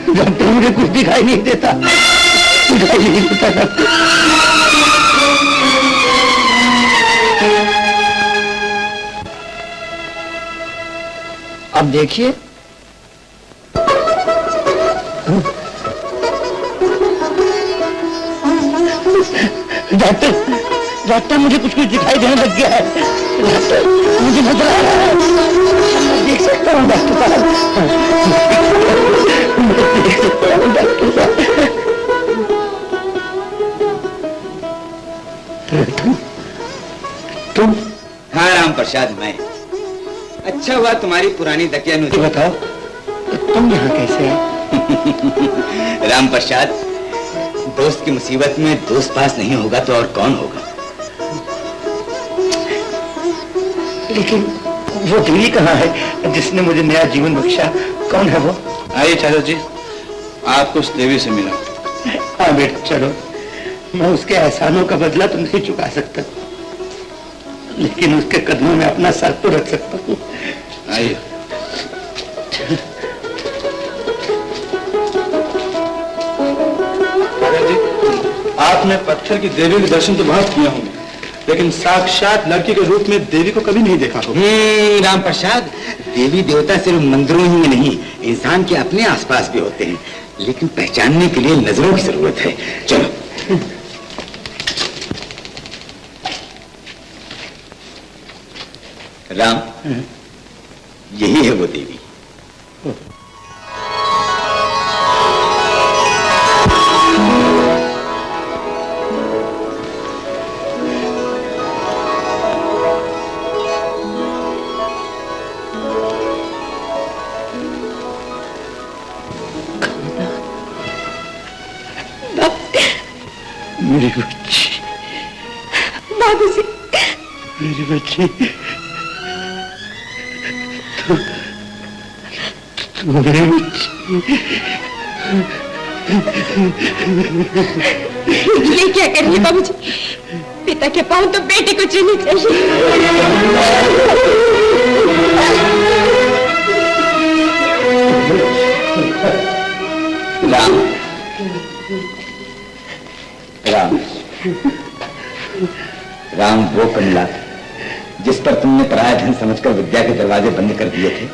डॉक्टर मुझे कुछ दिखाई नहीं देता, दिखाई नहीं देता डॉक्टर। अब देखिए, डॉक्टर मुझे कुछ दिखाई देने लग गया है। डॉक्टर मुझे नजर आ रहा है, मैं देख सकता हूँ डॉक्टर साहब, मैं देख सकता हूँ डॉक्टर साहब। तुम? हाँ राम प्रसाद, मैं। अच्छा हुआ तुम्हारी पुरानी तकिया नुज़ी। बताओ तुम यहाँ कैसे? राम प्रसाद, दोस्त की मुसीबत में दोस्त पास नहीं होगा तो और कौन होगा। लेकिन वो दिल्ली कहाँ है जिसने मुझे नया जीवन बख्शा कौन है वो? आइए चाचा जी, आपको उस देवी से मिला। हाँ बेटा चलो, मैं उसके एहसानों का बदला तो नहीं चुका सकता, लेकिन उसके कदमों में अपना सर तो रख सकता हूँ। आइए। आपने पत्थर की देवी के दर्शन तो बहुत किए होंगे, लेकिन साक्षात लड़की के रूप में देवी को कभी नहीं देखा होगा। राम प्रसाद, देवी देवता सिर्फ मंदिरों ही में नहीं, इंसान के अपने आसपास भी होते हैं, लेकिन पहचानने के लिए नजरों की जरूरत है। चलो। राम, यही है वो देवी। मेरी बच्ची, बाबूजी, मेरी बच्ची, तू मेरी बच्ची। ये क्या कर रही है बाबूजी? पिता के पाँव तो बेटे को छूने चाहिए। राम, राम, राम वो कमला जिस पर तुमने पराया धन समझकर विद्या के दरवाजे बंद कर दिए थे,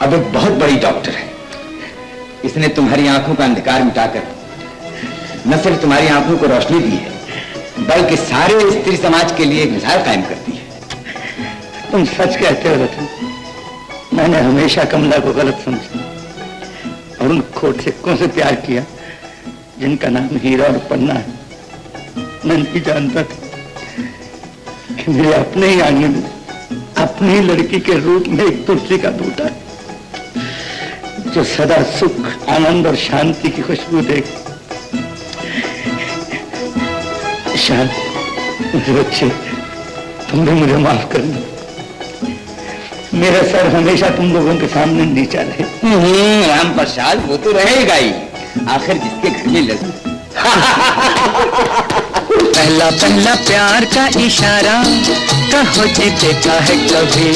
अब एक बहुत बड़ी डॉक्टर है। इसने तुम्हारी आंखों का अंधकार मिटाकर न सिर्फ तुम्हारी आंखों को रोशनी दी है, बल्कि सारे स्त्री समाज के लिए एक मिसाल कायम कर दी है। तुम सच कहते हो रतन, मैंने हमेशा कमला को गलत समझा और उन खोट सिक्कों से प्यार किया जिनका नाम हीरा और पन्ना है। मैं नहीं जानता था कि मेरे अपने ही आंगन में अपनी ही लड़की के रूप में एक तुलसी का बूटा है, जो सदा सुख, आनंद और शांति की खुशबू दे। शांत मेरे बच्चे, तुम भी मुझे माफ करना। मेरा सर हमेशा तुम लोगों के सामने नीचा रहे। राम प्रसाद, वो तो रहेगा ही, आखिर जिसके घर में लगी। पहला पहला प्यार का इशारा कहो जी देखा है कभी।